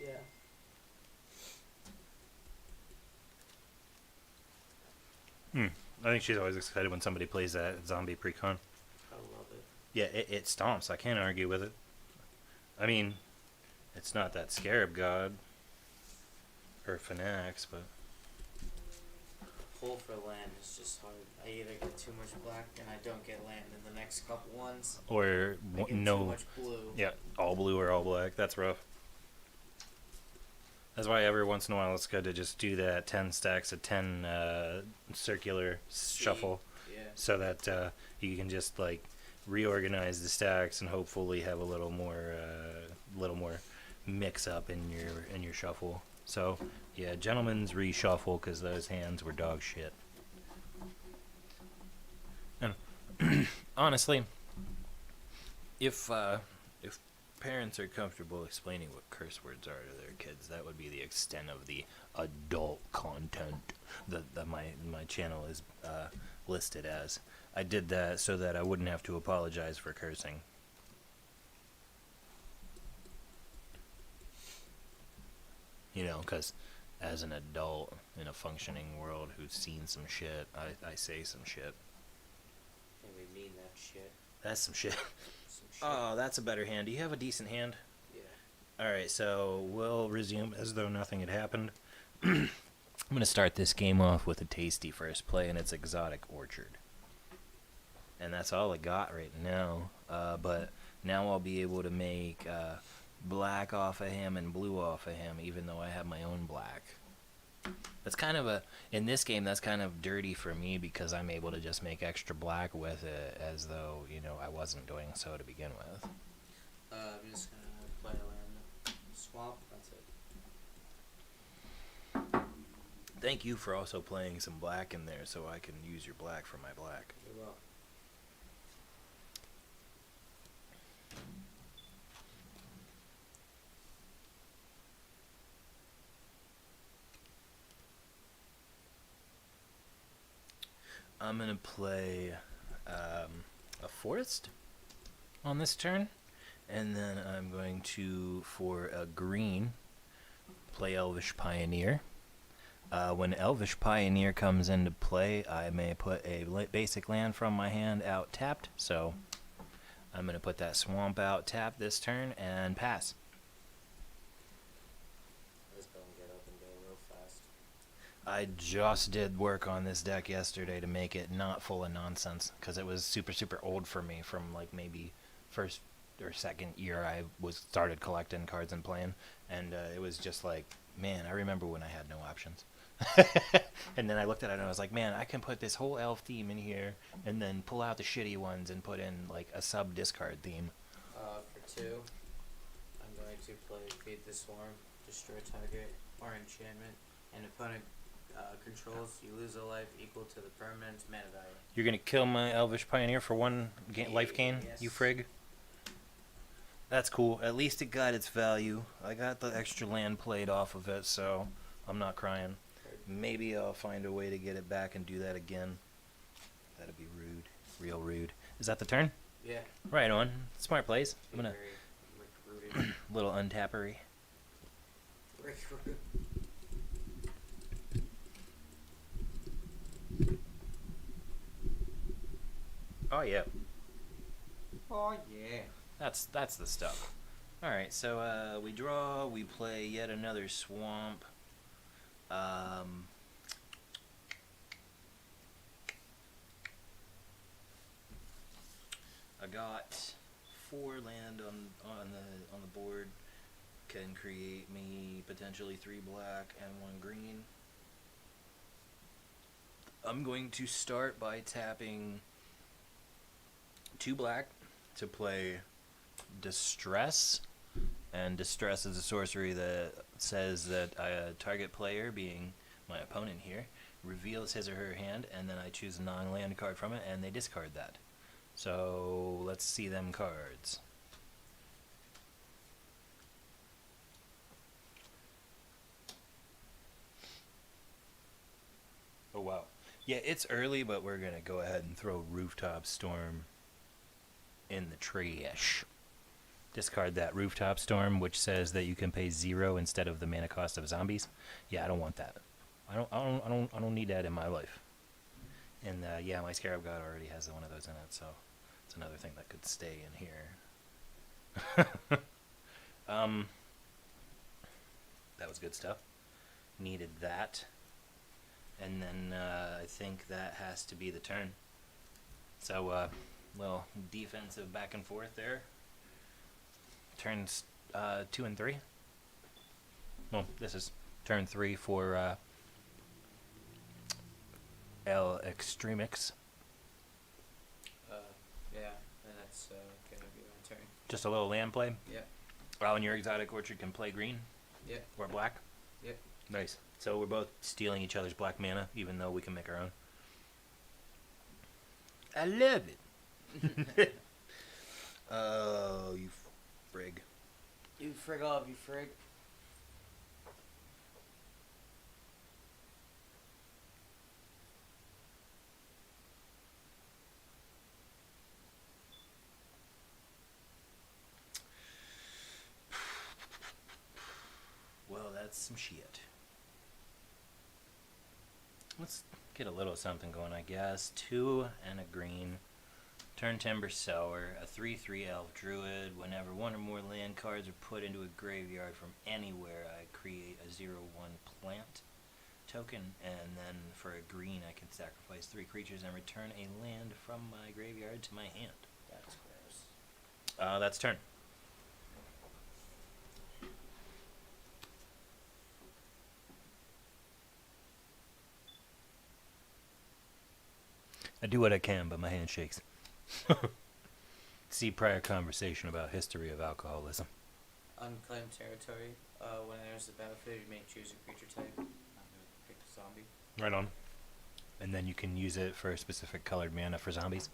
Speaker 3: Yeah.
Speaker 4: I think she's always excited when somebody plays that zombie precon.
Speaker 3: I love it.
Speaker 4: Yeah, it stomps. I can't argue with it. I mean, it's not that Scarab God or Fanax, but
Speaker 3: Pull for land is just hard. I either get too much black and I don't get land in the next couple ones.
Speaker 4: or
Speaker 3: I get too
Speaker 4: no,
Speaker 3: much blue.
Speaker 4: yeah, all blue or all black. That's rough. That's why every once in a while it's good to just do that 10 stacks of 10 circular shuffle,
Speaker 3: Yeah.
Speaker 4: so that you can just like reorganize the stacks and hopefully have a little more mix up in your shuffle. So yeah, gentlemen's reshuffle, because those hands were dog shit. And honestly, if parents are comfortable explaining what curse words are to their kids, that would be the extent of the adult content that my channel is listed as. I did that so that I wouldn't have to apologize for cursing. You know, because as an adult in a functioning world who's seen some shit, I say some shit.
Speaker 3: And we mean that shit.
Speaker 4: That's some shit.
Speaker 3: Some shit.
Speaker 4: Oh, that's a better hand. Do you have a decent hand?
Speaker 3: Yeah.
Speaker 4: Alright, so we'll resume as though nothing had happened. I'm going to start this game off with a tasty first play, and it's Exotic Orchard. And that's all I got right now. But now I'll be able to make black off of him and blue off of him, even though I have my own black. That's kind of in this game, that's kind of dirty for me, because I'm able to just make extra black with it as though, I wasn't doing so to begin with.
Speaker 3: I'm just gonna play a land. Swamp, that's it.
Speaker 4: Thank you for also playing some black in there so I can use your black for my black.
Speaker 3: You're welcome.
Speaker 4: I'm going to play a forest on this turn, and then I'm going to, for a green, play Elvish Pioneer. When Elvish Pioneer comes into play, I may put a basic land from my hand out tapped, so I'm going to put that swamp out tapped this turn and pass.
Speaker 3: This don't get up and go real fast.
Speaker 4: I just did work on this deck yesterday to make it not full of nonsense, because it was super old for me from like maybe first or second year I was started collecting cards and playing, and it was just like, man, I remember when I had no options. And then I looked at it and I was like, man, I can put this whole elf theme in here, and then pull out the shitty ones and put in like a sub discard theme.
Speaker 3: For 2, I'm going to play Feed the Swarm, destroy target or enchantment, and opponent controls, you lose a life equal to the permanent's mana value.
Speaker 4: You're gonna kill my Elvish Pioneer for 1 life gain,
Speaker 3: Yes.
Speaker 4: you frig? That's cool. At least it got its value. I got the extra land played off of it, so I'm not crying. Maybe I'll find a way to get it back and do that again. That'd be rude. Real rude. Is that the turn?
Speaker 3: Yeah.
Speaker 4: Right on. Smart plays. I'm gonna
Speaker 3: Very recruited.
Speaker 4: little untappery.
Speaker 3: Recruited.
Speaker 4: Oh yeah.
Speaker 3: Oh yeah.
Speaker 4: That's the stuff. All right, so we draw. We play yet another swamp. I got 4 land on the board. Can create me potentially 3 black and 1 green. I'm going to start by tapping 2 black to play Distress, and Distress is a sorcery that says that a target player, being my opponent here, reveals his or her hand, and then I choose a non-land card from it, and they discard that. So let's see them cards. Oh wow. Yeah, it's early, but we're gonna go ahead and throw Rooftop Storm in the trash. Discard that Rooftop Storm, which says that you can pay 0 instead of the mana cost of zombies. Yeah, I don't want that. I don't need that in my life. And yeah, my Scarab God already has one of those in it, so it's another thing that could stay in here. That was good stuff. Needed that. And then I think that has to be the turn. So, little defensive back and forth there. Turns 2 and 3. Well, this is turn 3 for El Extremix.
Speaker 3: Yeah, and that's gonna be my turn.
Speaker 4: Just a little land play.
Speaker 3: Yep.
Speaker 4: Well, and your exotic orchard can play green.
Speaker 3: Yep.
Speaker 4: Or black.
Speaker 3: Yep.
Speaker 4: Nice. So we're both stealing each other's black mana, even though we can make our own. I love it. Oh, you frig.
Speaker 3: You frig off, you frig.
Speaker 4: Well, that's some shit. Let's get a little something going, I guess. 2 and a green. Turn Timber Sower, a 3/3 elf druid. Whenever 1 or more land cards are put into a graveyard from anywhere, I create a 0/1 plant token. And then for a green, I can sacrifice 3 creatures and return a land from my graveyard to my hand.
Speaker 3: That's gross.
Speaker 4: That's turn. I do what I can, but my hand shakes. See prior conversation about history of alcoholism.
Speaker 3: Unclaimed territory. When it enters the battlefield, you may choose a creature type. I'm gonna pick zombie.
Speaker 4: Right on. And then you can use it for a specific colored mana for zombies.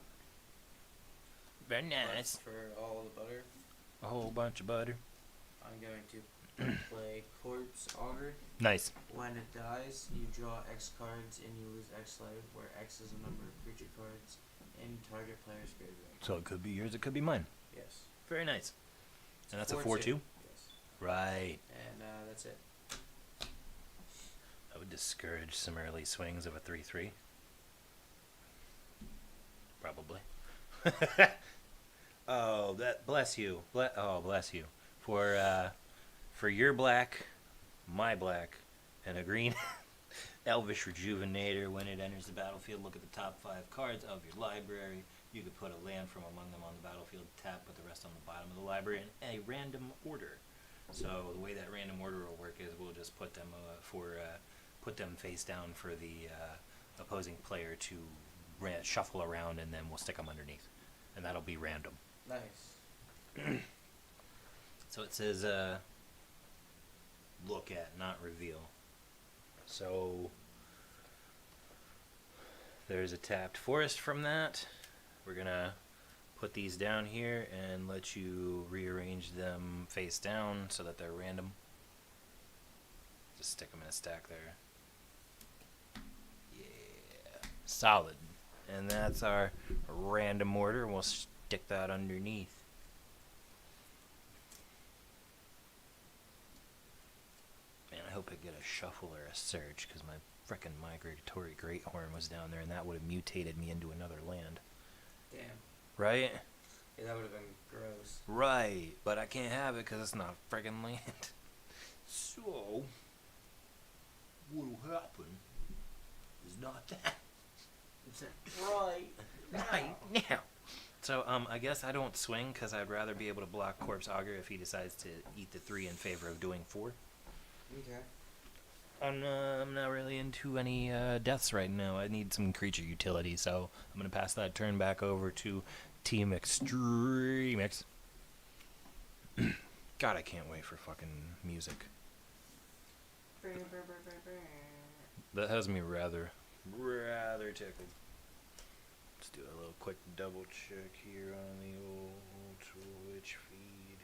Speaker 4: Very nice.
Speaker 3: For all the butter,
Speaker 4: A whole bunch of butter.
Speaker 3: I'm going to play Corpse Augur.
Speaker 4: Nice.
Speaker 3: When it dies, you draw X cards and you lose X life, where X is the number of creature cards in target player's graveyard.
Speaker 4: So it could be yours, it could be mine.
Speaker 3: Yes.
Speaker 4: Very nice. And that's a
Speaker 3: 4/2.
Speaker 4: 4/2?
Speaker 3: Yes.
Speaker 4: Right.
Speaker 3: And that's it.
Speaker 4: I would discourage some early swings of a 3/3. Probably. Oh, that bless you. Oh, bless you. For your black, my black, and a green Elvish Rejuvenator. When it enters the battlefield, look at the top 5 cards of your library.
Speaker 1: You could put a land from among them on the battlefield, tap, put the rest on the bottom of the library in a random order. So the way that random order will work is we'll just put them put them face down for the opposing player to shuffle around, and then we'll stick them underneath, and that'll be random.
Speaker 3: Nice.
Speaker 1: So it says look at, not reveal. So there's a tapped forest from that. We're gonna put these down here and let you rearrange them face down so that they're random. Just stick them in a stack there. Yeah, solid. And that's our random order. We'll stick that underneath. Man, I hope I get a shuffle or a search, because my frickin' migratory great horn was down there, and that would have mutated me into another land.
Speaker 3: Damn.
Speaker 1: Right?
Speaker 3: Yeah, that would have been gross.
Speaker 1: Right, but I can't have it because it's not frickin' land. So, what'll happen is not that.
Speaker 3: Right.
Speaker 1: Right now. So, I guess I don't swing because I'd rather be able to block Corpse Augur if he decides to eat the 3 in favor of doing 4.
Speaker 3: Okay.
Speaker 1: I'm not really into any deaths right now. I need some creature utility, so I'm going to pass that turn back over to Team Extremix. God, I can't wait for fucking music. That has me rather tickled. Let's do a little quick double check here on the old Twitch feed.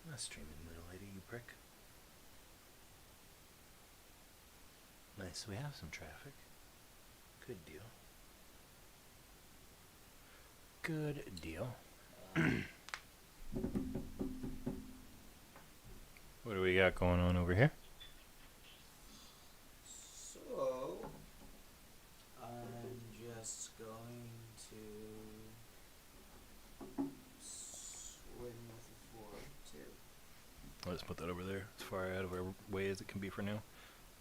Speaker 1: I'm not streaming Moonlighter, you prick. Nice, we have some traffic. Good deal. Good deal. What do we got going on over here?
Speaker 3: So, I'm just going to swing with a 4-2.
Speaker 1: Let's put that over there, as far out of our way as it can be for now.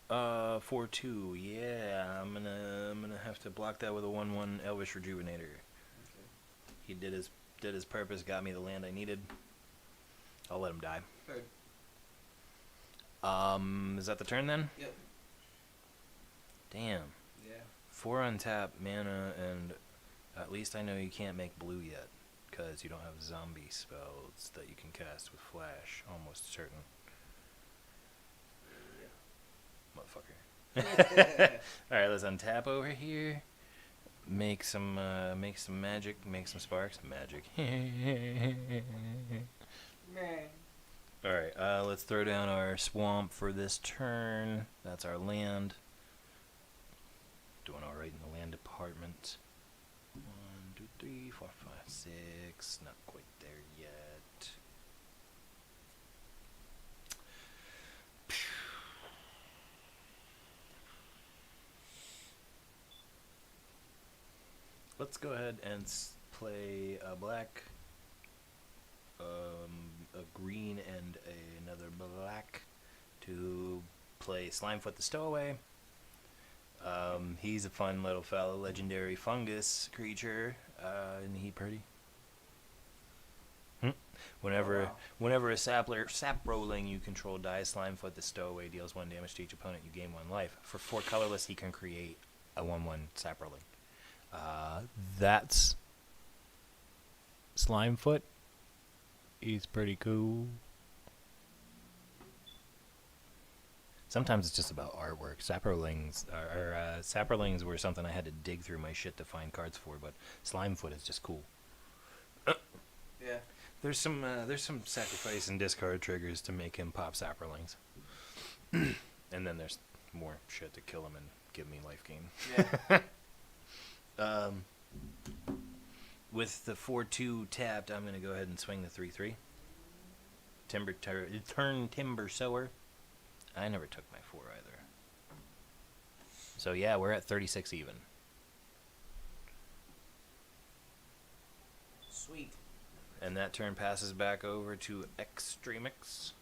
Speaker 1: 4-2, yeah. I'm gonna have to block that with a 1/1 Elvish Rejuvenator.
Speaker 3: Okay.
Speaker 1: He did his purpose, got me the land I needed. I'll let him die.
Speaker 3: Good.
Speaker 1: Is that the turn then?
Speaker 3: Yep.
Speaker 1: Damn.
Speaker 3: Yeah.
Speaker 1: 4 untap mana, and at least I know you can't make blue yet, because you don't have zombie spells that you can cast with flash. Almost certain. Motherfucker. Alright, let's untap over here. Make some magic, make some sparks. Magic.
Speaker 3: Man.
Speaker 1: Alright, let's throw down our swamp for this turn. That's our land. Doing alright in the land department. 1, 2, 3, 4, 5, 6. Not quite there yet. Let's go ahead and play a black, a green, and another black to play Slimefoot the Stowaway. He's a fun little fellow, legendary fungus creature. Isn't he pretty? Whenever a sap rolling you control dies, Slimefoot the Stowaway deals 1 damage to each opponent. You gain 1 life. For 4 colorless, he can create a 1/1 sap rolling. That's Slimefoot. He's pretty cool. Sometimes it's just about artwork. Saprolings were something I had to dig through my shit to find cards for, but Slimefoot is just cool.
Speaker 3: Yeah.
Speaker 1: There's some sacrifice and discard triggers to make him pop Saprolings. And then there's more shit to kill him and give me life gain.
Speaker 3: Yeah.
Speaker 1: With the 4/2 tapped, I'm going to go ahead and swing the 3/3. Turn Timber Sower. I never took my 4 either. So yeah, we're at 36 even.
Speaker 3: Sweet.
Speaker 1: And that turn passes back over to Extremix.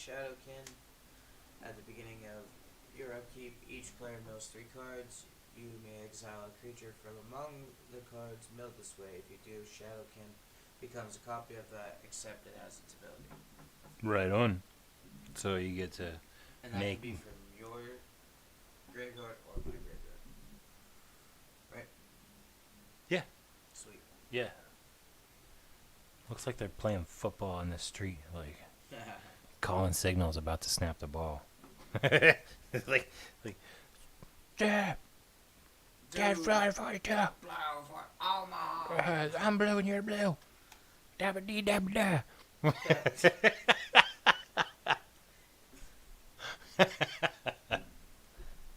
Speaker 3: Shadowkin. At the beginning of your upkeep, each player mills 3 cards. You may exile a creature from among the cards milled this way. If you do, Shadowkin becomes a copy of that, except it has its ability.
Speaker 4: Right on. So you get to
Speaker 3: And that
Speaker 4: make.
Speaker 3: can be from your graveyard or my graveyard. Right?
Speaker 4: Yeah.
Speaker 3: Sweet.
Speaker 4: Yeah. Looks like they're playing football on the street. Like, calling signals about to snap the ball. like, yeah. Get fly for two.
Speaker 3: Blow for Alma.
Speaker 4: I'm blue and you're blue. Dabba dee dabba da.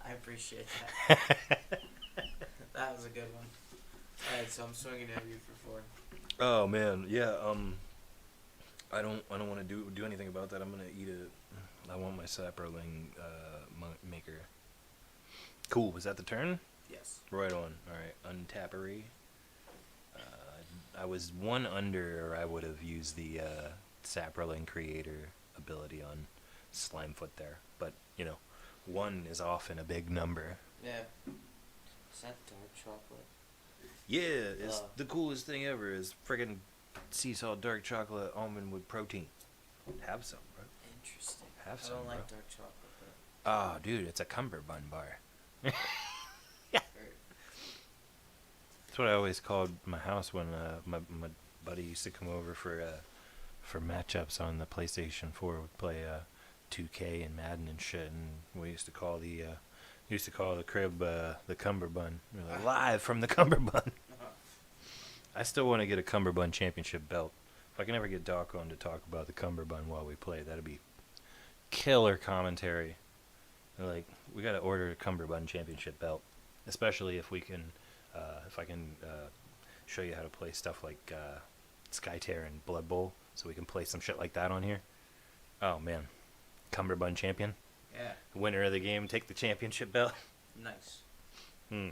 Speaker 3: I appreciate that. That was a good one. Alright, so I'm swinging at you for 4.
Speaker 4: Oh man, yeah. I don't want to do anything about that. I'm gonna eat it. I want my saproling maker. Cool. Was that the turn?
Speaker 3: Yes.
Speaker 4: Right on. All right. Untappery. I was 1 under, or I would have used the saproling creator ability on Slimefoot there. But 1 is often a big number.
Speaker 3: Yeah. Is that dark chocolate?
Speaker 4: Yeah, it's
Speaker 3: Uh.
Speaker 4: the coolest thing ever. Is friggin' sea salt dark chocolate almond with protein. Have some, bro.
Speaker 3: Interesting.
Speaker 4: Have
Speaker 3: I
Speaker 4: some,
Speaker 3: don't
Speaker 4: bro.
Speaker 3: like dark chocolate, but
Speaker 4: Oh, dude, it's a cummerbund bar.
Speaker 3: very-
Speaker 4: That's what I always called my house when my buddy used to come over for matchups on the PlayStation 4. We'd play 2K and Madden and shit, and we used to call the crib the Cumberbund. We're like, live from the Cumberbund. I still want to get a Cumberbund championship belt. If I can ever get Doc on to talk about the Cumberbund while we play, that'd be killer commentary. Like, we gotta order a Cumberbund championship belt, especially if we can, if I can show you how to play stuff like Skytear and Blood Bowl, so we can play some shit like that on here. Oh man, Cumberbund champion,
Speaker 3: Yeah.
Speaker 4: winner of the game, take the championship belt.
Speaker 3: Nice.
Speaker 4: Hmm.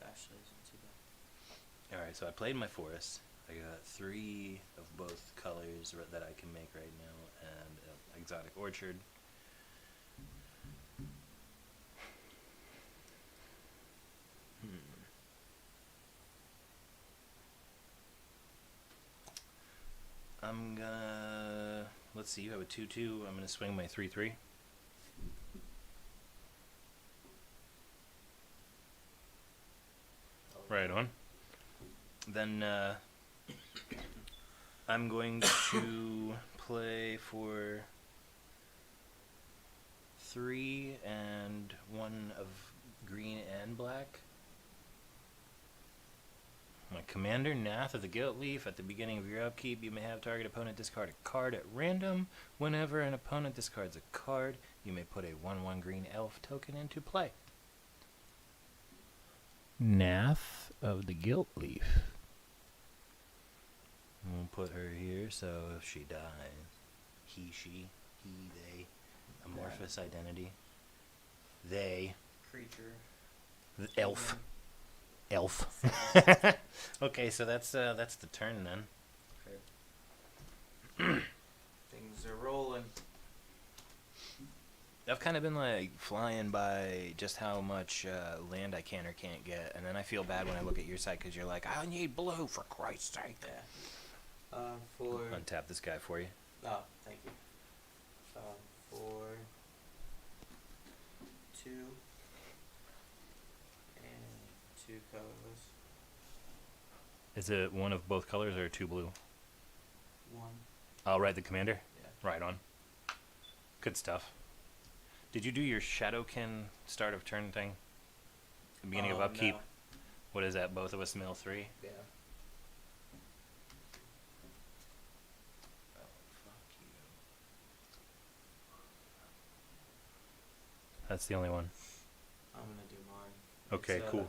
Speaker 3: Actually, isn't too bad.
Speaker 4: All right, so I played my forest. I got 3 of both colors that I can make right now, and exotic orchard. I'm gonna, let's see, you have a 2/2. I'm gonna swing my 3/3. Right on. Then I'm going to play for 3 and 1 of green and black. My commander, Nath of the Guilt Leaf. At the beginning of your upkeep, you may have target opponent discard a card at random. Whenever an opponent discards a card, you may put a 1/1 green elf token into play. Nath of the Guilt Leaf. We'll put her here, so if she dies, he, she, he, they, amorphous identity. They,
Speaker 3: Creature.
Speaker 4: the elf. Elf. Okay, so that's the turn then.
Speaker 3: Okay. Things are rolling.
Speaker 4: I've kind of been like flying by just how much land I can or can't get, and then I feel bad when I look at your side because you're like, I need blue for Christ's sake.
Speaker 3: Yeah. For
Speaker 4: Untap this guy for you.
Speaker 3: oh, thank you. For 2 and 2 colors.
Speaker 4: Is it one of both colors or 2 blue?
Speaker 3: 1.
Speaker 4: I'll write the commander.
Speaker 3: Yeah.
Speaker 4: Right on. Good stuff. Did you do your Shadowkin start of turn thing? The beginning of upkeep?
Speaker 3: No.
Speaker 4: What is that? Both of us mill 3?
Speaker 3: Yeah.
Speaker 4: Oh, fuck you. That's the only one.
Speaker 3: I'm gonna do mine.
Speaker 4: Okay,
Speaker 3: It's,
Speaker 4: cool.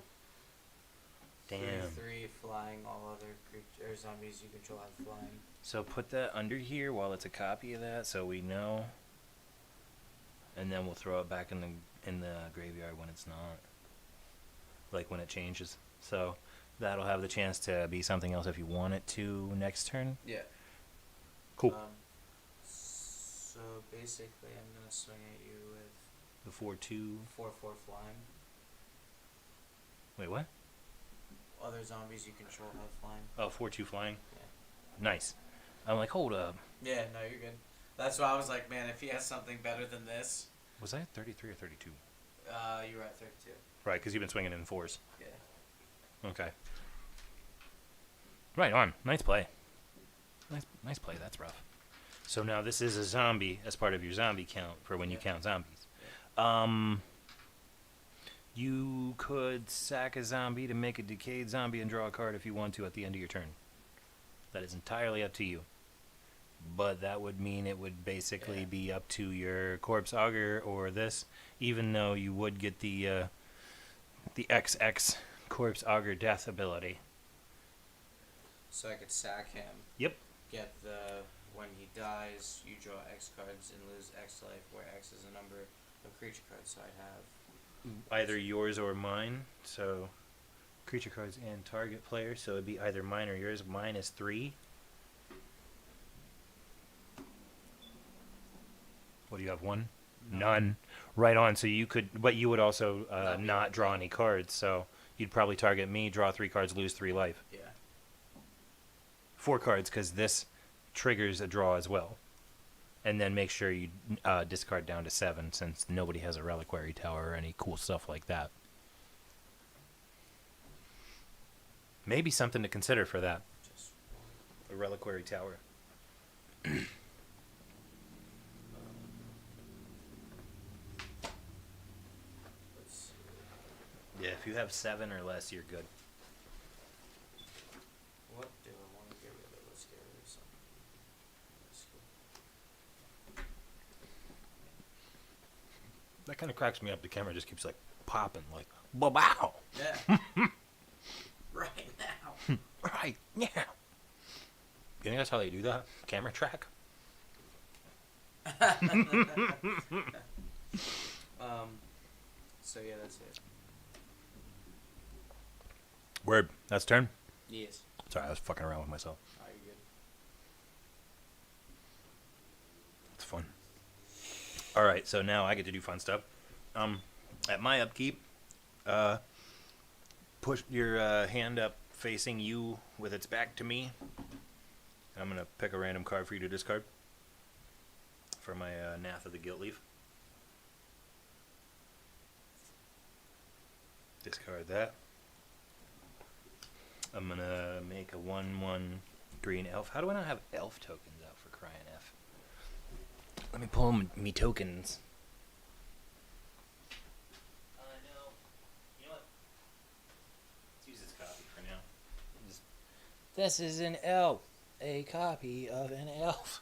Speaker 4: Damn.
Speaker 3: 3/3 flying. All other creatures, zombies you control have flying.
Speaker 4: So put that under here while it's a copy of that, so we know. And then we'll throw it back in the graveyard when it's not. Like when it changes. So that'll have the chance to be something else if you want it to next turn.
Speaker 3: Yeah.
Speaker 4: Cool.
Speaker 3: So basically, I'm gonna swing at you with
Speaker 4: The 4-2.
Speaker 3: 4/4 flying.
Speaker 4: Wait, what?
Speaker 3: Other zombies you control have flying.
Speaker 4: Oh, 4-2 flying.
Speaker 3: Yeah.
Speaker 4: Nice. I'm like, hold up.
Speaker 3: Yeah, no, you're good. That's why I was like, man, if he has something better than this,
Speaker 4: Was I at 33 or 32?
Speaker 3: you were at 32.
Speaker 4: Right, because you've been swinging in fours.
Speaker 3: Yeah.
Speaker 4: Okay. Right on. Nice play. Nice play. That's rough. So now this is a zombie as part of your zombie count for when you
Speaker 3: Yeah.
Speaker 4: count zombies.
Speaker 3: Yeah.
Speaker 4: You could sack a zombie to make a decayed zombie and draw a card if you want to at the end of your turn. That is entirely up to you. But that would mean it would basically
Speaker 3: Yeah.
Speaker 4: be up to your corpse augur or this, even though you would get the XX corpse augur death ability.
Speaker 3: So I could sack him.
Speaker 4: Yep.
Speaker 3: Get the when he dies, you draw X cards and lose X life, where X is a number of creature cards. So I'd have.
Speaker 4: Either yours or mine. So creature cards and target player. So it'd be either mine or yours. Mine is 3. What do you have? 1? None. Right on. So you could, but you would also
Speaker 3: That'd be
Speaker 4: not draw
Speaker 3: okay.
Speaker 4: any cards. So you'd probably target me, draw 3 cards, lose 3 life.
Speaker 3: Yeah.
Speaker 4: 4 cards because this triggers a draw as well. And then make sure you discard down to 7 since nobody has a reliquary tower or any cool stuff like that. Maybe something to consider for that.
Speaker 3: Just
Speaker 4: A reliquary tower.
Speaker 3: let's see.
Speaker 4: Yeah, if you have 7 or less, you're good.
Speaker 3: What do I want to get rid of? Let's get rid of something. Let's go.
Speaker 4: That kind of cracks me up. The camera just keeps like popping, like, wow.
Speaker 3: Yeah. Right now.
Speaker 4: Right, yeah. You think that's how they do that? Camera track?
Speaker 3: So yeah, that's it.
Speaker 4: Word. That's turn.
Speaker 3: Yes.
Speaker 4: Sorry, I was fucking around with myself.
Speaker 3: Are you good?
Speaker 4: It's fun. All right, so now I get to do fun stuff. At my upkeep, push your hand up facing you with its back to me. And I'm gonna pick a random card for you to discard for my Nath of the Guilt Leaf. Discard that. I'm gonna make a 1/1 green elf. How do I not have elf tokens out for crying F? Let me pull me tokens. No. You know what? Let's use this copy for now. This is an elf. A copy of an elf.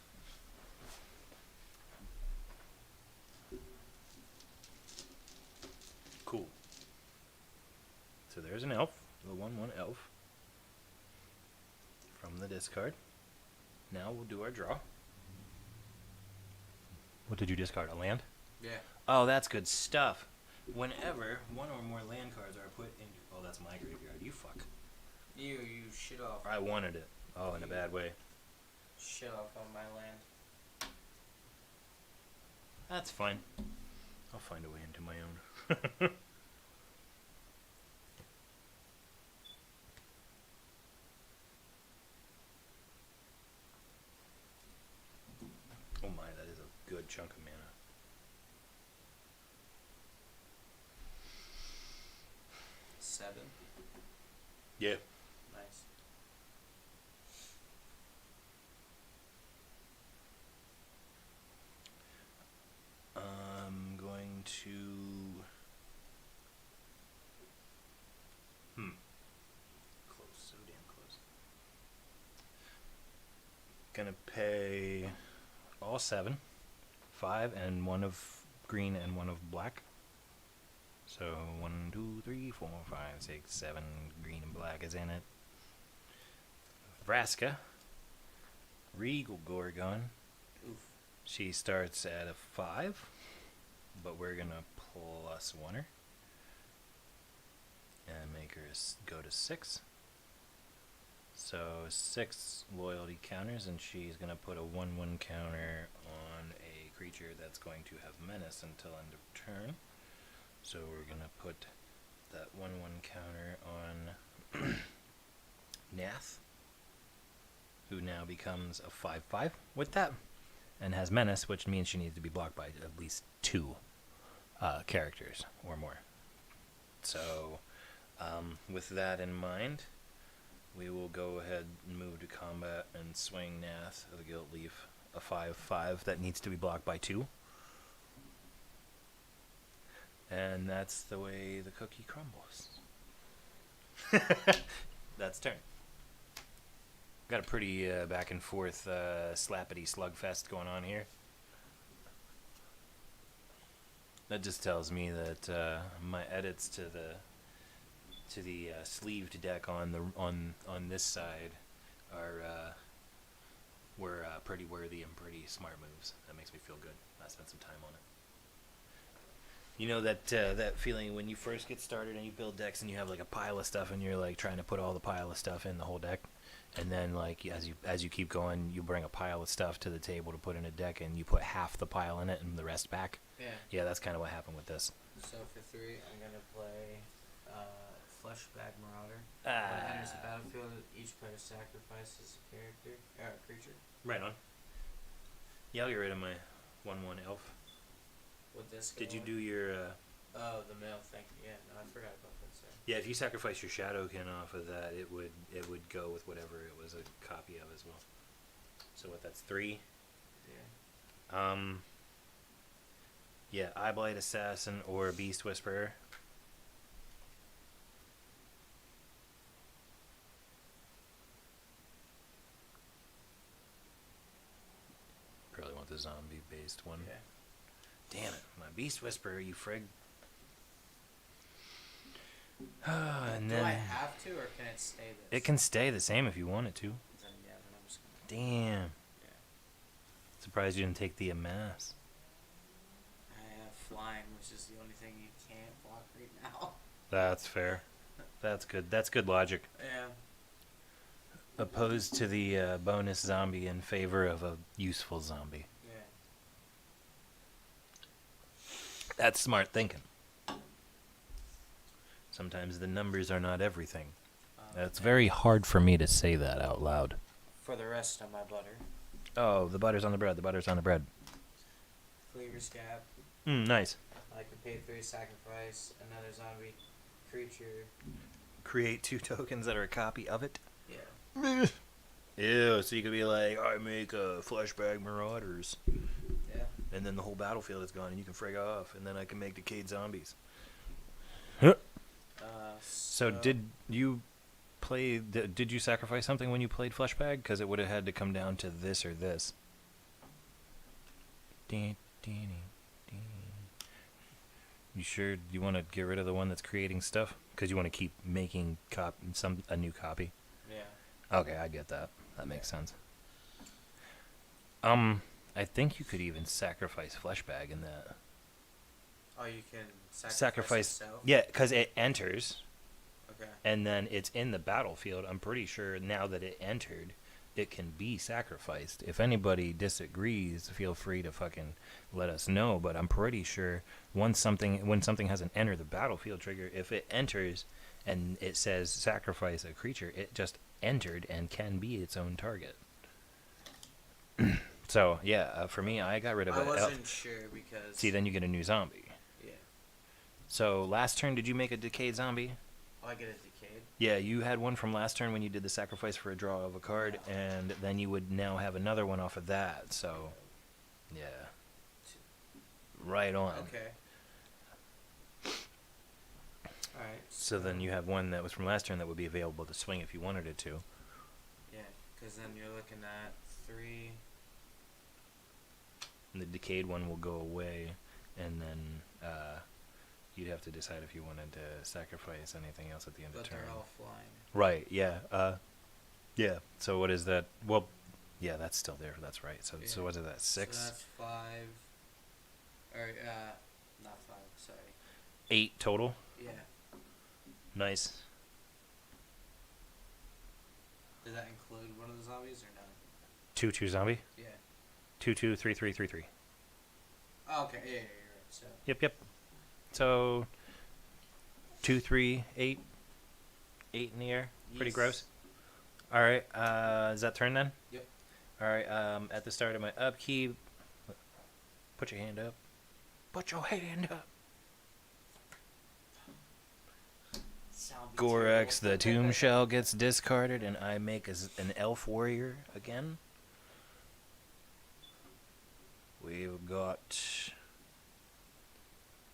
Speaker 4: Cool. So there's an elf. The 1/1 elf. From the discard. Now we'll do our draw. What did you discard? A land?
Speaker 3: Yeah.
Speaker 4: Oh, that's good stuff. Whenever one or more land cards are put into... Oh, that's my graveyard. You fuck.
Speaker 3: You shit off.
Speaker 4: I wanted it. Oh, in a bad way.
Speaker 3: Shit off on my land.
Speaker 4: That's fine. I'll find a way into my own. Oh my, that is a good chunk of mana.
Speaker 3: Seven.
Speaker 4: Yeah.
Speaker 3: Nice.
Speaker 4: I'm going to... Close, so damn close. Gonna pay all 7. 5 and 1 of green and 1 of black. So 1, 2, 3, 4, 5, 6, 7 green and black is in it. Vraska. Regal Gorgon.
Speaker 3: Oof.
Speaker 4: She starts at a 5, but we're gonna plus 1 her and make her go to 6. So 6 loyalty counters, and she's gonna put a 1/1 counter on a creature that's going to have menace until end of turn. So we're gonna put that 1/1 counter on Nath, who now becomes a 5/5 with that, and has menace, which means she needs to be blocked by at least 2 characters or more. So, with that in mind, we will go ahead and move to combat and swing Nath of the Guilt Leaf, a 5/5 that needs to be blocked by 2. And that's the way the cookie crumbles. That's turn. Got a pretty back and forth slappity slugfest going on here. That just tells me that my edits to the sleeved deck on this side were pretty worthy and pretty smart moves. That makes me feel good. I spent some time on it. You know that feeling when you first get started and you build decks and you have like a pile of stuff and you're like trying to put all the pile of stuff in the whole deck, and then like as you keep going, you bring a pile of stuff to the table to put in a deck and you put half the pile in it and the rest back.
Speaker 3: Yeah.
Speaker 4: Yeah, that's kind of what happened with this.
Speaker 3: So for 3, I'm gonna play Fleshbag Marauder. When it enters the battlefield, each player sacrifices a creature.
Speaker 4: Right on. Yeah, I'll get rid of my 1/1 elf.
Speaker 3: Would this go
Speaker 4: Did you
Speaker 3: in?
Speaker 4: do your?
Speaker 3: Oh, the male thing. Yeah, no, I forgot about that. Sorry.
Speaker 4: Yeah, if you sacrifice your Shadowkin off of that, it would go with whatever it was a copy of as well. So what? That's 3.
Speaker 3: Yeah.
Speaker 4: Yeah, Eyeblight Assassin or Beast Whisperer. Probably want the zombie-based one.
Speaker 3: Yeah.
Speaker 4: Damn it, my Beast Whisperer, you frig. And
Speaker 3: Do
Speaker 4: then
Speaker 3: I have to, or can it stay this?
Speaker 4: it can stay the same if you want it to.
Speaker 3: Then, yeah, then I'm just gonna.
Speaker 4: Damn.
Speaker 3: Yeah.
Speaker 4: Surprised you didn't take the Amass.
Speaker 3: I have flying, which is the only thing you can't block right now.
Speaker 4: That's fair. That's good. That's good logic.
Speaker 3: Yeah.
Speaker 4: Opposed to the bonus zombie in favor of a useful zombie.
Speaker 3: Yeah.
Speaker 4: That's smart thinking. Sometimes the numbers are not everything. It's very hard for me to say that out loud.
Speaker 3: For the rest of my butter,
Speaker 4: Oh, the butter's on the bread. The butter's on the bread.
Speaker 3: Cleaver Scab.
Speaker 4: Nice.
Speaker 3: I can pay 3 sacrifice another zombie creature.
Speaker 4: Create 2 tokens that are a copy of it.
Speaker 3: Yeah.
Speaker 4: Ew, so you could be like, I make Fleshbag Marauders.
Speaker 3: Yeah.
Speaker 4: And then the whole battlefield is gone and you can frig off. And then I can make Decayed Zombies. So did you play? Did you sacrifice something when you played Fleshbag? Because it would have had to come down to this or this. You sure you want to get rid of the one that's creating stuff? Because you want to keep making a new copy.
Speaker 3: Yeah.
Speaker 4: Okay, I get that. That makes sense. I think you could even sacrifice Fleshbag in that.
Speaker 3: Oh, you can
Speaker 4: Sacrifice.
Speaker 3: itself?
Speaker 4: Yeah, because it enters.
Speaker 3: Okay.
Speaker 4: And then it's in the battlefield. I'm pretty sure now that it entered, it can be sacrificed. If anybody disagrees, feel free to fucking let us know. But I'm pretty sure when something hasn't entered the battlefield trigger, if it enters and it says sacrifice a creature, it just entered and can be its own target. So yeah, for me, I got rid of it.
Speaker 3: I wasn't sure because.
Speaker 4: See, then you get a new zombie.
Speaker 3: Yeah.
Speaker 4: So last turn, did you make a decayed zombie?
Speaker 3: Oh, I get a decayed.
Speaker 4: Yeah, you had one from last turn when you did the sacrifice for a draw of a card, and then you would now have another one off of that. So, yeah, right on.
Speaker 3: Okay. All right.
Speaker 4: So then you have one that was from last turn that would be available to swing if you wanted it to.
Speaker 3: Yeah, because then you're looking at 3.
Speaker 4: And the decayed one will go away, and then you'd have to decide if you wanted to sacrifice anything else at the end
Speaker 3: But
Speaker 4: of turn.
Speaker 3: they're all flying.
Speaker 4: Right. Yeah. Yeah. So what is that? Well, yeah, that's still there. That's right. So
Speaker 3: Yeah.
Speaker 4: what is that? 6?
Speaker 3: So that's 5. Or not 5. Sorry.
Speaker 4: 8 total.
Speaker 3: Yeah.
Speaker 4: Nice.
Speaker 3: Does that include one of the zombies or no?
Speaker 4: 2/2 zombie.
Speaker 3: Yeah.
Speaker 4: 2/2 3/3 3/3.
Speaker 3: Oh, okay, yeah, you're right. So
Speaker 4: Yep. So 2, 3, 8, 8 in the air. Pretty
Speaker 3: yes.
Speaker 4: gross. All right. Is that turn then?
Speaker 3: Yep.
Speaker 4: All right. At the start of my upkeep, put your hand up. Put your hand up.
Speaker 3: Sound
Speaker 4: Gorex, the
Speaker 3: terrible.
Speaker 4: Tomb Shell gets discarded, and I make an Elf Warrior again. We've got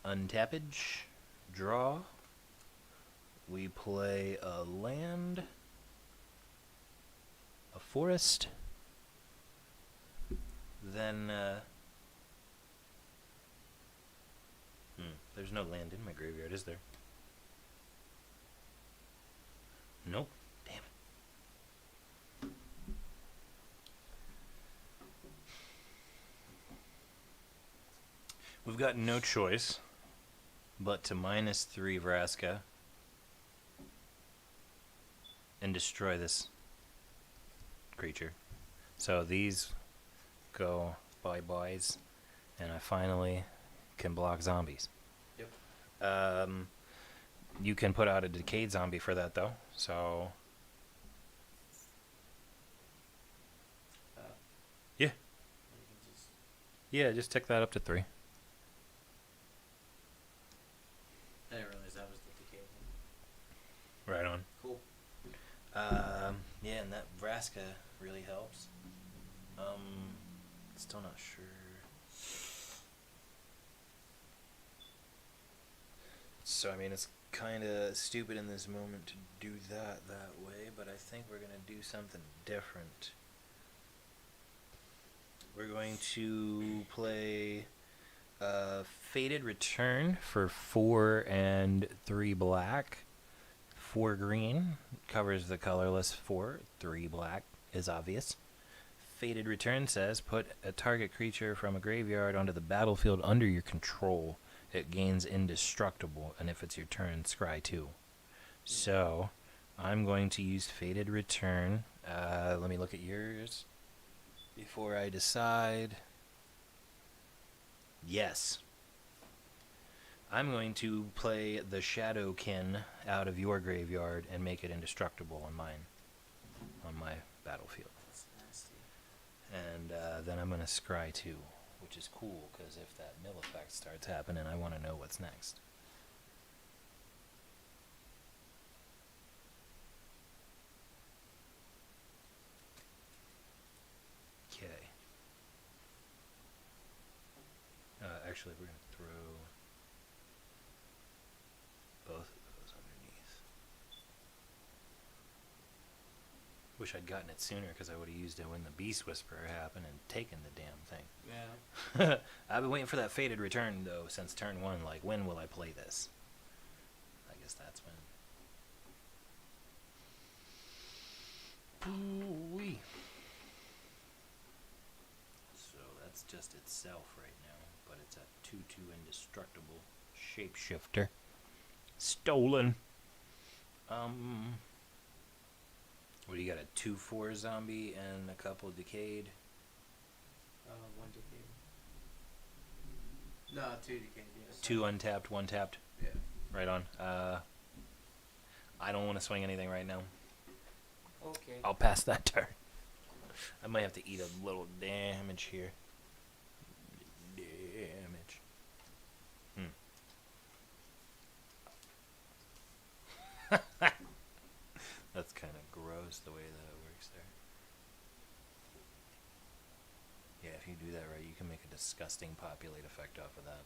Speaker 4: Untappage, draw. We play a land, a forest, then, there's no land in my graveyard, is there? Nope. Damn it. We've got no choice but to -3 Vraska and destroy this creature. So these go bye-byes, and I finally can block zombies.
Speaker 3: Yep.
Speaker 4: You can put out a decayed zombie for that, though. So Yeah.
Speaker 3: You can just
Speaker 4: yeah, just tick that up to 3.
Speaker 3: I didn't realize that was the decay one.
Speaker 4: Right on.
Speaker 3: Cool.
Speaker 4: Yeah, and that Vraska really helps. Still not sure. So I mean, it's kind of stupid in this moment to do that way, but I think we're gonna do something different. We're going to play Faded Return for 4 and 3 black. 4 green covers the colorless 4. 3 black is obvious. Faded Return says put a target creature from a graveyard onto the battlefield under your control. It gains indestructible, and if it's your turn, scry 2. So I'm going to use Faded Return. Let me look at yours before I decide. Yes. I'm going to play the Shadowkin out of your graveyard and make it indestructible on mine, on my battlefield.
Speaker 3: That's nasty.
Speaker 4: And then I'm going to scry 2, which is cool, because if that mill effect starts happening, I want to know what's next. Okay. Actually, we're going to throw both of those underneath. Wish I'd gotten it sooner, because I would have used it when the Beast Whisperer happened and taken the damn thing.
Speaker 3: Yeah.
Speaker 4: I've been waiting for that Faded Return, though, since turn 1. Like, when will I play this? I guess that's when. Ooh-wee. So that's just itself right now, but it's a 2/2 indestructible shapeshifter. Stolen. What do you got? A 2/4 zombie and a couple decayed.
Speaker 3: 1 decay. No, 2 decay. Yes.
Speaker 4: 2 untapped, 1 tapped.
Speaker 3: Yeah.
Speaker 4: Right on. I don't want to swing anything right now.
Speaker 3: Okay.
Speaker 4: I'll pass that turn. I might have to eat a little damage here. Damage. That's kind of gross the way that it works there. Yeah, if you do that right, you can make a disgusting populate effect off of that.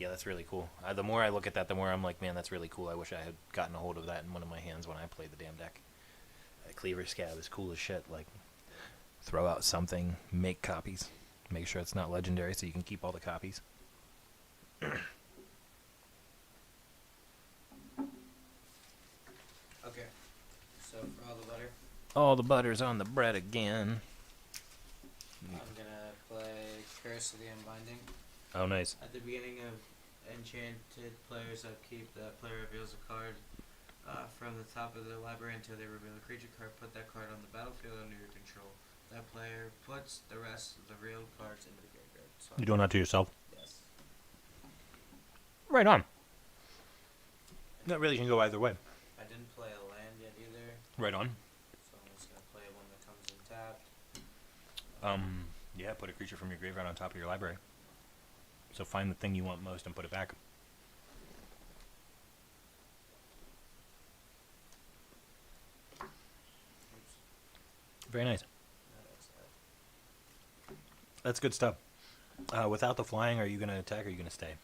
Speaker 4: Yeah, that's really cool. The more I look at that, the more I'm like, man, that's really cool. I wish I had gotten a hold of that in one of my hands when I played the damn deck. Cleaver Scab is cool as shit. Like, throw out something, make copies. Make sure it's not legendary so you can keep all the copies.
Speaker 3: Okay. So for all the butter,
Speaker 4: All the butter's on the bread again.
Speaker 3: I'm gonna play Curse of the Unbinding.
Speaker 4: Oh, nice.
Speaker 3: At the beginning of Enchanted players' upkeep, that player reveals a card from the top of their library until they reveal a creature card. Put that card on the battlefield under your control. That player puts the rest of the real cards into the graveyard. So
Speaker 4: You're doing that to yourself?
Speaker 3: yes.
Speaker 4: Right on. That really can go either way.
Speaker 3: I didn't play a land yet either,
Speaker 4: Right on.
Speaker 3: so I'm just gonna play one that comes in tapped.
Speaker 4: Yeah, put a creature from your graveyard on top of your library. So find the thing you want most and put it back.
Speaker 3: Oops.
Speaker 4: Very nice.
Speaker 3: No, that's that.
Speaker 4: That's good stuff. Without the flying, are you going to attack or are you going to stay?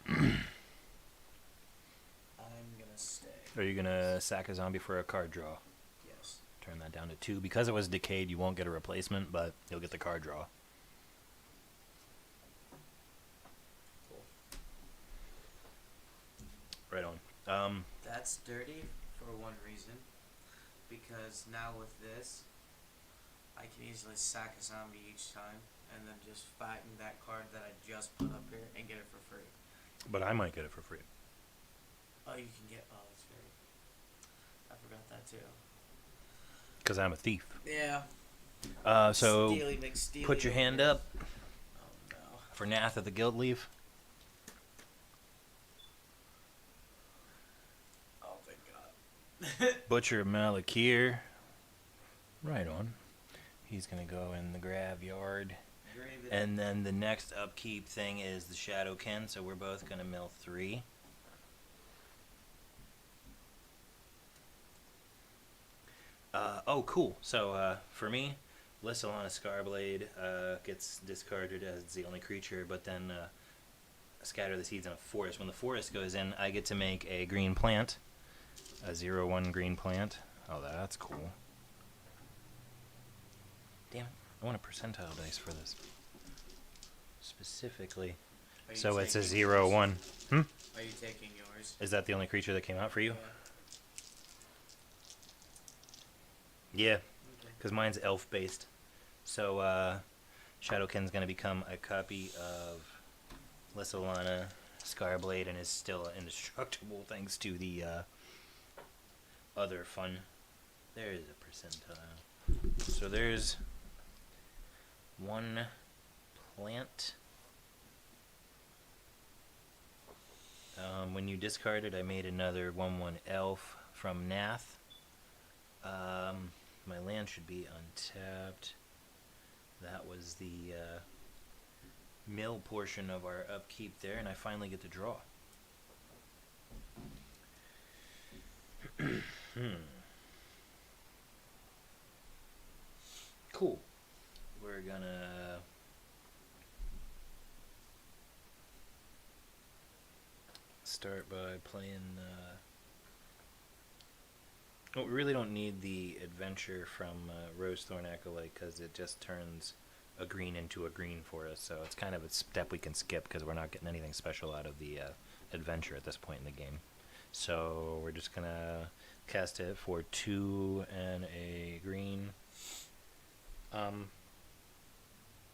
Speaker 3: I'm gonna stay.
Speaker 4: Are you going to sack a zombie for a card draw?
Speaker 3: Yes.
Speaker 4: Turn that down to 2. Because it was decayed, you won't get a replacement, but you'll get the card draw.
Speaker 3: Cool.
Speaker 4: Right on.
Speaker 3: That's dirty for one reason, because now with this, I can easily sack a zombie each time, and then just fatten that card that I just put up here and get it for free.
Speaker 4: But I might get it for free.
Speaker 3: Oh, you can get. Oh, that's great. I forgot that too.
Speaker 4: Because I'm a thief.
Speaker 3: Yeah.
Speaker 4: So
Speaker 3: Steely McSteely
Speaker 4: put your
Speaker 3: over
Speaker 4: hand
Speaker 3: here.
Speaker 4: up
Speaker 3: Oh no.
Speaker 4: for Nath of the Guild Leaf.
Speaker 3: Oh thank God.
Speaker 4: Butcher Malakir. Right on. He's going to go in the graveyard.
Speaker 3: Grave it.
Speaker 4: And then the next upkeep thing is the Shadowkin, so we're both going to mill 3. Oh, cool. So, for me, Lissalana Scarblade gets discarded as it's the only creature, but then Scatter the Seeds in a forest. When the forest goes in, I get to make a green plant. A 0/1 green plant. Oh, that's cool. Damn it. I want a percentile dice for this. Specifically.
Speaker 3: Are you
Speaker 4: So it's a
Speaker 3: taking
Speaker 4: 0/1. Hmm?
Speaker 3: Are you taking yours?
Speaker 4: Is that the only creature that came out for you?
Speaker 3: Yeah.
Speaker 4: Yeah,
Speaker 3: Okay.
Speaker 4: because mine's elf-based. So, Shadowkin's going to become a copy of Lissalana Scarblade and is still indestructible thanks to the other fun. There is a percentile. So there's 1 plant. When you discarded, I made another 1/1 elf from Nath. My land should be untapped. That was the mill portion of our upkeep there, and I finally get to draw. Cool. We're gonna start by playing. Oh, we really don't need the adventure from Rosethorn Acolyte because it just turns a green into a green for us. So it's kind of a step we can skip because we're not getting anything special out of the adventure at this point in the game. So we're just gonna cast it for 2 and a green.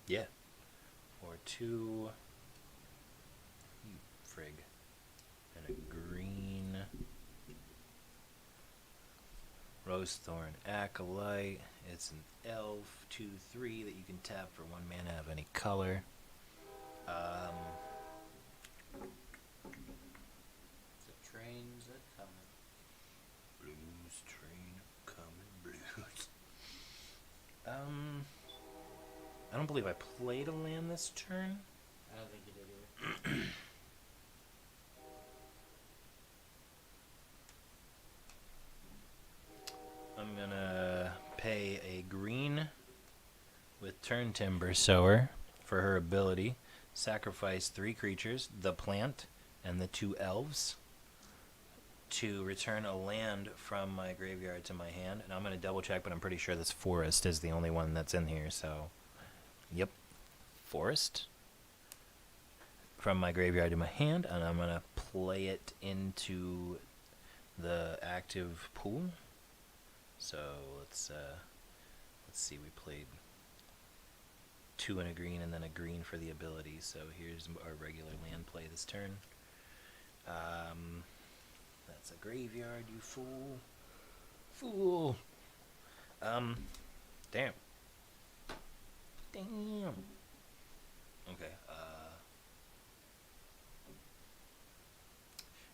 Speaker 4: Yeah, for 2. You frig, and a green. Rosethorn Acolyte. It's an elf 2/3 that you can tap for 1 mana of any color.
Speaker 3: The trains are coming.
Speaker 4: Blues train coming, blues. I don't believe I played a land this turn.
Speaker 3: I don't think you did either.
Speaker 4: I'm gonna pay a green with Turn Timber Sower for her ability. Sacrifice 3 creatures, the plant and the 2 elves, to return a land from my graveyard to my hand. And I'm gonna double check, but I'm pretty sure this forest is the only one that's in here, so yep. Forest from my graveyard to my hand, and I'm gonna play it into the active pool. So let's see, we played 2 and a green and then a green for the ability. So here's our regular land play this turn. That's a graveyard, you fool. Fool. Damn. Damn. Okay.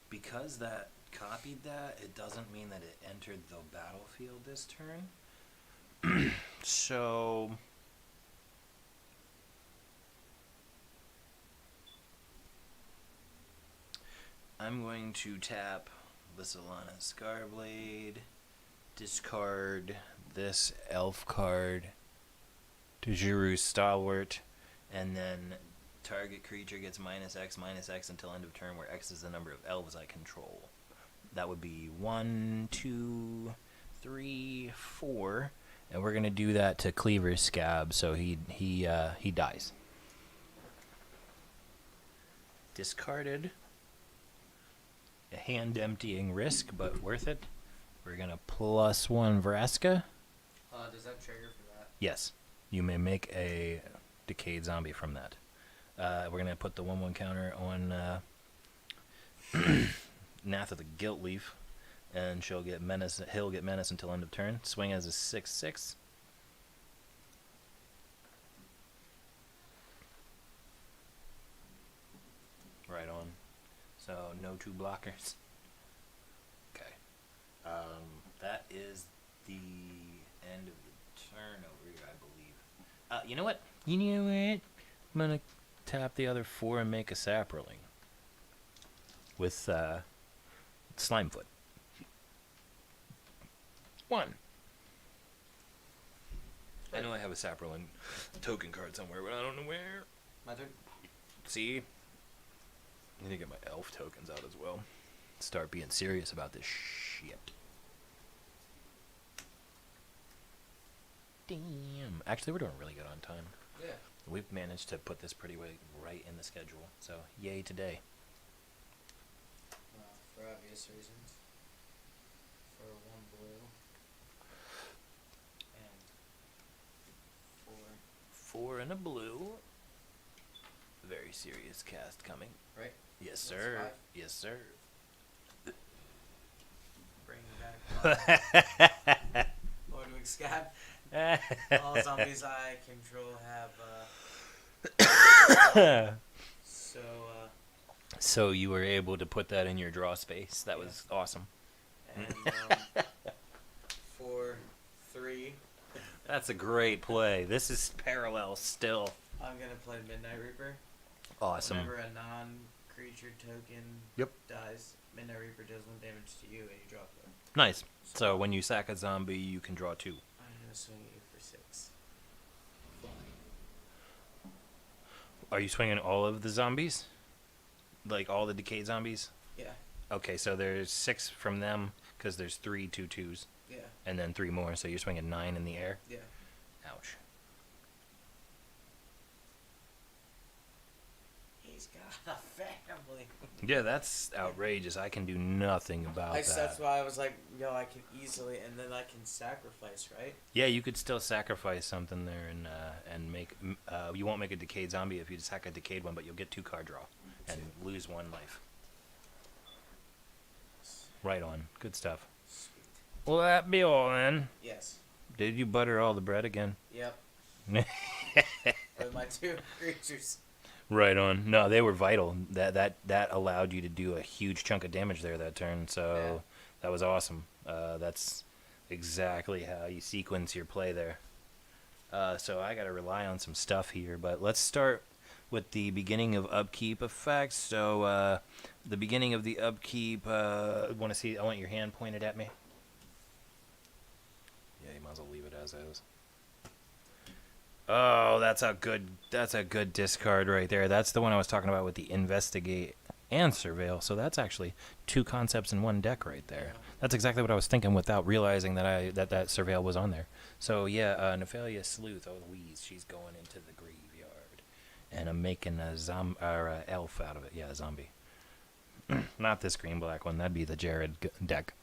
Speaker 4: Because that copied that, it doesn't mean that it entered the battlefield this turn. So I'm going to tap the Solana Scarblade, discard this elf card to Jiru Stalwart, and then target creature gets -X until end of turn, where X is the number of elves I control. That would be 1, 2, 3, 4, and we're gonna do that to Cleaver's Scab, so he dies. Discarded. A hand emptying risk, but worth it. We're gonna +1 Vraska.
Speaker 3: Does that trigger for that?
Speaker 4: Yes, you may make a decayed zombie from that. We're gonna put the 1/1 counter on Nath of the Guilt Leaf, and she'll get menace. He'll get menace until end of turn. Swing as a 6/6. Right on. So no 2 blockers. Okay. That is the end of the turn over here, I believe. You know what? I'm gonna tap the other 4 and make a Saproling with Slimefoot. 1. I know I have a Saproling token card somewhere, but I don't know where.
Speaker 3: My turn.
Speaker 4: See? I need to get my elf tokens out as well. Start being serious about this shit. Damn. Actually, we're doing really good on time.
Speaker 3: Yeah.
Speaker 4: We've managed to put this pretty right in the schedule. So, yay today.
Speaker 3: For obvious reasons. For 1 blue. And 4.
Speaker 4: 4 and a blue. Very serious cast coming.
Speaker 3: Right?
Speaker 4: Yes,
Speaker 3: That's
Speaker 4: sir.
Speaker 3: 5.
Speaker 4: Yes, sir.
Speaker 3: Bring back Lordwig Scab. All zombies I control have,
Speaker 4: So you were able to put that in your draw space. That was awesome.
Speaker 3: and 4, 3.
Speaker 4: That's a great play. This is parallel still.
Speaker 3: I'm gonna play Midnight Reaper.
Speaker 4: Awesome.
Speaker 3: Whenever a non-creature token dies, Midnight Reaper deals 1 damage to you and you drop it.
Speaker 4: Nice. So when you sack a zombie, you can draw 2.
Speaker 3: I'm gonna swing at you for 6.
Speaker 4: Are you swinging all of the zombies? Like all the decayed zombies?
Speaker 3: Yeah.
Speaker 4: Okay, so there's 6 from them because there's 3 2/2s.
Speaker 3: Yeah.
Speaker 4: And then 3 more, so you're swinging 9 in the air.
Speaker 3: Yeah.
Speaker 4: Ouch.
Speaker 3: He's got a family.
Speaker 4: Yeah, that's outrageous. I can do nothing about that.
Speaker 3: That's why I was like, yo, I can easily, and then I can sacrifice, right?
Speaker 4: Yeah, you could still sacrifice something there and make. You won't make a decayed zombie if you just hack a decayed one, but you'll get 2 card draw and lose 1 life. Right on. Good stuff.
Speaker 3: Sweet.
Speaker 4: Well, that be all then.
Speaker 3: Yes.
Speaker 4: Did you butter all the bread again?
Speaker 3: Yep. With my 2 creatures.
Speaker 4: Right on. No, they were vital. That allowed you to do a huge chunk of damage there that turn. So that was awesome. That's exactly how you sequence your play there. So I got to rely on some stuff here, but let's start with the beginning of upkeep effects. So the beginning of the upkeep. I want your hand pointed at me. Yeah, you might as well leave it as is. Oh, that's a good discard right there. That's the one I was talking about with the investigate and surveil. So that's actually 2 concepts in 1 deck right there.
Speaker 3: Yeah.
Speaker 4: That's exactly what I was thinking without realizing that that surveil was on there. So yeah, Nephalia Sleuth, oh Louise, she's going into the graveyard, and I'm making a elf out of it. Yeah, a zombie. Not this green black one. That'd be the Jared deck.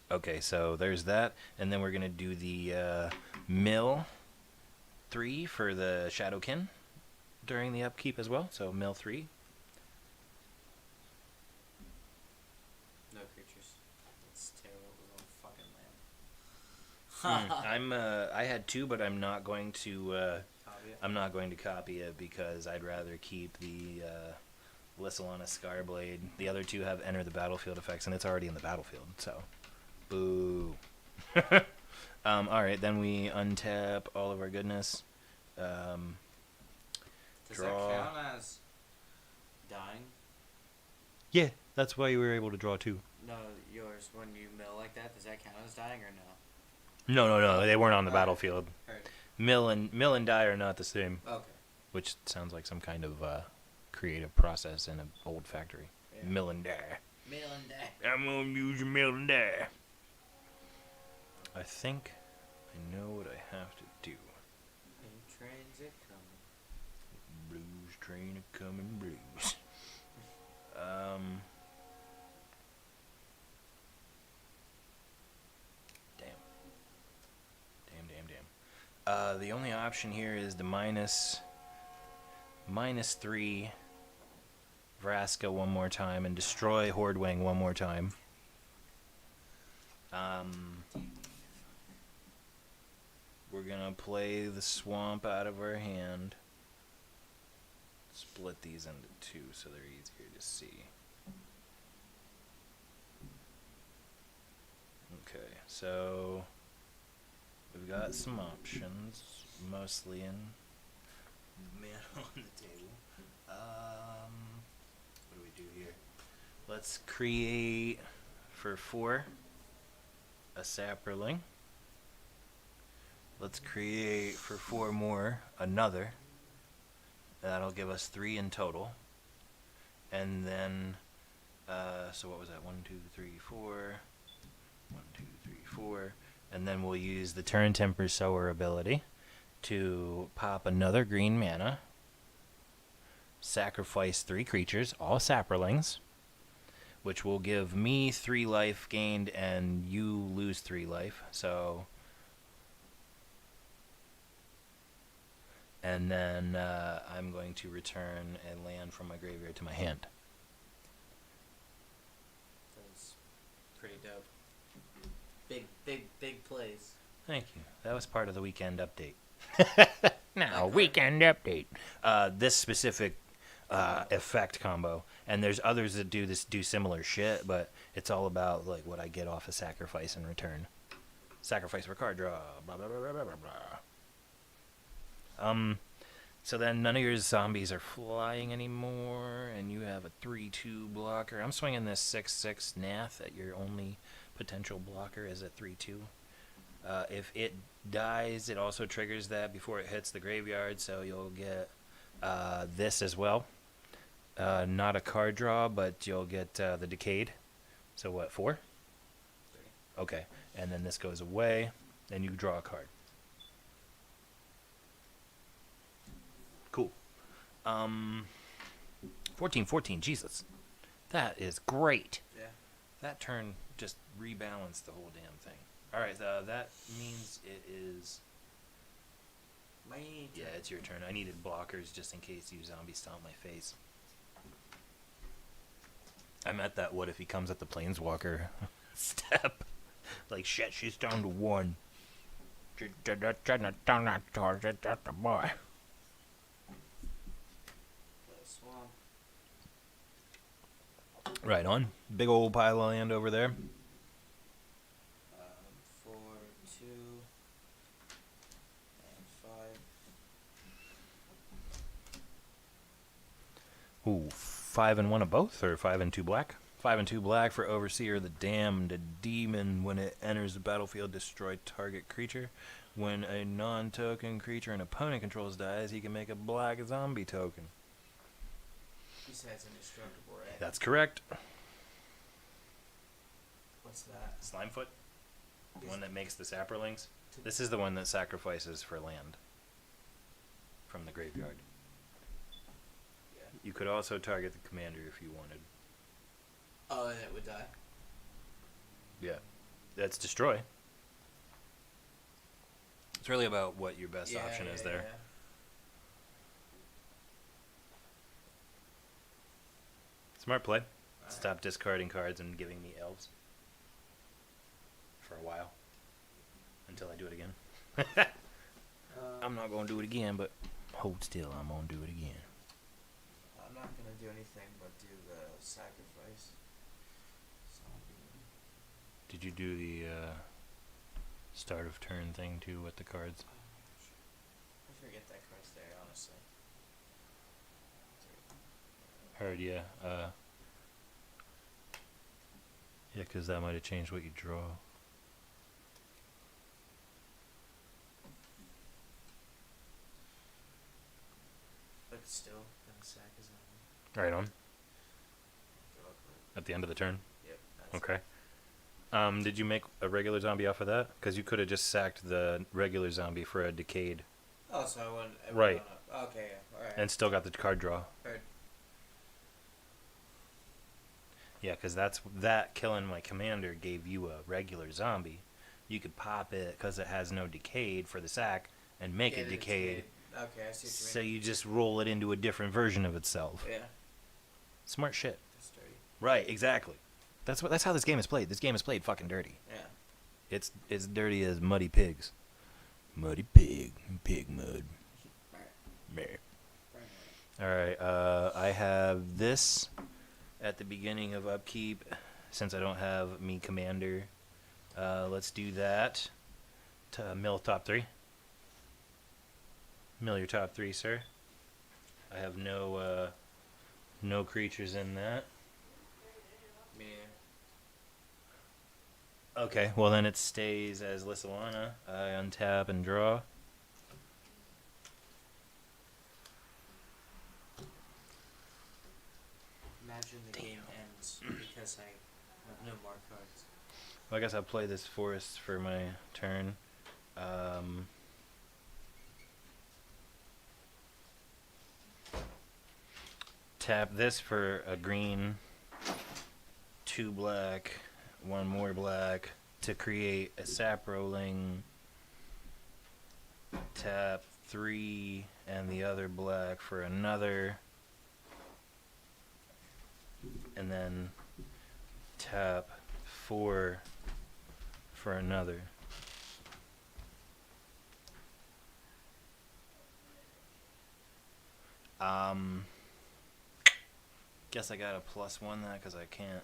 Speaker 4: Okay, so there's that, and then we're gonna do the mill 3 for the Shadowkin during the upkeep as well. So mill 3.
Speaker 3: No creatures. It's terrible. There's no fucking land.
Speaker 4: I had 2, but I'm not going to.
Speaker 3: Copy it.
Speaker 4: I'm not going to copy it because I'd rather keep the Lissalana Scarblade. The other 2 have enter the battlefield effects, and it's already in the battlefield. So, boo. All right, then we untap all of our goodness.
Speaker 3: Does
Speaker 4: Draw.
Speaker 3: that count as dying?
Speaker 4: Yeah, that's why you were able to draw 2.
Speaker 3: No, yours. When you mill like that, does that count as dying or no?
Speaker 4: No, they weren't on the
Speaker 3: Alright.
Speaker 4: battlefield.
Speaker 3: Heard.
Speaker 4: Mill and die are not the same,
Speaker 3: Okay.
Speaker 4: which sounds like some kind of creative process in an old factory.
Speaker 3: Yeah.
Speaker 4: Mill and die.
Speaker 3: Mill and die.
Speaker 4: I'm gonna use a mill and die. I think I know what I have to do.
Speaker 3: Trains are coming.
Speaker 4: Blues train a coming blues. Damn. The only option here is the -3 Vraska one more time and destroy Hordewing one more time. We're gonna play the swamp out of our hand. Split these into 2 so they're easier to see. Okay, so we've got some options, mostly in mana on the table. What do we do here? Let's create for 4 a Saproling. Let's create for 4 more another. That'll give us 3 in total. And then, so what was that? 1, 2, 3, 4. 1, 2, 3, 4. And then we'll use the Turn Temper Sower ability to pop another green mana. Sacrifice 3 creatures, all Saprolings, which will give me 3 life gained and you lose 3 life. So, and then I'm going to return a land from my graveyard to my hand.
Speaker 3: That's pretty dope. Big plays.
Speaker 4: Thank you. That was part of the weekend update. Now, weekend update. This specific effect combo, and there's others that do similar shit, but it's all about like what I get off a sacrifice in return. Sacrifice for card draw. Blah blah blah blah blah blah. So then none of your zombies are flying anymore, and you have a 3/2 blocker. I'm swinging this 6/6 Nath at your only potential blocker is a 3/2. If it dies, it also triggers that before it hits the graveyard, so you'll get this as well. Not a card draw, but you'll get the Decayed. So what, 4?
Speaker 3: 3.
Speaker 4: Okay, and then this goes away, and you draw a card. Cool. 14/14, Jesus. That is great.
Speaker 3: Yeah.
Speaker 4: That turn just rebalanced the whole damn thing. Alright, that means it is... Yeah, it's your turn. I needed blockers just in case you zombie stomp my face. I'm at that what if he comes at the planeswalker step. Like, shit, she's down to 1. Boy.
Speaker 3: Swamp.
Speaker 4: Right on. Big old pile of land over there.
Speaker 3: 4, 2, and 5.
Speaker 4: Ooh, 5 and 1 of both, or 5 and 2 black? 5 and 2 black for Overseer the Damned Demon. When it enters the battlefield, destroy target creature. When a non-token creature an opponent controls dies, he can make a black zombie token.
Speaker 3: He said it's indestructible, right?
Speaker 4: That's correct.
Speaker 3: What's that?
Speaker 4: Slimefoot? The one that makes the Saprolings? This is the one that sacrifices for land from the graveyard.
Speaker 3: Yeah.
Speaker 4: You could also target the commander if you wanted.
Speaker 3: Oh, and it would die.
Speaker 4: Yeah. That's destroy. It's really about what your best option is there.
Speaker 3: Yeah.
Speaker 4: Smart play.
Speaker 3: Alright.
Speaker 4: Stop discarding cards and giving me elves. For a while. until I do it again.
Speaker 3: Um,
Speaker 4: I'm not gonna do it again, but hold still. I'm gonna do it again.
Speaker 3: I'm not gonna do anything but do the sacrifice. Zombie.
Speaker 4: Did you do the start of turn thing too with the cards?
Speaker 3: I forget that card's there, honestly.
Speaker 4: Heard, yeah. Yeah, 'cause that might have changed what you draw.
Speaker 3: But still, gonna sack a zombie.
Speaker 4: Right on.
Speaker 3: Draw a card.
Speaker 4: At the end of the turn.
Speaker 3: Yep. That's
Speaker 4: Okay. Did you make a regular zombie off of that? Because you could have just sacked the regular zombie for a decayed
Speaker 3: Oh, so I wouldn't. It
Speaker 4: Right.
Speaker 3: wouldn't go up. Okay, yeah. Alright.
Speaker 4: and still got the card draw.
Speaker 3: Heard.
Speaker 4: Yeah, because that killing my commander gave you a regular zombie. You could pop it because it has no decayed for the sack and make
Speaker 3: Get
Speaker 4: it decayed.
Speaker 3: Okay, I see what
Speaker 4: So
Speaker 3: you
Speaker 4: you just roll it into a different version of itself.
Speaker 3: mean. Yeah.
Speaker 4: Smart shit.
Speaker 3: That's dirty.
Speaker 4: Right, exactly. That's how this game is played. This game is played fucking dirty.
Speaker 3: Yeah.
Speaker 4: It's dirty as muddy pigs. Muddy pig. Pig mud. Meh. Alright, I have this at the beginning of upkeep since I don't have me commander. Let's do that. Mill top 3. Mill your top 3, sir. I have no creatures in that.
Speaker 3: Me neither.
Speaker 4: Okay, well then it stays as Lissalana. I untap and draw.
Speaker 3: Imagine the game ends because I have no more cards.
Speaker 4: Well, I guess I'll play this forest for my turn. Tap this for a green, 2 black, 1 more black to create a sap rolling. Tap 3 and the other black for another. And then tap 4 for another. Guess I got a +1 that because I can't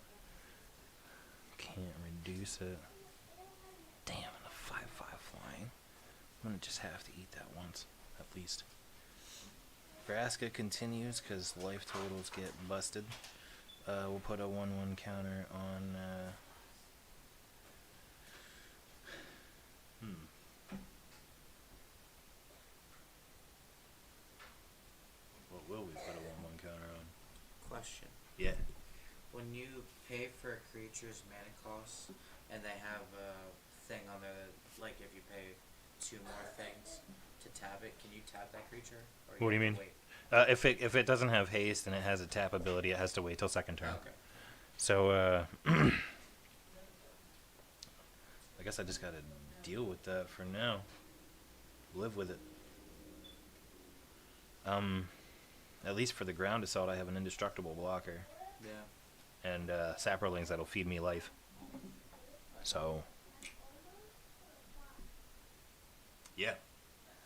Speaker 4: reduce it. Damn, and a 5/5 flying. I'm gonna just have to eat that once, at least. Vraska continues because life totals get busted. We'll put a 1/1 counter on. What will we put a 1/1 counter on?
Speaker 3: Question.
Speaker 4: Yeah.
Speaker 3: When you pay for a creature's mana cost and they have a thing on there that, like, if you pay 2 more things to tap it, can you tap that creature? Or
Speaker 4: What do you
Speaker 3: have to
Speaker 4: mean?
Speaker 3: Wait?
Speaker 4: If it doesn't have haste and it has a tap ability, it has to wait till second turn.
Speaker 3: Okay.
Speaker 4: So I guess I just gotta deal with that for now. Live with it. At least for the ground assault, I have an indestructible blocker
Speaker 3: Yeah.
Speaker 4: and saprolings that'll feed me life. So yeah,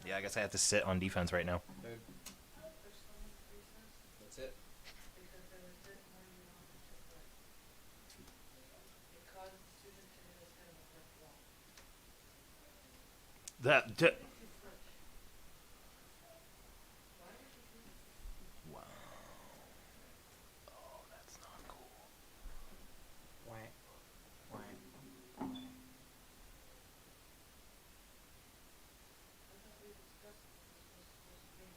Speaker 4: I guess I have to sit on defense right now.
Speaker 3: Heard.
Speaker 2: There's only 3 cents
Speaker 3: That's it.
Speaker 2: because there was a bit more you wanted to put. It caused the student to hit his head on the brick wall.
Speaker 4: That
Speaker 2: Why did you flinch? Why did you do that?
Speaker 4: wow. Oh, that's not cool.
Speaker 3: Why? Why?
Speaker 2: I thought we discussed that this was supposed to be.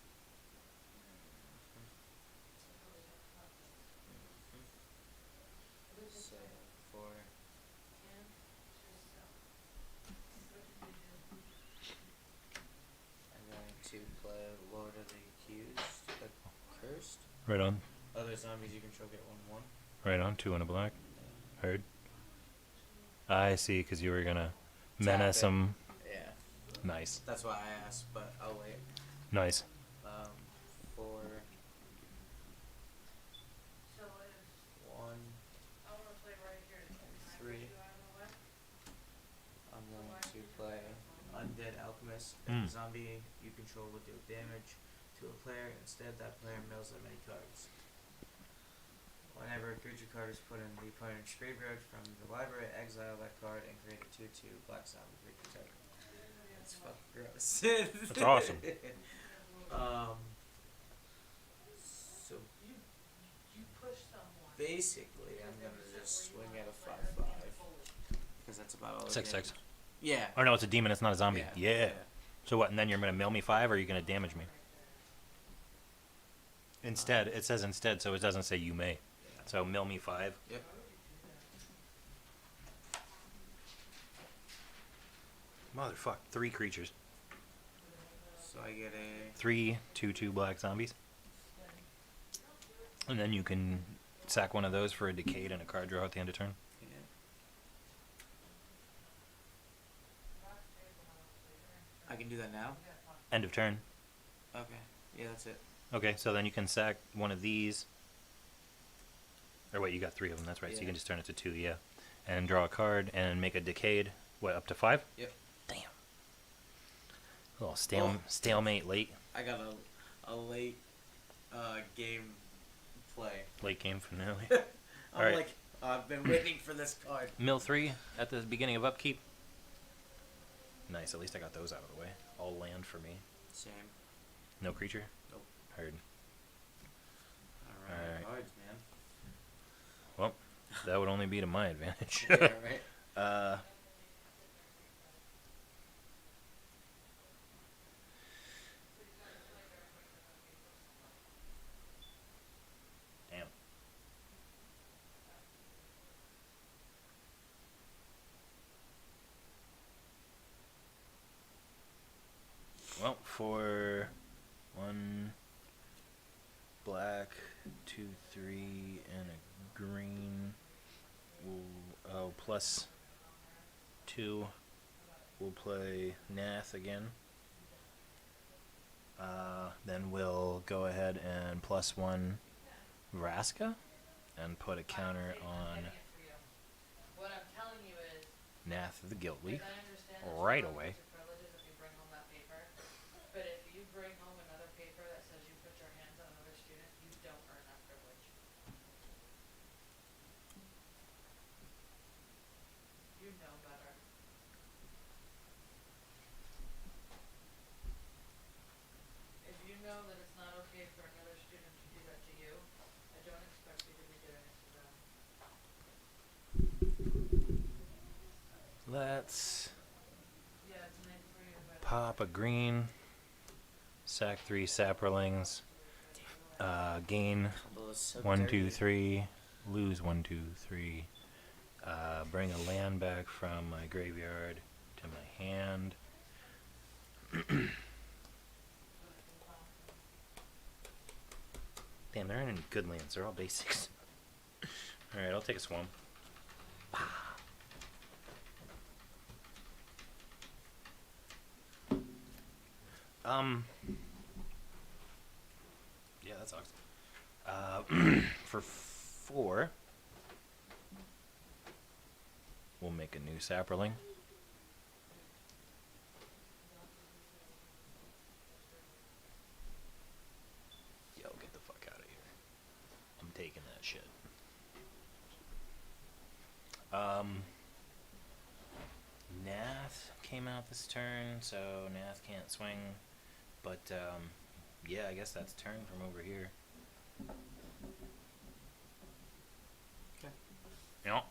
Speaker 2: I thought we had confidence. What did they
Speaker 3: So,
Speaker 2: say?
Speaker 3: 4.
Speaker 2: And to sell. What did they do?
Speaker 3: I'm going to play Lord of the Accused, the Cursed.
Speaker 4: Right on.
Speaker 3: Other zombies you control get 1/1.
Speaker 4: Right on. 2 and a black. Heard. I see, because you were gonna menace
Speaker 3: it.
Speaker 4: him.
Speaker 3: Yeah.
Speaker 4: Nice.
Speaker 3: That's why I asked, but I'll wait.
Speaker 4: Nice.
Speaker 3: 4,
Speaker 2: So if
Speaker 3: 1.
Speaker 2: I wanna play right here, can I
Speaker 3: Three.
Speaker 2: put you out of the way?
Speaker 3: I'm going to play alchemist. If the zombie you control would deal damage to a player, instead that player mills that many cards. Whenever a creature card is put in the opponent's graveyard from the library, exile that card and create a 2/2 black zombie creature type. That's fucking gross.
Speaker 4: That's awesome.
Speaker 3: So
Speaker 2: You push someone.
Speaker 3: basically, I'm gonna just swing at a 5/5 because that's about all.
Speaker 4: 6/6.
Speaker 3: Yeah.
Speaker 4: Oh no, it's a demon. It's not a zombie.
Speaker 3: Yeah.
Speaker 4: Yeah. So what? And then you're gonna mill me 5, or are you gonna damage me? Instead, it says instead, so it doesn't say you may.
Speaker 3: Yeah.
Speaker 4: So mill me 5.
Speaker 3: Yep.
Speaker 4: Motherfuck. 3 creatures.
Speaker 3: So I get a
Speaker 4: 3 2/2 black zombies. And then you can sack one of those for a decayed and a card draw at the end of turn.
Speaker 3: yeah. I can do that now.
Speaker 4: End of turn.
Speaker 3: Okay. Yeah, that's it.
Speaker 4: Okay, so then you can sack one of these. Or wait, you got 3 of them. That's right. So you
Speaker 3: Yeah.
Speaker 4: can just turn it to 2, yeah. And draw a card and make a decayed. What, up to 5?
Speaker 3: Yep.
Speaker 4: Damn. A little stalemate late.
Speaker 3: I got a late game play.
Speaker 4: Late game finale.
Speaker 3: I'm
Speaker 4: Alright.
Speaker 3: like, I've been waiting for this card.
Speaker 4: Mill 3 at the beginning of upkeep. Nice, at least I got those out of the way. All land for me.
Speaker 3: Same.
Speaker 4: No creature?
Speaker 3: Nope.
Speaker 4: Heard.
Speaker 3: Alright,
Speaker 4: Alright.
Speaker 3: cards, man.
Speaker 4: Well, that would only be to my advantage.
Speaker 3: Yeah, right.
Speaker 4: Damn. Well, for 1 black, 2, 3, and a green, we'll, plus 2, we'll play Nath again. Then we'll go ahead and plus 1 Vraska and put a counter on
Speaker 2: What I'm telling you is,
Speaker 4: Nath the Guild
Speaker 2: like,
Speaker 4: Leaf
Speaker 2: I understand that
Speaker 4: right
Speaker 2: you don't
Speaker 4: away.
Speaker 2: use your privileges if you bring home that paper, but if you bring home another paper that says you put your hands on another student, you don't earn that privilege. You know better. If you know that it's not okay for another student to do that to you, I don't expect you to be doing it to them.
Speaker 4: Let's
Speaker 2: Yeah, it's nice for you, but
Speaker 4: pop a green, sack 3 saprolings, gain
Speaker 3: Combo is so
Speaker 4: 1, 2,
Speaker 3: dirty.
Speaker 4: 3, lose 1, 2, 3, bring a land back from my graveyard to my hand. Damn, there aren't any good lands. They're all basics. Alright, I'll take a swamp. Yeah, that sucks. For 4, we'll make a new saproling. Yo, get the fuck out of here. I'm taking that shit. Nath came out this turn, so Nath can't swing. But, yeah, I guess that's turn from over here.
Speaker 3: Okay.
Speaker 4: Yeah.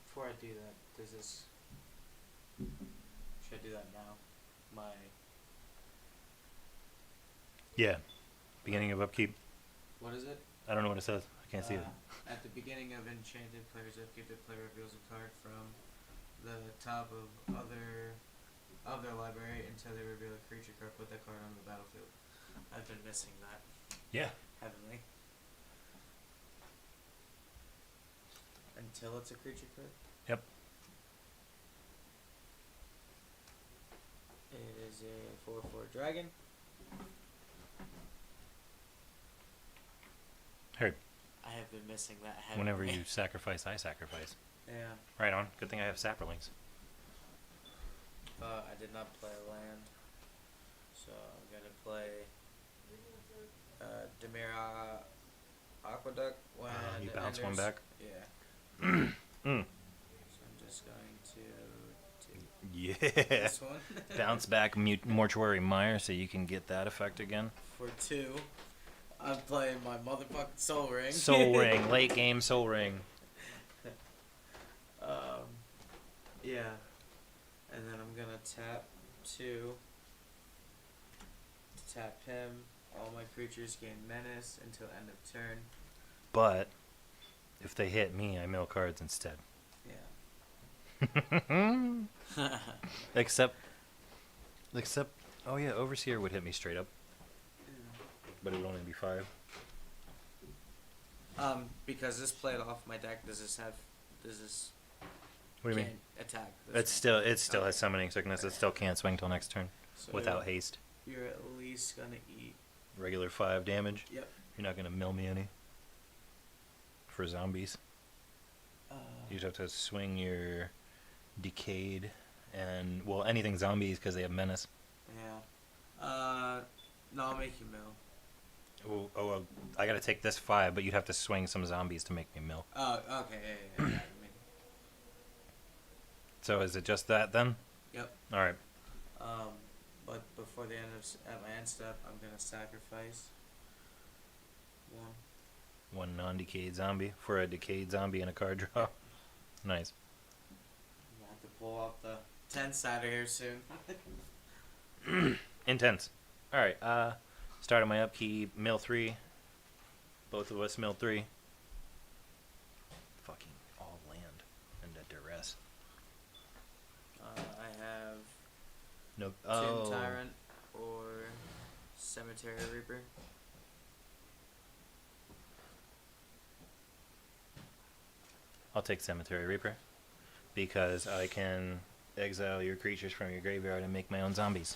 Speaker 3: Before I do that, does this... Should I do that now? My...
Speaker 4: Yeah. Beginning of upkeep.
Speaker 3: What is it?
Speaker 4: I don't know what it says. I can't see it.
Speaker 3: At the beginning of Enchanted Player's Upkeep, the player reveals a card from the top of their library until they reveal a creature card. Put that card on the battlefield. I've been missing that,
Speaker 4: Yeah.
Speaker 3: haven't I? Until it's a creature card?
Speaker 4: Yep.
Speaker 3: It is a 4/4 dragon.
Speaker 4: Heard.
Speaker 3: I have been missing that heavily.
Speaker 4: Whenever you sacrifice, I sacrifice.
Speaker 3: Yeah.
Speaker 4: Right on. Good thing I have saplings.
Speaker 3: I did not play a land, so I'm gonna play Demir Aqueduct when
Speaker 4: You
Speaker 3: it
Speaker 4: bounce one
Speaker 3: enters.
Speaker 4: back?
Speaker 3: Yeah.
Speaker 4: Mm.
Speaker 3: So I'm just going to take
Speaker 4: Yeah.
Speaker 3: this one
Speaker 4: Bounce back Mortuary Mire so you can get that effect again.
Speaker 3: for 2. I'm playing my motherfucking Soul Ring.
Speaker 4: Soul Ring. Late game Soul Ring.
Speaker 3: Yeah. And then I'm gonna tap 2. Tap him. All my creatures gain menace until end of turn.
Speaker 4: But if they hit me, I mill cards instead.
Speaker 3: Yeah.
Speaker 4: Except, oh yeah, Overseer would hit me straight up, but it would only be 5.
Speaker 3: Because this played off my deck, does this
Speaker 4: What do you mean?
Speaker 3: can't attack this
Speaker 4: It still
Speaker 3: Okay.
Speaker 4: has summoning sickness. It still can't swing till next turn
Speaker 3: So
Speaker 4: without haste.
Speaker 3: you're at least gonna eat.
Speaker 4: Regular 5 damage.
Speaker 3: Yep.
Speaker 4: You're not gonna mill me any. For zombies, you'd have to swing your decayed and anything zombies because they have menace.
Speaker 3: Yeah. No, I'll make you mill.
Speaker 4: Well, I gotta take this 5, but you'd have to swing some zombies to make me mill.
Speaker 3: Oh, okay. Yeah.
Speaker 4: So is it just that then?
Speaker 3: Yep.
Speaker 4: All right.
Speaker 3: But before the end of at my end step, I'm gonna sacrifice 1.
Speaker 4: One non-decayed zombie for a decayed zombie and a card draw. Nice.
Speaker 3: I'm gonna have to pull off the 10-sider here soon.
Speaker 4: Intense. All right. Started my upkeep. Mill 3. Both of us mill 3. Fucking all land and a duress.
Speaker 3: I have
Speaker 4: No.
Speaker 3: Tomb Tyrant or Cemetery Reaper.
Speaker 4: I'll take Cemetery Reaper because I can exile your creatures from your graveyard and make my own zombies.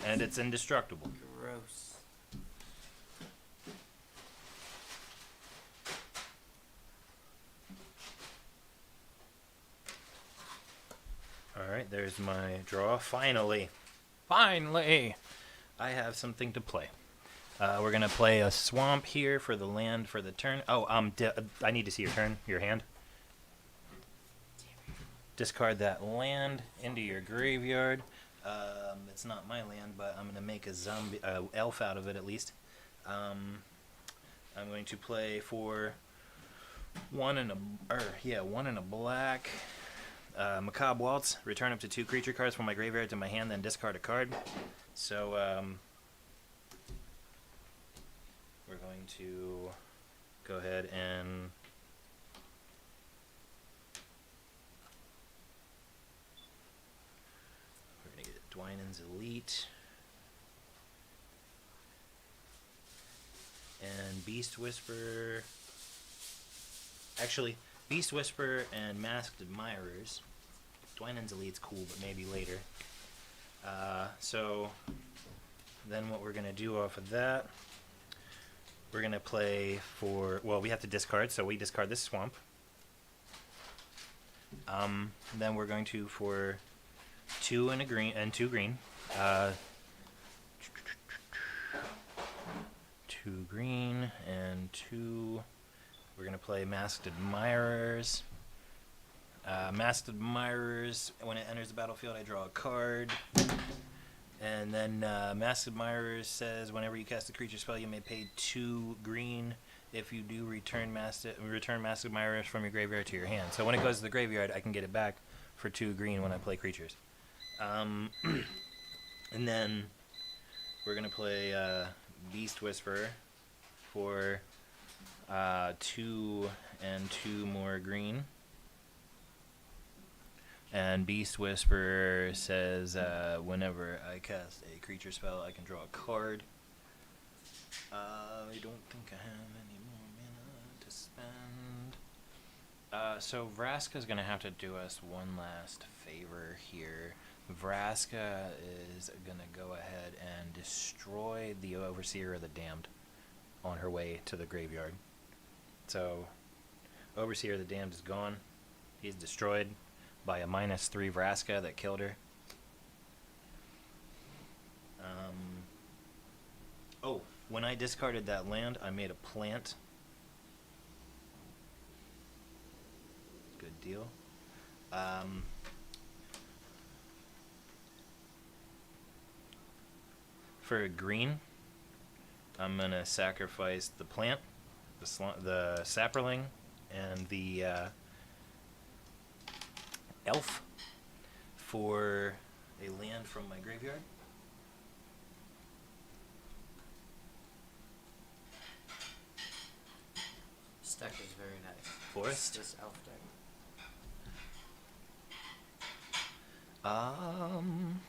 Speaker 4: And it's indestructible.
Speaker 3: Gross.
Speaker 4: Alright, there's my draw. Finally! Finally! I have something to play. We're gonna play a swamp here for the land for the turn. Oh, I need to see your turn, your hand. Discard that land into your graveyard. It's not my land, but I'm gonna make a zombie, elf out of it at least. I'm going to play for 1 and a black. Macabre Waltz. Return up to 2 creature cards from my graveyard to my hand, then discard a card. So we're going to go ahead and we're going to get Dwynen's Elite and Beast Whisper. Actually, Beast Whisper and Masked Admirers. Dwynen's Elite's cool, but maybe later. So then what we're going to do off of that, we're going to play for, we have to discard, so we discard this swamp. Then we're going to, for 2 and a green, and 2 green, 2 green and 2, we're going to play Masked Admirers. Masked Admirers, when it enters the battlefield, I draw a card. And then Masked Admirers says whenever you cast a creature spell, you may pay 2 green. If you do, return Masked Admirers from your graveyard to your hand. So when it goes to the graveyard, I can get it back for 2 green when I play creatures. And then we're going to play Beast Whisperer for 2 and 2 more green. And Beast Whisperer says whenever I cast a creature spell, I can draw a card. I don't think I have any more mana to spend. So Vraska's going to have to do us one last favor here. Vraska is gonna go ahead and destroy the Overseer of the Damned on her way to the graveyard. So, Overseer of the Damned is gone. He's destroyed by a -3 Vraska that killed her. Oh, when I discarded that land, I made a plant. Good deal. For a green, I'm gonna sacrifice the plant, the sapperling, and the elf for a land from my graveyard.
Speaker 3: This deck is very nice.
Speaker 4: Forest?
Speaker 3: This elf deck. I'm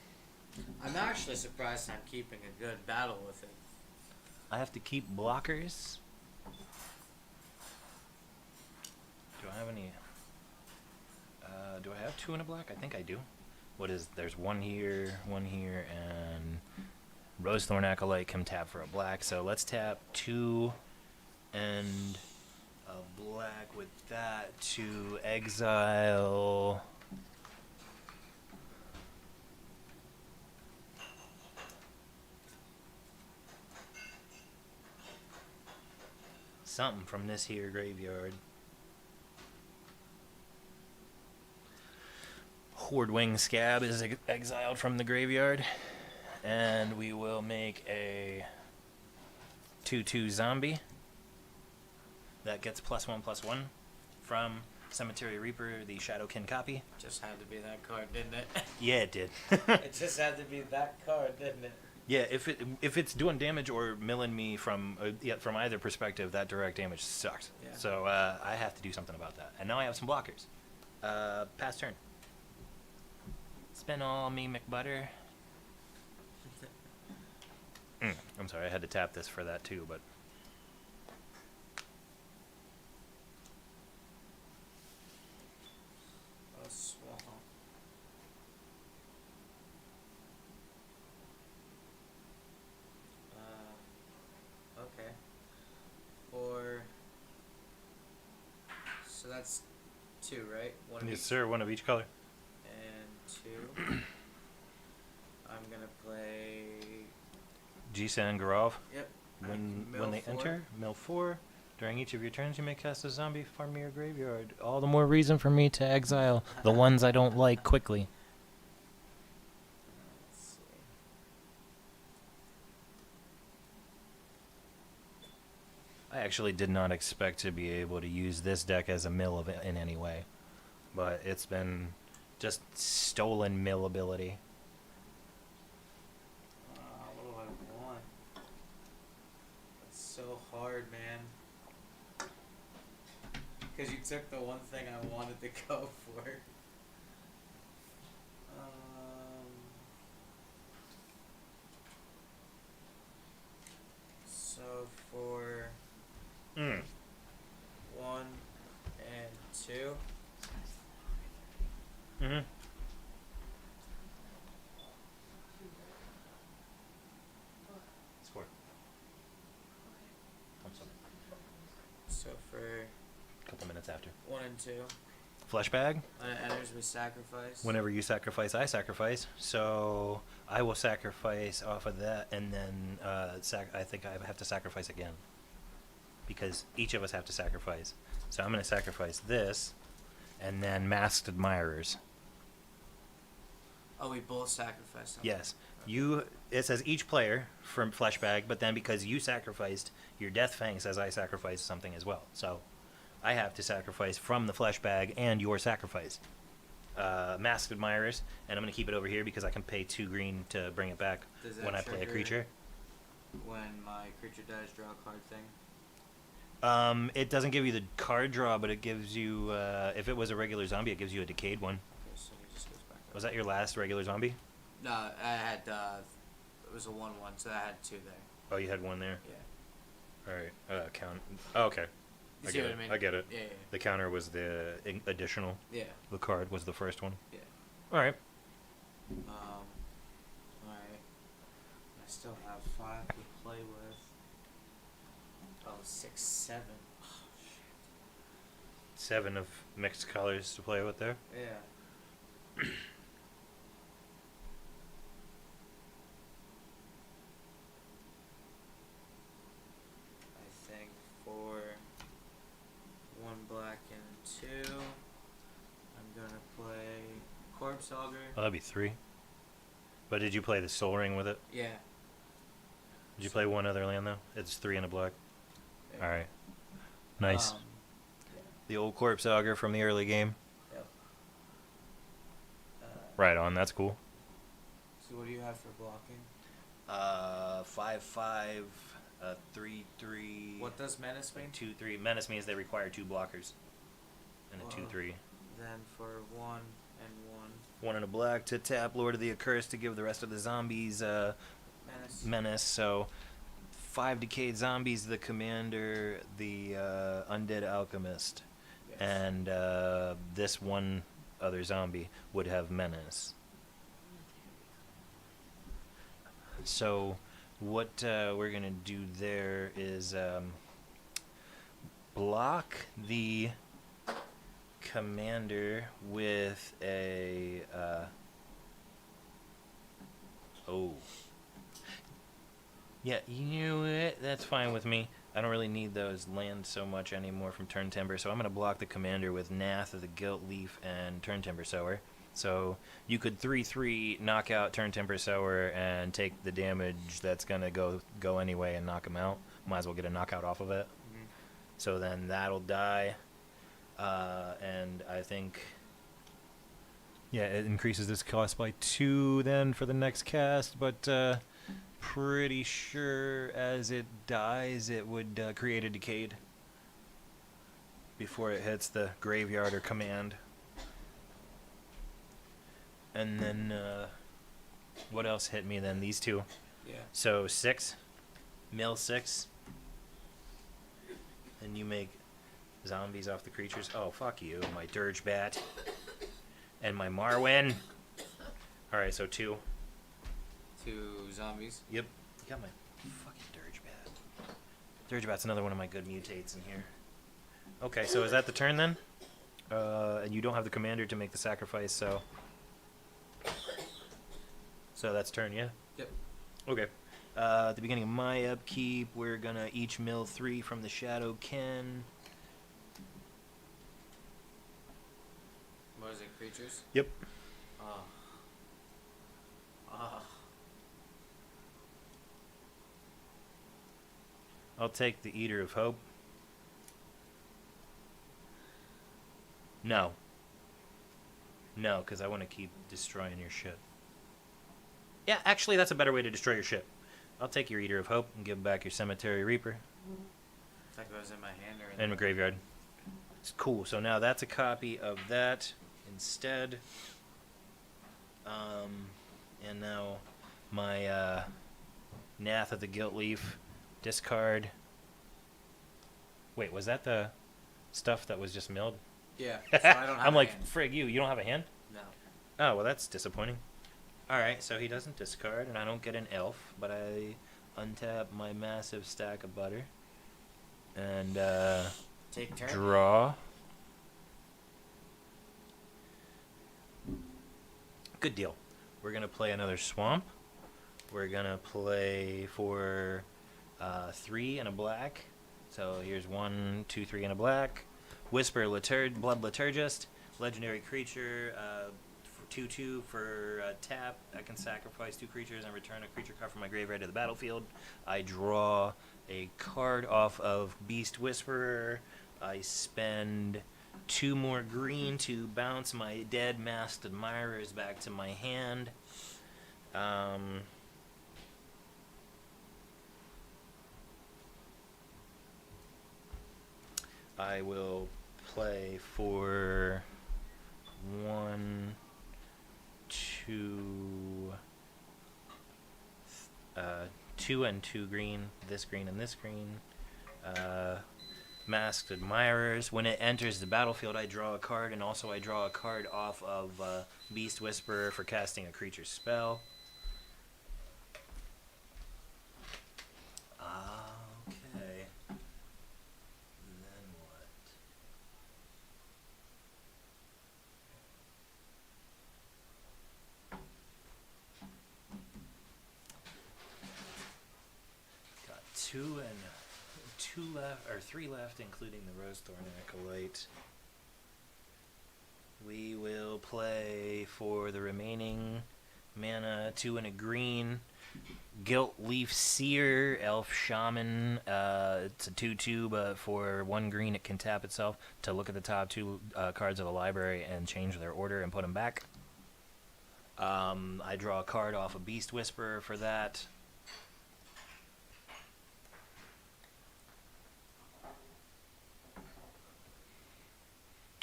Speaker 3: actually surprised I'm keeping a good battle with it.
Speaker 4: I have to keep blockers. Do I have any? Do I have 2 in a black? I think I do. What is? There's one here, and Rosethorn Acolyte can tap for a black. So let's tap 2 and a black with that to exile. Something from this here graveyard. Hordewing Scab is exiled from the graveyard. And we will make a 2/2 zombie. That gets +1/+1 from Cemetery Reaper, the Shadowkin copy.
Speaker 3: Just had to be that card, didn't it?
Speaker 4: Yeah, it did.
Speaker 3: It just had to be that card, didn't it?
Speaker 4: Yeah, if it's doing damage or milling me from from either perspective, that direct damage sucks.
Speaker 3: Yeah.
Speaker 4: So I have to do something about that. And now I have some blockers. Pass turn. Spin all me McButter. I'm sorry, I had to tap this for that too, but
Speaker 3: Oh, swamp. Okay. So that's 2, right? One of
Speaker 4: yes,
Speaker 3: each.
Speaker 4: sir, one of each color.
Speaker 3: And 2. I'm gonna play.
Speaker 4: Jisan Garov.
Speaker 3: Yep.
Speaker 4: When they enter, mill 4. During each of your turns, you may cast a zombie from your graveyard. All the more reason for me to exile the ones I don't like quickly.
Speaker 3: Let's see.
Speaker 4: I actually did not expect to be able to use this deck as a mill in any way, but it's been just stolen mill ability.
Speaker 3: What do I want? That's so hard, man. Because you took the one thing I wanted to go for. So for 1 and 2.
Speaker 4: Mm-hmm. It's 4. I'm sorry.
Speaker 3: So for
Speaker 4: A couple minutes after.
Speaker 3: 1 and 2.
Speaker 4: Flesh bag.
Speaker 3: Enters with sacrifice.
Speaker 4: Whenever you sacrifice, I sacrifice. So I will sacrifice off of that, and then I think I have to sacrifice again. Because each of us have to sacrifice. So I'm going to sacrifice this, and then Masked Admirers.
Speaker 3: Oh, we both sacrificed something.
Speaker 4: Yes. It says each player from Flesh Bag, but then because you sacrificed, your Death Fang says I sacrificed something as well. So I have to sacrifice from the Flesh Bag and your sacrifice. Masked Admirers, and I'm going to keep it over here because I can pay 2 green to bring it back when I play a creature.
Speaker 3: When my creature dies, draw a card thing?
Speaker 4: It doesn't give you the card draw, but it gives you, if it was a regular zombie, it gives you a decayed one.
Speaker 3: Okay, so he just goes back up.
Speaker 4: Was that your last regular zombie?
Speaker 3: No, I had, it was a 1/1, so I had 2 there.
Speaker 4: Oh, you had 1 there?
Speaker 3: Yeah.
Speaker 4: Alright, count. Oh, okay.
Speaker 3: You see what I mean?
Speaker 4: I get it.
Speaker 3: Yeah,
Speaker 4: The counter was the additional.
Speaker 3: yeah.
Speaker 4: The card was the first one.
Speaker 3: Yeah.
Speaker 4: Alright.
Speaker 3: Alright. I still have 5 to play with. Oh, 6, 7. Oh, shit.
Speaker 4: 7 of mixed colors to play with there.
Speaker 3: Yeah. I think for 1 black and 2, I'm gonna play Corpse Auger.
Speaker 4: Oh, that'd be 3. But did you play the Soul Ring with it?
Speaker 3: Yeah.
Speaker 4: Did you play one other land though? It's 3 and a black.
Speaker 3: Yeah.
Speaker 4: All right. Nice.
Speaker 3: Yeah.
Speaker 4: The old Corpse Auger from the early game.
Speaker 3: Yep.
Speaker 4: Right on. That's cool.
Speaker 3: So what do you have for blocking?
Speaker 4: 5/5, 3/3.
Speaker 3: What does Menace mean?
Speaker 4: 2/3. Menace means they require 2 blockers. And a
Speaker 3: Well,
Speaker 4: 2/3.
Speaker 3: Then for 1 and 1.
Speaker 4: 1 and a black to tap Lord of the Accursed to give the rest of the zombies
Speaker 3: Menace.
Speaker 4: menace. So 5 decayed zombies, the commander, the undead alchemist,
Speaker 3: Yes.
Speaker 4: and this one other zombie would have menace. So what we're gonna do there is block the commander with a yeah, you know what? That's fine with me. I don't really need those lands so much anymore from Turn Timber, so I'm gonna block the commander with Nath of the Gilt Leaf and Turn Timber Sower. So you could 3/3 knock out Turn Timber Sower and take the damage that's gonna go anyway and knock him out. Might as well get a knockout off of it.
Speaker 3: Mhm.
Speaker 4: So then that'll die, and I think, yeah, it increases this cost by 2 then for the next cast, but pretty sure as it dies it would create a decayed before it hits the graveyard or command. And then what else hit me then? These 2.
Speaker 3: Yeah.
Speaker 4: So 6, mill 6, and you make zombies off the creatures. Oh, fuck you, my Dirge Bat and my Marwyn. All right, so 2.
Speaker 3: 2 zombies.
Speaker 4: Yep. You got my fucking Dirge Bat. Dirge Bat's another one of my good mutates in here. Okay, so is that the turn then? And you don't have the commander to make the sacrifice, so that's turn, yeah?
Speaker 3: Yep.
Speaker 4: Okay. At the beginning of my upkeep, we're gonna each mill 3 from the Shadow Ken.
Speaker 3: What is it, creatures?
Speaker 4: Yep.
Speaker 3: Oh. Oh.
Speaker 4: I'll take the Eater of Hope. No. No, because I want to keep destroying your shit. Yeah, actually, that's a better way to destroy your shit. I'll take your Eater of Hope and give back your Cemetery Reaper
Speaker 3: If that goes in my hand or in
Speaker 4: and my graveyard. It's cool. So now that's a copy of that instead. And now my Nath of the Gilt Leaf, discard. Wait, was that the stuff that was just milled?
Speaker 3: Yeah. So I don't have
Speaker 4: I'm
Speaker 3: a
Speaker 4: like,
Speaker 3: hand.
Speaker 4: frig you don't have a hand?
Speaker 3: No.
Speaker 4: Oh, well, that's disappointing. Alright, so he doesn't discard, and I don't get an elf, but I untap my massive stack of butter. And,
Speaker 3: Take turn.
Speaker 4: draw. Good deal. We're going to play another swamp. We're going to play for 3 and a black. So here's 1, 2, 3 and a black. Whisper Blood Liturgist. Legendary creature. 2/2 for tap. I can sacrifice 2 creatures and return a creature card from my graveyard to the battlefield. I draw a card off of Beast Whisperer. I spend 2 more green to bounce my dead Masked Admirers back to my hand. I will play for 1, 2, 2 and 2 green, this green and this green. Masked Admirers. When it enters the battlefield, I draw a card, and also I draw a card off of Beast Whisperer for casting a creature's spell. Okay. Then what? Got two left, or three left, including the Rosethorn Acolyte. We will play for the remaining mana 2 and a green. Gilt Leaf Seer, Elf Shaman. It's a 2/2, but for 1 green it can tap itself to look at the top 2 cards of the library and change their order and put them back. I draw a card off a Beast Whisperer for that.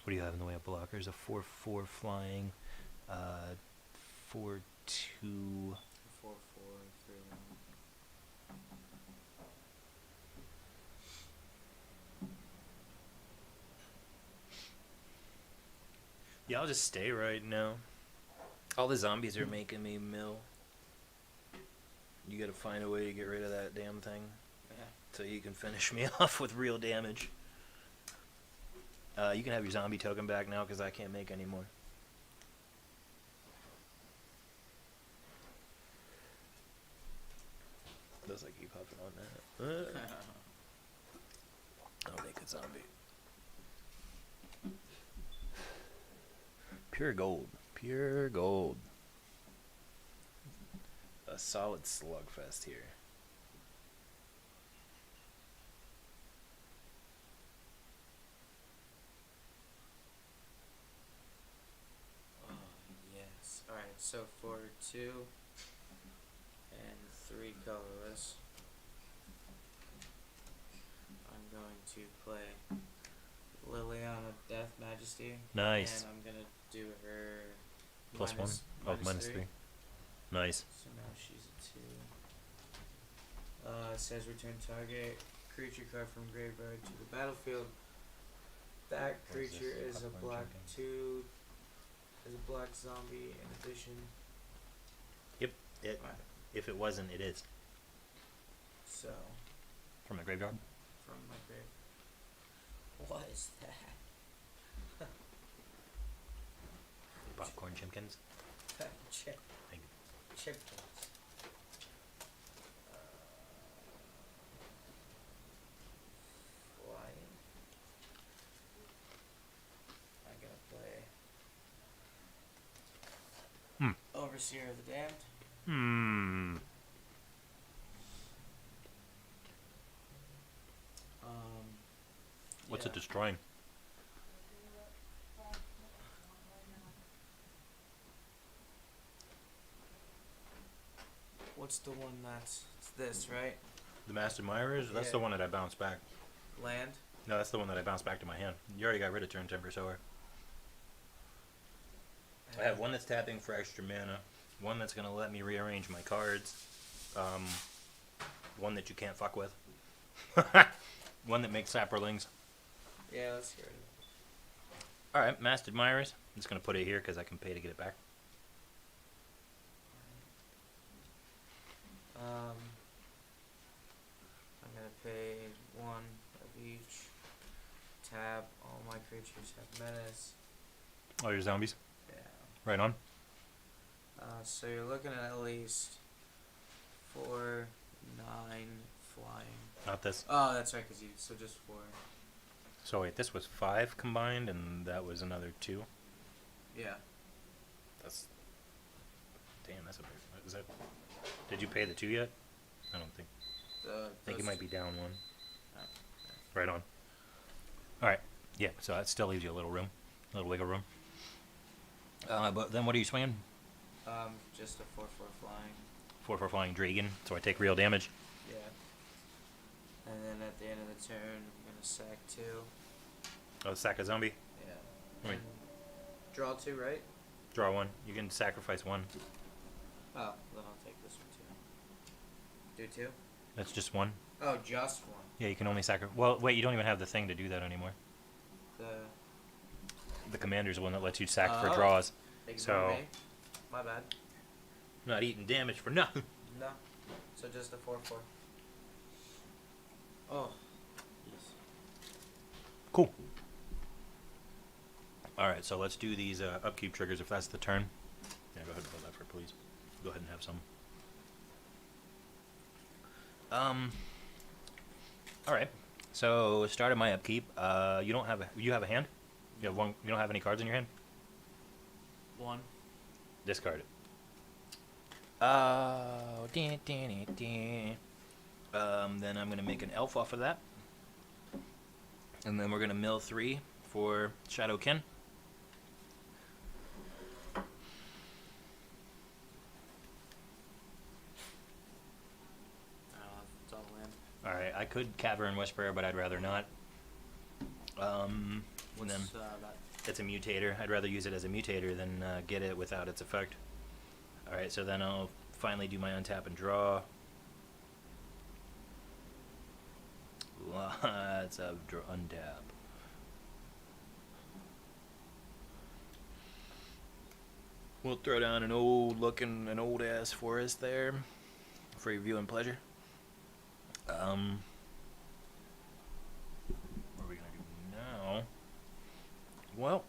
Speaker 4: What do you have in the way of blockers? A 4/4 flying, 4/2.
Speaker 3: 4/4, 3/1.
Speaker 4: Yeah, I'll just stay right now. All the zombies are making me mill. You gotta find a way to get rid of that damn thing
Speaker 3: Yeah.
Speaker 4: so you can finish me off with real damage. You can have your zombie token back now because I can't make any more. Does I keep huffing on that? I'll make a zombie. Pure gold. Pure gold. A solid slugfest here.
Speaker 3: Oh, yes. Alright, so for 2 and 3 colorless, I'm going to play Liliana Death Majesty.
Speaker 4: Nice.
Speaker 3: And I'm going to do her
Speaker 4: Plus
Speaker 3: minus-
Speaker 4: one? Oh, minus 3. Nice.
Speaker 3: So now she's a 2. It says return target creature card from graveyard to the battlefield. That
Speaker 4: What is
Speaker 3: creature
Speaker 4: this?
Speaker 3: is a
Speaker 4: Popcorn
Speaker 3: black
Speaker 4: chicken.
Speaker 3: 2, is a black zombie in addition.
Speaker 4: It,
Speaker 3: Right.
Speaker 4: if it wasn't, it is.
Speaker 3: So,
Speaker 4: From the graveyard?
Speaker 3: from my grave. What is that?
Speaker 4: Popcorn chimkins?
Speaker 3: Chip.
Speaker 4: Thank
Speaker 3: Chip. Flying. I gotta play. Overseer of the Damned.
Speaker 4: What's
Speaker 3: yeah.
Speaker 4: it destroying?
Speaker 3: What's the one that's it's this, right?
Speaker 4: The Master Mirrors? That's the
Speaker 3: Yeah.
Speaker 4: one that I bounced back.
Speaker 3: Land?
Speaker 4: No, that's the one that I bounced back to my hand. You already got rid of Turn Timber Sower. I have one that's tapping for extra mana, one that's going to let me rearrange my cards, one that you can't fuck with, one that makes sapperlings.
Speaker 3: Yeah, let's hear it.
Speaker 4: Alright, Master Admirers. I'm just going to put it here because I can pay to get it back.
Speaker 3: I'm gonna pay 1 of each. Tab. All my creatures have menace.
Speaker 4: Oh, your zombies?
Speaker 3: Yeah.
Speaker 4: Right on.
Speaker 3: So you're looking at least 4, 9 flying.
Speaker 4: Not this.
Speaker 3: Oh, that's right, 'cause you so just 4.
Speaker 4: So wait, this was 5 combined and that was another 2?
Speaker 3: Yeah.
Speaker 4: That's... Damn, that's a big... Is that... Did you pay the 2 yet? I don't think... I think you might be down 1.
Speaker 3: Oh,
Speaker 4: Right on. Alright, yeah, so that still leaves you a little room. A little wiggle room. But then what are you swinging?
Speaker 3: Just a 4/4 flying.
Speaker 4: 4 flying dragon, so I take real damage.
Speaker 3: Yeah. And then at the end of the turn, I'm gonna sack 2.
Speaker 4: Oh, sack a zombie.
Speaker 3: Yeah.
Speaker 4: Wait.
Speaker 3: And draw 2, right?
Speaker 4: Draw 1. You can sacrifice 1.
Speaker 3: Oh, then I'll take this one too. Do 2?
Speaker 4: That's just 1.
Speaker 3: Oh, just one.
Speaker 4: Yeah, you can only sacrifice. Well, wait, you don't even have the thing to do that anymore. The commander's one that lets you sack for
Speaker 3: Oh.
Speaker 4: draws.
Speaker 3: Ignore
Speaker 4: So,
Speaker 3: me. My bad.
Speaker 4: not eating damage for nothing.
Speaker 3: No. So just a 4/4. Oh. Yes.
Speaker 4: Cool. Alright, so let's do these upkeep triggers if that's the turn. Yeah, go ahead and put that for please. Go ahead and have some. Alright. So start of my upkeep. You don't have you have a hand? You have one. You don't have any cards in your hand?
Speaker 3: One.
Speaker 4: Discard it. Then I'm gonna make an elf off of that. And then we're gonna mill 3 for Shadowkin.
Speaker 3: It's all in.
Speaker 4: Alright, I could Cavern Whisperer, but I'd rather not. And
Speaker 3: What's
Speaker 4: then
Speaker 3: that?
Speaker 4: it's a mutator. I'd rather use it as a mutator than get it without its effect. Alright, so then I'll finally do my untap and draw. Lots of untap. We'll throw down an old ass forest there for your viewing pleasure. What are we gonna do now? Well,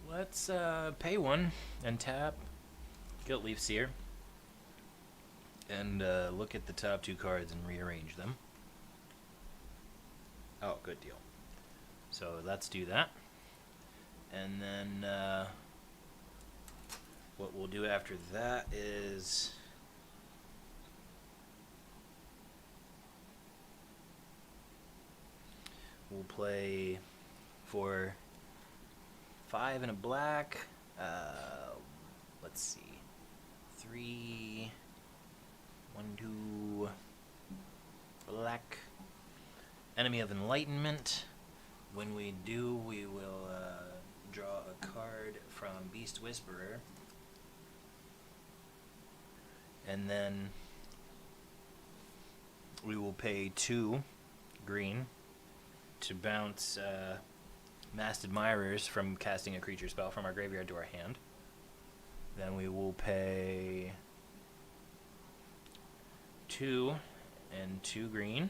Speaker 4: let's pay one and tap Guilt Leaf Seer and look at the top 2 cards and rearrange them. Oh, good deal. So let's do that. And then what we'll do after that is we'll play for 5 and a black. Let's see. 3, 1, 2, black. Enemy of Enlightenment. When we do, we will draw a card from Beast Whisperer. And then we will pay 2 green to bounce Masked Admirers from casting a creature spell from our graveyard to our hand. Then we will pay 2 and 2 green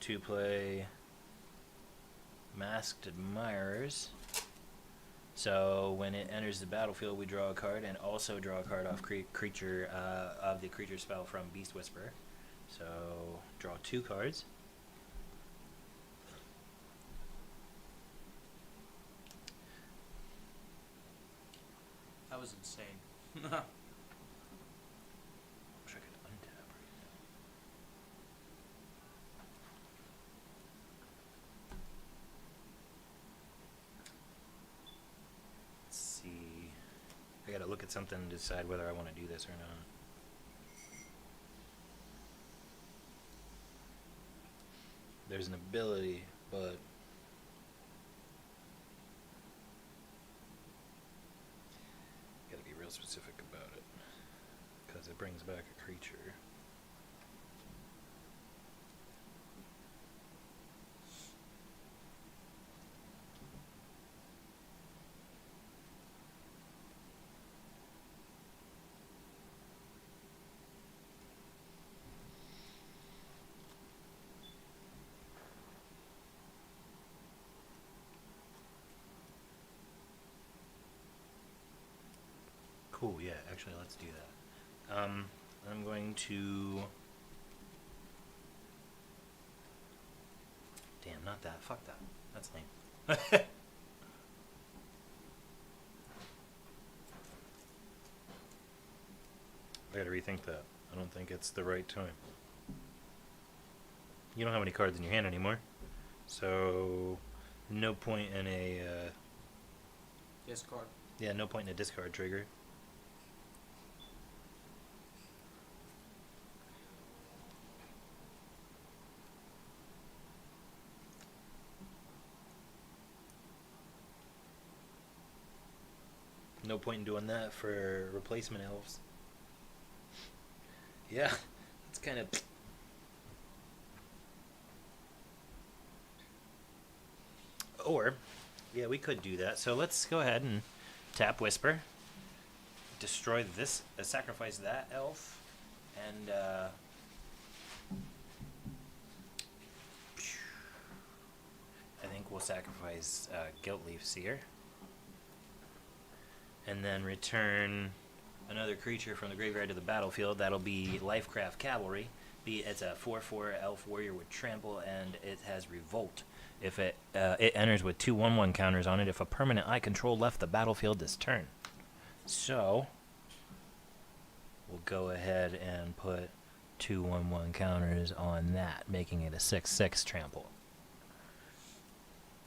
Speaker 4: to play Masked Admirers. So when it enters the battlefield, we draw a card and also draw a card off creature of the creature spell from Beast Whisperer. So draw 2 cards.
Speaker 3: That was insane.
Speaker 4: Wish I could untap right now. Let's see. I gotta look at something to decide whether I want to do this or not. There's an ability, but gotta be real specific about it because it brings back a creature. Cool, yeah, actually let's do that. I'm going to... Damn, not that. Fuck that. That's lame. I gotta rethink that. I don't think it's the right time. You don't have any cards in your hand anymore. So, no point in a...
Speaker 3: Discard.
Speaker 4: yeah, no point in a discard trigger. no point in doing that for replacement elves. Yeah, it's kind of. Or, yeah, we could do that. So let's go ahead and tap Whisper, destroy this, sacrifice that elf, and I think we'll sacrifice Guiltleaf Seer, and then return another creature from the graveyard to the battlefield. That'll be Lifecraft Cavalry. It's a 4/4 elf warrior with trample, and it has revolt. If it enters with 2/1/1 counters on it if a permanent I control left the battlefield this turn. So we'll go ahead and put 2/1/1 counters on that, making it a 6/6 trample.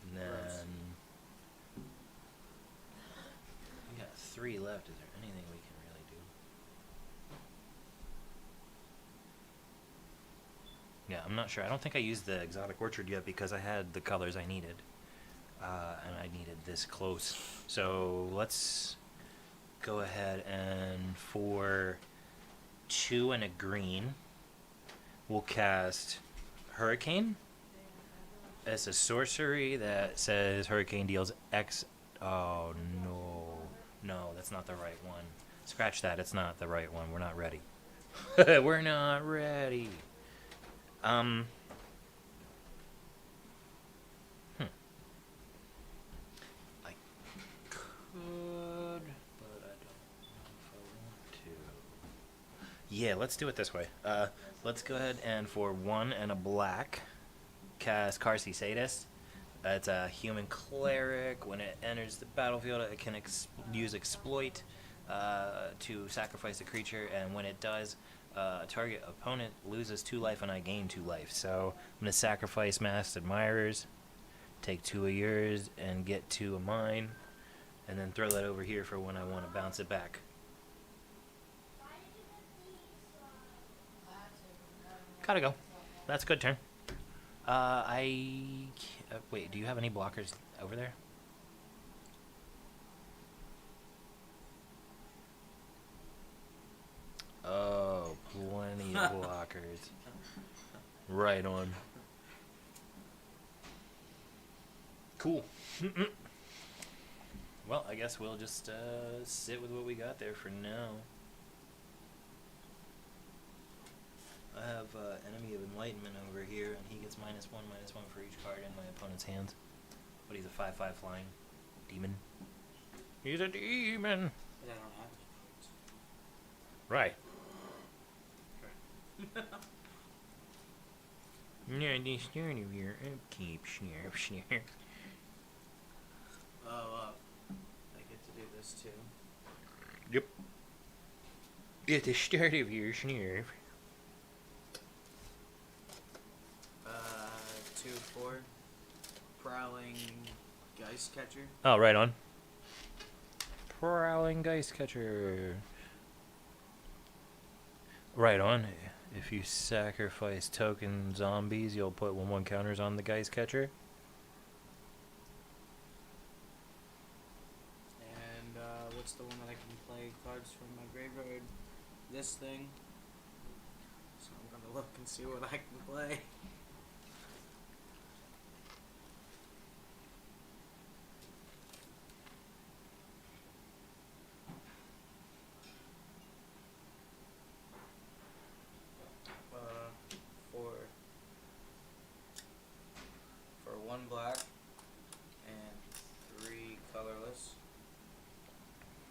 Speaker 4: And then we got 3 left. Is there anything we can really do? Yeah, I'm not sure. I don't think I used the Exotic Orchard yet because I had the colors I needed. And I needed this close. So let's go ahead and for 2 and a green, we'll cast Hurricane. It's a sorcery that says Hurricane deals X. Oh, no. No, that's not the right one. Scratch that. It's not the right one. We're not ready. We're not ready. I could, but I don't know if I want to. Yeah, let's do it this way. Let's go ahead and for 1 and a black, cast Karsi Sadist. It's a human cleric. When it enters the battlefield, it can use exploit to sacrifice a creature, and when it does, target opponent loses 2 life and I gain 2 life. So I'm going to sacrifice Masked Admirers, take 2 of yours, and get 2 of mine, and then throw that over here for when I want to bounce it back. Gotta go. That's a good turn. Wait, do you have any blockers over there? Oh, plenty of blockers. Right on. Cool. Well, I guess we'll just sit with what we got there for now. I have Enemy of Enlightenment over here, and he gets -1/-1 for each card in my opponent's hands. But he's a 5/5 flying demon. He's a demon!
Speaker 3: But I don't have any points.
Speaker 4: Right. Yeah, this start of your upkeep, snarf.
Speaker 3: Oh, I get to do this too.
Speaker 4: Yep. At the start of your snarf.
Speaker 3: 2/4 Prowling Geist Catcher.
Speaker 4: Oh, right on. Prowling Geist Catcher. Right on. If you sacrifice token zombies, you'll put 1/1 counters on the Geist Catcher.
Speaker 3: And what's the one that I can play cards from my graveyard? This thing. So I'm gonna look and see what I can play. For 1 black and 3 colorless.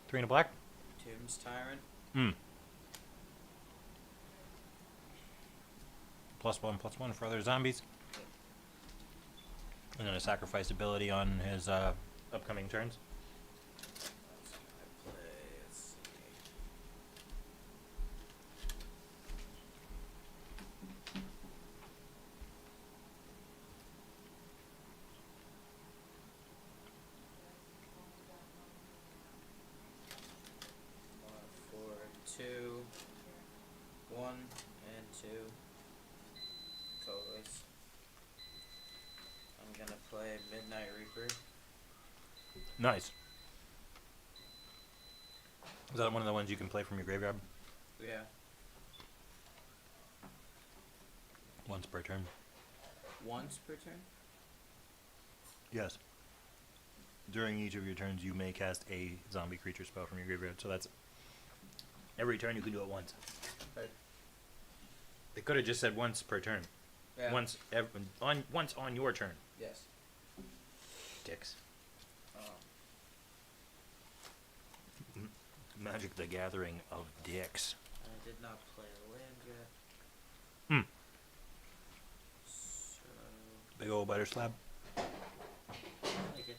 Speaker 4: 3 and a black?
Speaker 3: Tomb's Tyrant.
Speaker 4: +1/+1 for other zombies. And then a sacrifice ability on his upcoming turns.
Speaker 3: That's what I play. Let's see. For 2, 1, and 2 colorless. I'm gonna play Midnight Reaper.
Speaker 4: Nice. Is that one of the ones you can play from your graveyard?
Speaker 3: Yeah.
Speaker 4: Once per turn.
Speaker 3: Once per turn?
Speaker 4: Yes. During each of your turns, you may cast a zombie creature spell from your graveyard. So that's every turn you can do it once.
Speaker 3: Right.
Speaker 4: They could have just said once per turn.
Speaker 3: Yeah.
Speaker 4: Once on your turn.
Speaker 3: Yes.
Speaker 4: Dicks.
Speaker 3: Um,
Speaker 4: Magic the Gathering of dicks.
Speaker 3: I did not play a land yet.
Speaker 4: Hmm.
Speaker 3: So
Speaker 4: Big old butter slab.
Speaker 3: I like it.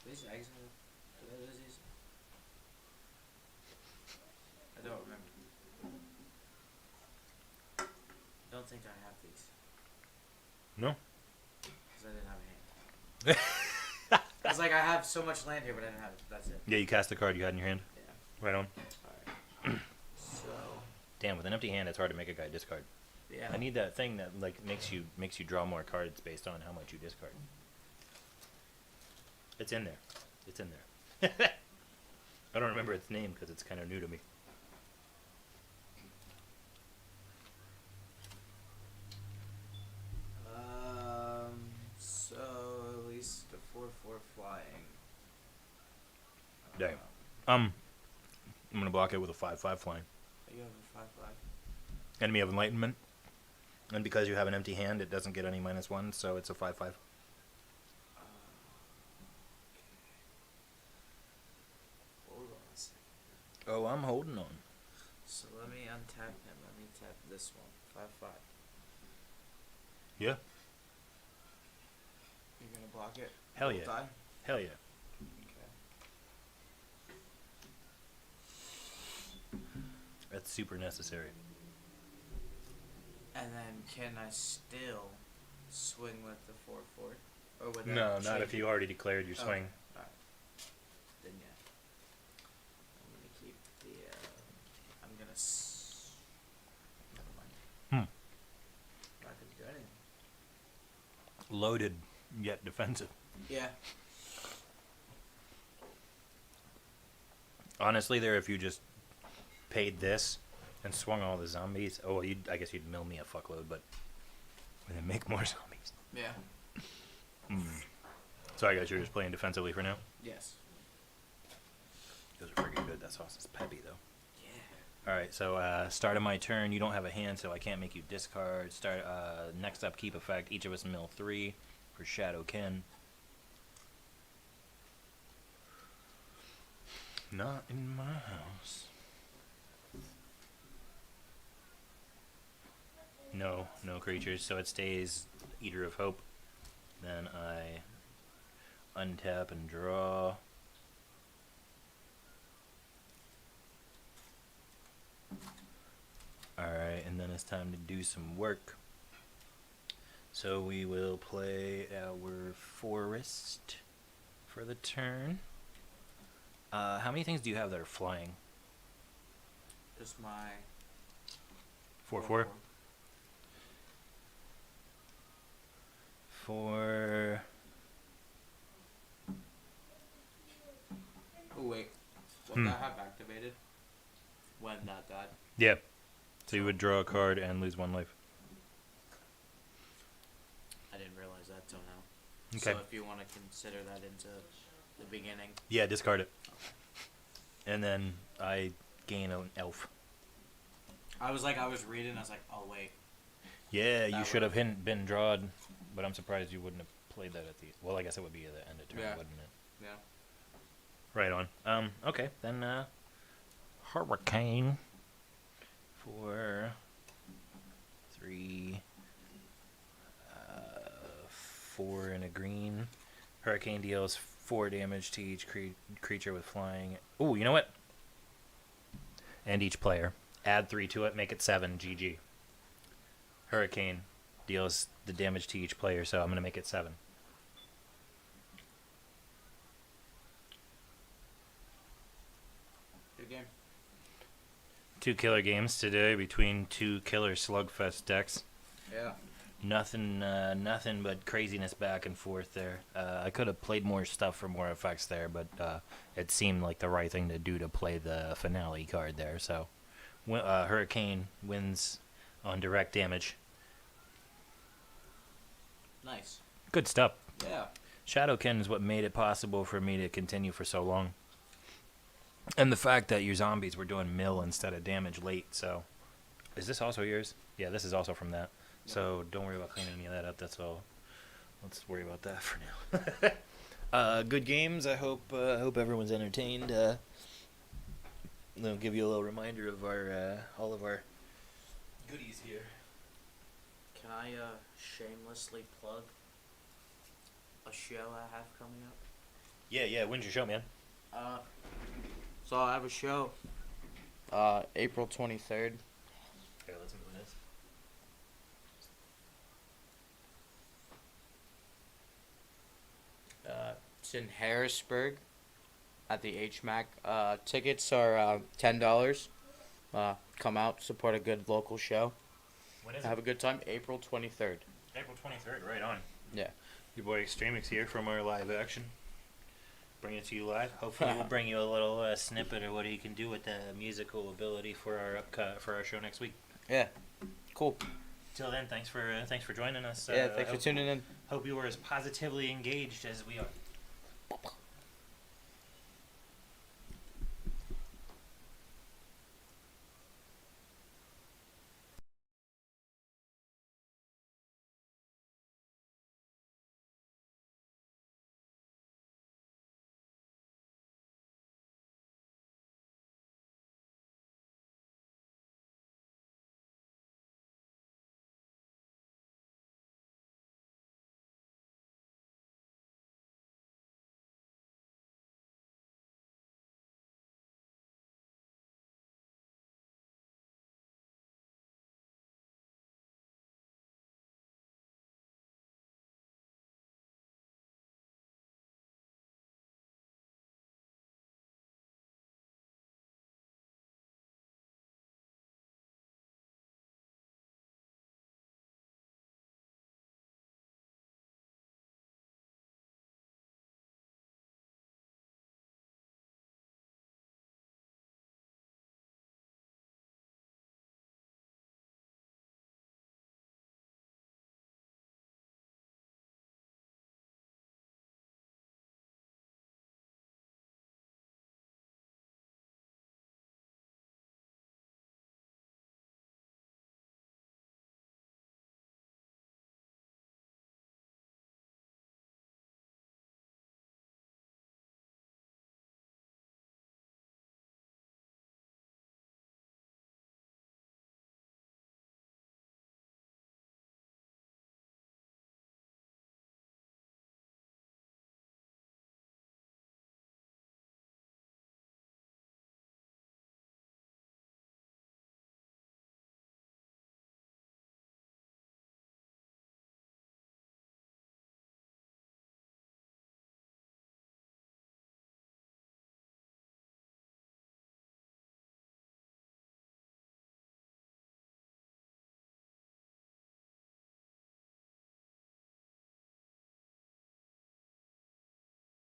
Speaker 3: These eggs are these? I don't remember. I don't think I have these.
Speaker 4: No.
Speaker 3: Because I didn't have a hand. It's like I have so much land here, but I didn't have it. That's it.
Speaker 4: Yeah, you cast the card you had in your hand.
Speaker 3: Yeah.
Speaker 4: Right on.
Speaker 3: Alright. So.
Speaker 4: Damn, with an empty hand, it's hard to make a guy discard.
Speaker 3: Yeah.
Speaker 4: I need that thing that like makes you draw more cards based on how much you discard. It's in there. It's in there. I don't remember its name because it's kind of new to me.
Speaker 3: So at least the 4/4 flying.
Speaker 4: Damn. I'm gonna block it with a 5/5 flying.
Speaker 3: You have a 5/5.
Speaker 4: Enemy of Enlightenment. And because you have an empty hand, it doesn't get any -1, so it's a 5/5.
Speaker 3: Hold on a second.
Speaker 4: Oh, I'm holding on.
Speaker 3: So let me untap him. Let me tap this one. 5/5.
Speaker 4: Yeah.
Speaker 3: You're gonna block it?
Speaker 4: Hell
Speaker 3: Roll
Speaker 4: yeah.
Speaker 3: Die?
Speaker 4: Hell yeah.
Speaker 3: Okay.
Speaker 4: That's super necessary.
Speaker 3: And then can I still swing with the 4/4? Or with
Speaker 4: No,
Speaker 3: that
Speaker 4: not if
Speaker 3: change
Speaker 4: you already declared your swing.
Speaker 3: Alright. Then yeah. I'm gonna keep the I'm gonna never mind.
Speaker 4: Hmm.
Speaker 3: Not gonna do anything.
Speaker 4: Loaded, yet defensive.
Speaker 3: Yeah.
Speaker 4: Honestly, there, if you just paid this and swung all the zombies, oh, well, I guess you'd mill me a fuckload, but we didn't make more zombies.
Speaker 3: Yeah.
Speaker 4: So I guess you're just playing defensively for now?
Speaker 3: Yes.
Speaker 4: Those are pretty good. That sauce is peppy, though.
Speaker 3: Yeah.
Speaker 4: Alright, so start of my turn. You don't have a hand, so I can't make you discard. Start. Next up, keep effect. Each of us mill 3 for Shadow Kin. Not in my house. No creatures, so it stays Eater of Hope. Then I untap and draw. Alright, and then it's time to do some work. So we will play our forest for the turn. How many things do you have that are flying?
Speaker 3: Just my
Speaker 4: 4/4? 4.
Speaker 3: Oh wait. What
Speaker 4: Hmm.
Speaker 3: that have activated? When that died.
Speaker 4: Yeah. So you would draw a card and lose 1 life.
Speaker 3: I didn't realize that till now.
Speaker 4: Okay.
Speaker 3: So if you want to consider that into the beginning.
Speaker 4: Yeah, discard it. And then I gain an elf.
Speaker 3: I was reading, I was like, oh wait.
Speaker 4: Yeah, you
Speaker 3: That
Speaker 4: should have
Speaker 3: would've-
Speaker 4: been drawed, but I'm surprised you wouldn't have played that at the... Well, I guess it would be at the end of turn,
Speaker 3: Yeah.
Speaker 4: wouldn't it?
Speaker 3: Yeah.
Speaker 4: Right on. Okay, then, Hurricane for 3, 4 and a green. Hurricane deals 4 damage to each creature with flying. Ooh, you know what? And each player. Add 3 to it, make it 7, GG. Hurricane deals the damage to each player, so I'm going to make it 7.
Speaker 3: Good game.
Speaker 4: 2 killer games today between 2 killer slugfest decks.
Speaker 3: Yeah.
Speaker 4: Nothing but craziness back and forth there. I could have played more stuff for more effects there, but it seemed like the right thing to do to play the finale card there. So, Hurricane wins on direct damage.
Speaker 3: Nice.
Speaker 4: Good stuff.
Speaker 3: Yeah.
Speaker 4: Shadowkin is what made it possible for me to continue for so long. And the fact that your zombies were doing mill instead of damage late, so... Is this also yours? Yeah, this is also from that. So don't worry about cleaning any of that up, that's all. Let's worry about that for now. Good games, I hope everyone's entertained. I'll give you a little reminder of our all of our goodies here.
Speaker 3: Can I shamelessly plug a show I have coming up?
Speaker 4: Yeah, when's your show, man?
Speaker 3: So I have a show April 23rd.
Speaker 4: Here, let's move this.
Speaker 3: It's in Harrisburg at the HMAC. Tickets are $10. Come out, support a good local show.
Speaker 4: When is
Speaker 3: Have
Speaker 4: it?
Speaker 3: a good time. April 23rd.
Speaker 4: April 23rd, right on.
Speaker 3: Yeah.
Speaker 4: Your boy Extremix here from our live action. Bring it to you live. Hopefully we'll bring you a little snippet of what he can do with the musical ability for our show next week.
Speaker 3: Yeah. Cool.
Speaker 4: Till then, thanks for joining us.
Speaker 3: Yeah, thanks for tuning in.
Speaker 4: Hope you were as positively engaged as we are.